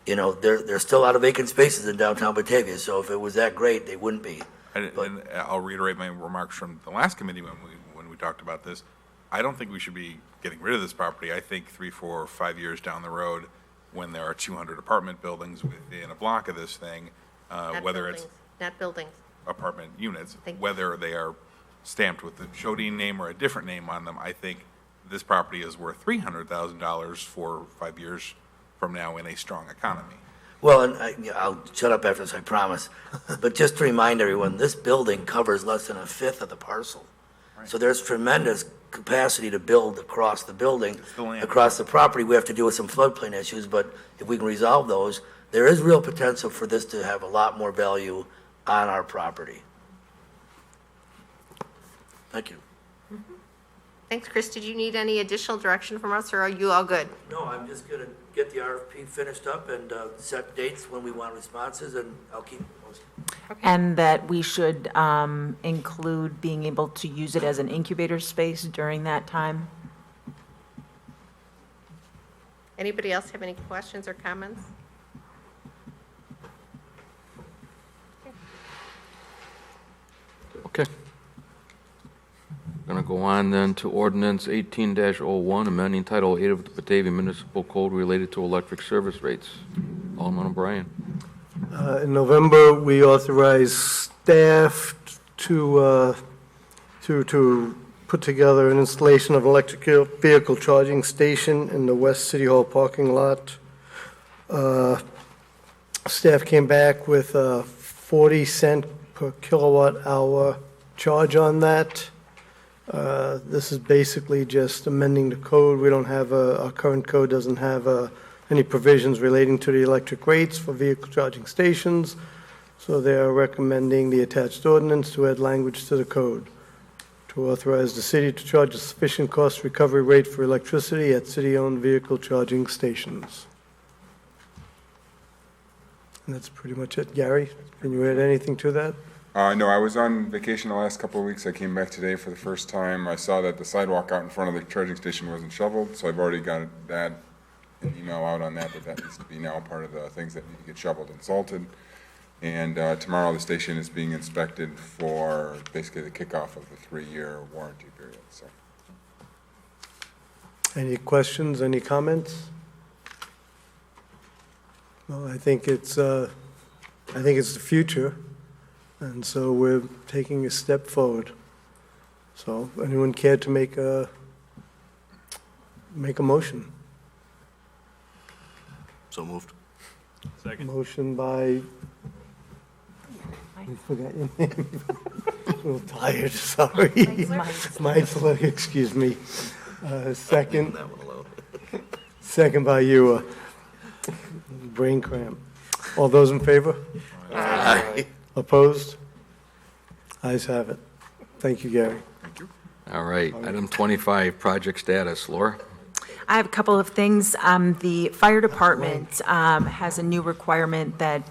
you know, there's still a lot of vacant spaces in downtown Batavia, so if it was that great, they wouldn't be. And I'll reiterate my remarks from the last committee when we talked about this. I don't think we should be getting rid of this property. I think 3, 4, 5 years down the road, when there are 200 apartment buildings within a block of this thing, whether it's Not buildings. apartment units, Thank you. whether they are stamped with the Shodine name or a different name on them, I think this property is worth $300,000 for 5 years from now in a strong economy. Well, and I'll shut up after this, I promise. But just to remind everyone, this building covers less than a fifth of the parcel. So there's tremendous capacity to build across the building, the land. across the property. We have to deal with some floodplain issues, but if we can resolve those, there is real potential for this to have a lot more value on our property. Thank you. Thanks, Chris. Did you need any additional direction from us, or are you all good? No, I'm just going to get the RFP finished up and set dates when we want responses, and I'll keep you posted. And that we should include being able to use it as an incubator space during that time? Anybody else have any questions or comments? Okay. Going to go on then to ordinance 18-01, amending Title 8 of the Batavia Municipal Code related to electric service rates. Alderman O'Brien. In November, we authorized staff to put together an installation of an electric vehicle charging station in the West City Hall parking lot. Staff came back with a 40-cent per kilowatt hour charge on that. This is basically just amending the code. We don't have our current code doesn't have any provisions relating to the electric rates for vehicle charging stations, so they are recommending the attached ordinance to add language to the code to authorize the city to charge a sufficient cost recovery rate for electricity at city-owned vehicle charging stations. And that's pretty much it. Gary, can you add anything to that? No, I was on vacation the last couple of weeks. I came back today for the first time. I saw that the sidewalk out in front of the charging station wasn't shoveled, so I've already got that, an email out on that needs to be now part of the things that need to get shoveled and salted. And tomorrow, the station is being inspected for basically the kickoff of the 3-year warranty period, so. Any questions, any comments? Well, I think it's the future, and so we're taking a step forward. So, anyone care to make a motion? So moved. Second. Motion by, I forgot your name. A little tired, sorry. Meisler, excuse me. Second. Second by you. Brain cramp. All those in favor? Aye. Opposed? Ayes have it. Thank you, Gary. All right, item 25, project status. Laura? I have a couple of things. The fire department has a new requirement that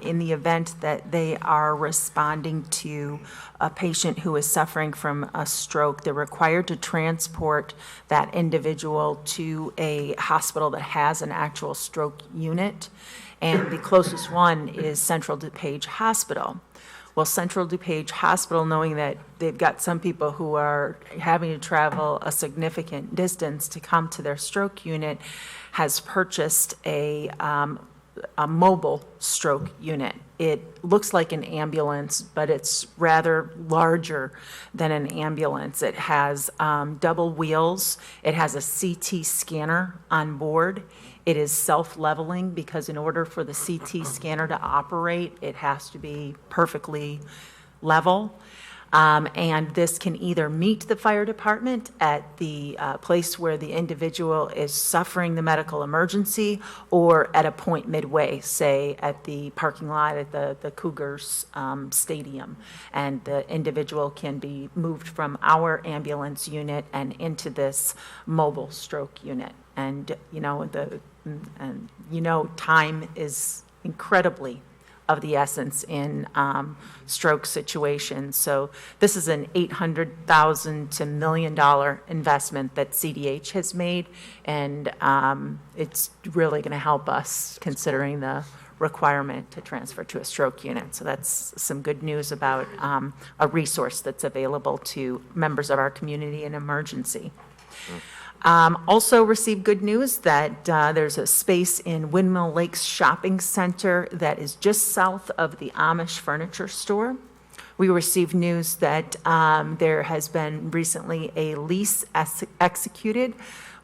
in the event that they are responding to a patient who is suffering from a stroke, they're required to transport that individual to a hospital that has an actual stroke unit, and the closest one is Central DuPage Hospital. Well, Central DuPage Hospital, knowing that they've got some people who are having to travel a significant distance to come to their stroke unit, has purchased a mobile stroke unit. It looks like an ambulance, but it's rather larger than an ambulance. It has double wheels. It has a CT scanner on board. It is self-leveling because in order for the CT scanner to operate, it has to be perfectly level. And this can either meet the fire department at the place where the individual is suffering the medical emergency, or at a point midway, say at the parking lot at the Cougars Stadium. And the individual can be moved from our ambulance unit and into this mobile stroke unit. And, time is incredibly of the essence in stroke situations. So this is an $800,000 to $1 million investment that CDH has made, and it's really going to help us considering the requirement to transfer to a stroke unit. So that's some good news about a resource that's available to members of our community in emergency. Also received good news that there's a space in Windmill Lakes Shopping Center that is just south of the Amish Furniture Store. We received news that there has been recently a lease executed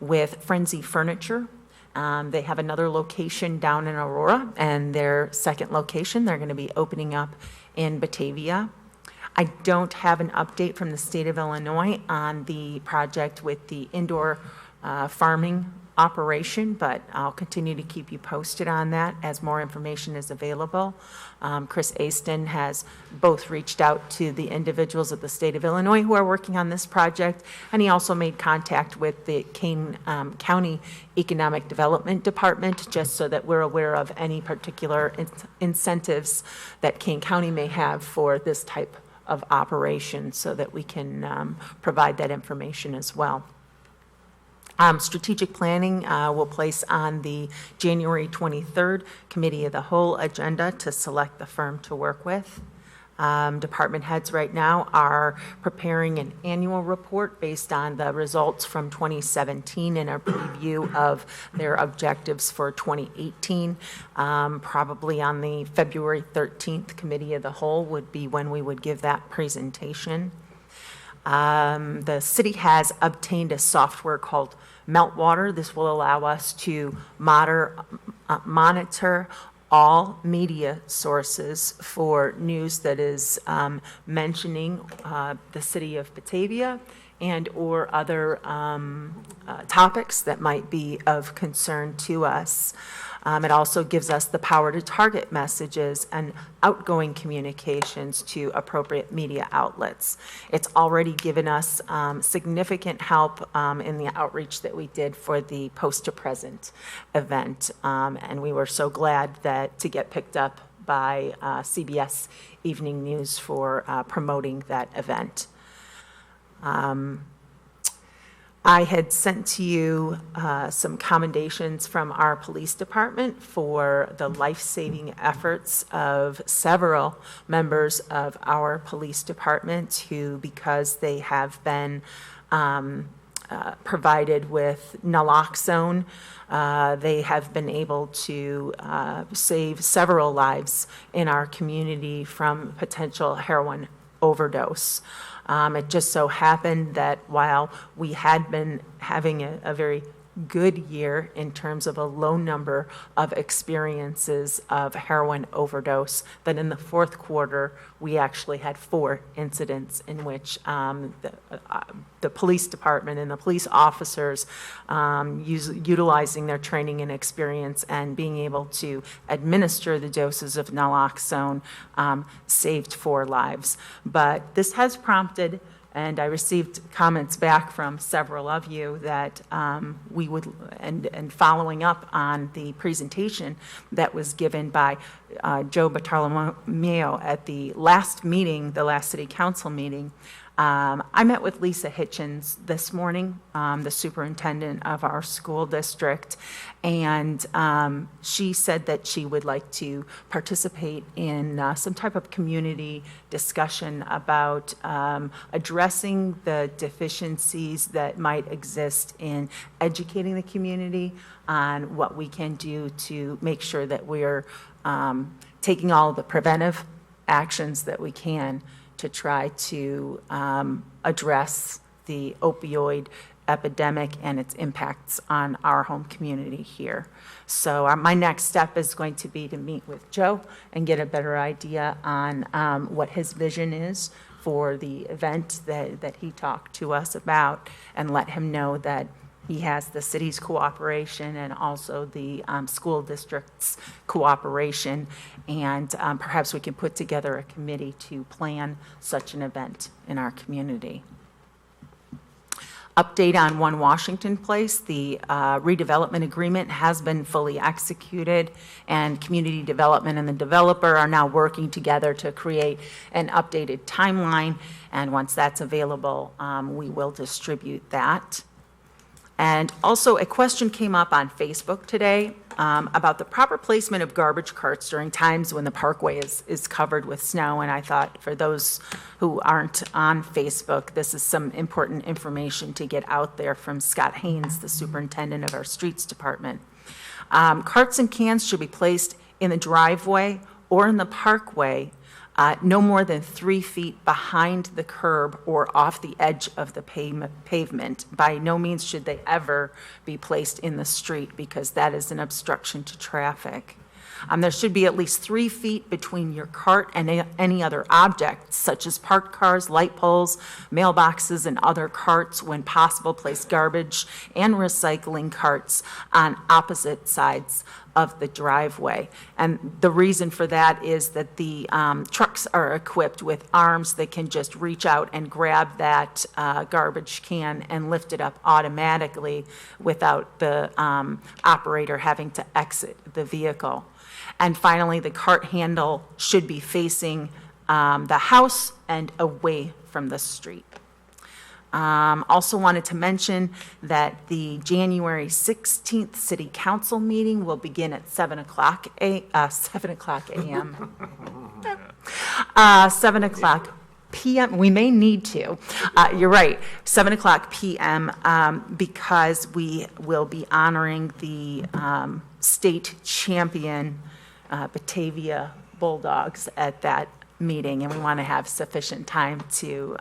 with Frenzy Furniture. They have another location down in Aurora, and their second location, they're going to be opening up in Batavia. I don't have an update from the state of Illinois on the project with the indoor farming operation, but I'll continue to keep you posted on that as more information is available. Chris Aston has both reached out to the individuals at the state of Illinois who are working on this project, and he also made contact with the Kane County Economic Development Department, just so that we're aware of any particular incentives that Kane County may have for this type of operation, so that we can provide that information as well. Strategic planning will place on the January 23rd Committee of the Whole agenda to select the firm to work with. Department heads right now are preparing an annual report based on the results from 2017 and a preview of their objectives for 2018. Probably on the February 13th Committee of the Whole would be when we would give that presentation. The city has obtained a software called Meltwater. This will allow us to monitor all media sources for news that is mentioning the city of Batavia and or other topics that might be of concern to us. It also gives us the power to target messages and outgoing communications to appropriate media outlets. It's already given us significant help in the outreach that we did for the Post to Present event. And we were so glad to get picked up by CBS Evening News for promoting that event. I had sent to you some commendations from our police department for the life-saving efforts of several members of our police department who, because they have been provided with naloxone, they have been able to save several lives in our community from potential heroin overdose. It just so happened that while we had been having a very good year in terms of a low number of experiences of heroin overdose, that in the fourth quarter, we actually had 4 incidents in which the police department and the police officers, utilizing their training and experience and being able to administer the doses of naloxone, saved 4 lives. But this has prompted, and I received comments back from several of you that we would, and following up on the presentation that was given by Joe Bartolomeo at the last meeting, the last city council meeting. I met with Lisa Hitchens this morning, the superintendent of our school district, and she said that she would like to participate in some type of community discussion about addressing the deficiencies that might exist in educating the community on what we can do to make sure that we're taking all the preventive actions that we can to try to address the opioid epidemic and its impacts on our home community here. So my next step is going to be to meet with Joe and get a better idea on what his vision is for the event that he talked to us about, and let him know that he has the city's cooperation and also the school district's cooperation, and perhaps we can put together a committee to plan such an event in our community. Update on 1 Washington Place, the redevelopment agreement has been fully executed, and community development and the developer are now working together to create an updated timeline, and once that's available, we will distribute that. And also, a question came up on Facebook today about the proper placement of garbage carts during times when the parkway is covered with snow. And I thought, for those who aren't on Facebook, this is some important information to get out there from Scott Haynes, the superintendent of our streets department. Carts and cans should be placed in the driveway or in the parkway no more than 3 feet behind the curb or off the edge of the pavement. By no means should they ever be placed in the street, because that is an obstruction to traffic. There should be at least 3 feet between your cart and any other object, such as parked cars, light poles, mailboxes, and other carts. When possible, place garbage and recycling carts on opposite sides of the driveway. And the reason for that is that the trucks are equipped with arms that can just reach out and grab that garbage can and lift it up automatically without the operator having to exit the vehicle. And finally, the cart handle should be facing the house and away from the street. Also wanted to mention that the January 16th City Council meeting will begin at 7 o'clock a.m. 7 o'clock p.m. We may need to. You're right, 7 o'clock p.m. Because we will be honoring the state champion Batavia Bulldogs at that meeting, and we want to have sufficient time to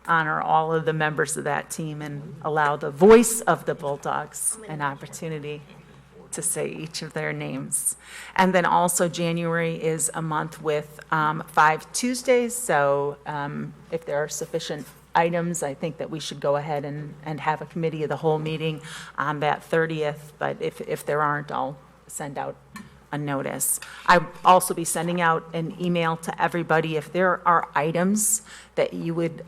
honor all of the members of that team and allow the voice of the Bulldogs an opportunity to say each of their names. And then also, January is a month with 5 Tuesdays, so if there are sufficient items, I think that we should go ahead and have a committee of the whole meeting on that 30th, but if there aren't, I'll send out a notice. I'll also be sending out an email to everybody if there are items that you would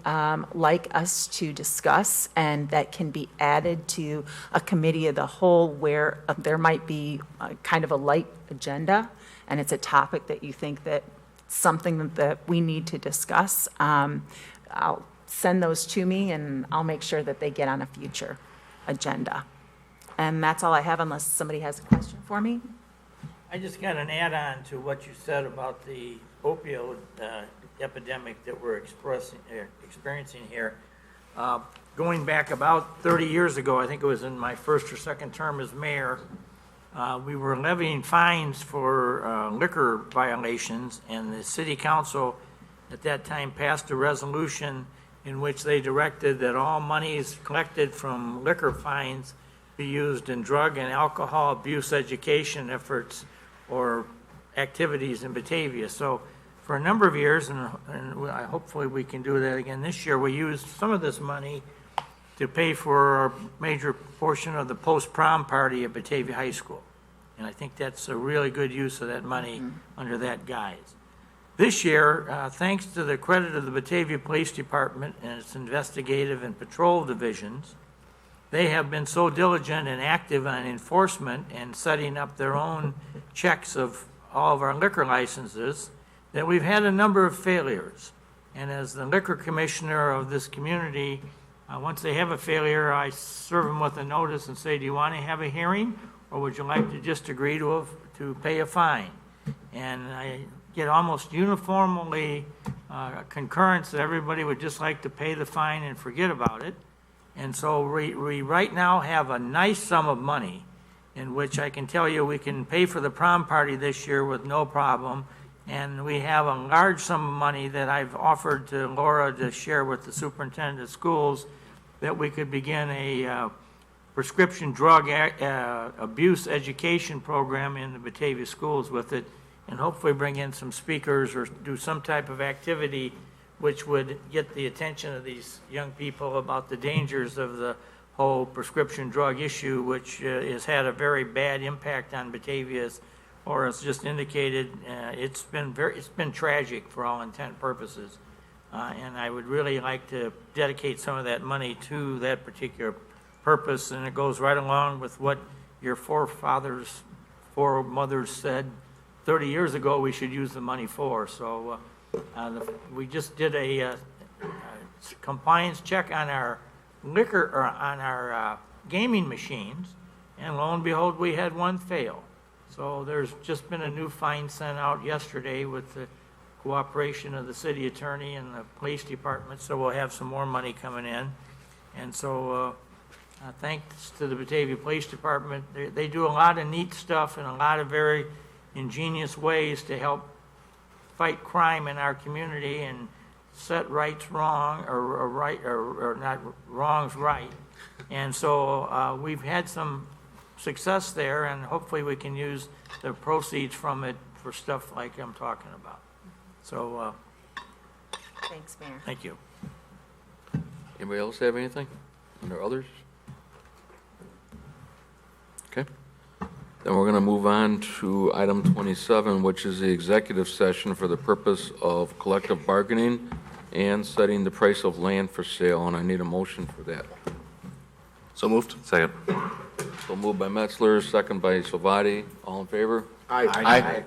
like us to discuss and that can be added to a committee of the whole where there might be kind of a light agenda and it's a topic that you think that something that we need to discuss. I'll send those to me, and I'll make sure that they get on a future agenda. And that's all I have, unless somebody has a question for me. I just got an add-on to what you said about the opioid epidemic that we're experiencing here. Going back about 30 years ago, I think it was in my first or second term as mayor, we were levying fines for liquor violations, and the city council at that time passed a resolution in which they directed that all monies collected from liquor fines be used in drug and alcohol abuse education efforts or activities in Batavia. So for a number of years, and hopefully we can do that again this year, we used some of this money to pay for a major portion of the post-prom party at Batavia High School. And I think that's a really good use of that money under that guise. This year, thanks to the credit of the Batavia Police Department and its investigative and patrol divisions, they have been so diligent and active on enforcement and setting up their own checks of all of our liquor licenses that we've had a number of failures. And as the liquor commissioner of this community, once they have a failure, I serve them with a notice and say, do you want to have a hearing, or would you like to just agree to pay a fine? And I get almost uniformly concurrence that everybody would just like to pay the fine and forget about it. And so we right now have a nice sum of money in which I can tell you we can pay for the prom party this year with no problem. And we have a large sum of money that I've offered to Laura to share with the superintendent of schools that we could begin a prescription drug abuse education program in the Batavia schools with it, and hopefully bring in some speakers or do some type of activity which would get the attention of these young people about the dangers of the whole prescription drug issue, which has had a very bad impact on Batavia's, or as just indicated, it's been tragic for all intent and purposes. And I would really like to dedicate some of that money to that particular purpose, and it goes right along with what your foremothers said 30 years ago we should use the money for. So we just did a compliance check on our liquor, or on our gaming machines, and lo and behold, we had one fail. So there's just been a new fine sent out yesterday with the cooperation of the city attorney and the police department, so we'll have some more money coming in. And so thanks to the Batavia Police Department, they do a lot of neat stuff in a lot of very ingenious ways to help fight crime in our community and set rights wrong, or not wrongs right. And so we've had some success there, and hopefully we can use the proceeds from it for stuff like I'm talking about. So Thanks, Mayor. thank you. Anybody else have anything? Under others? Okay. Then we're going to move on to item 27, which is the executive session for the purpose of collective bargaining and setting the price of land for sale, and I need a motion for that. So moved. Second. So moved by Metzler, second by Salvati. All in favor? Aye.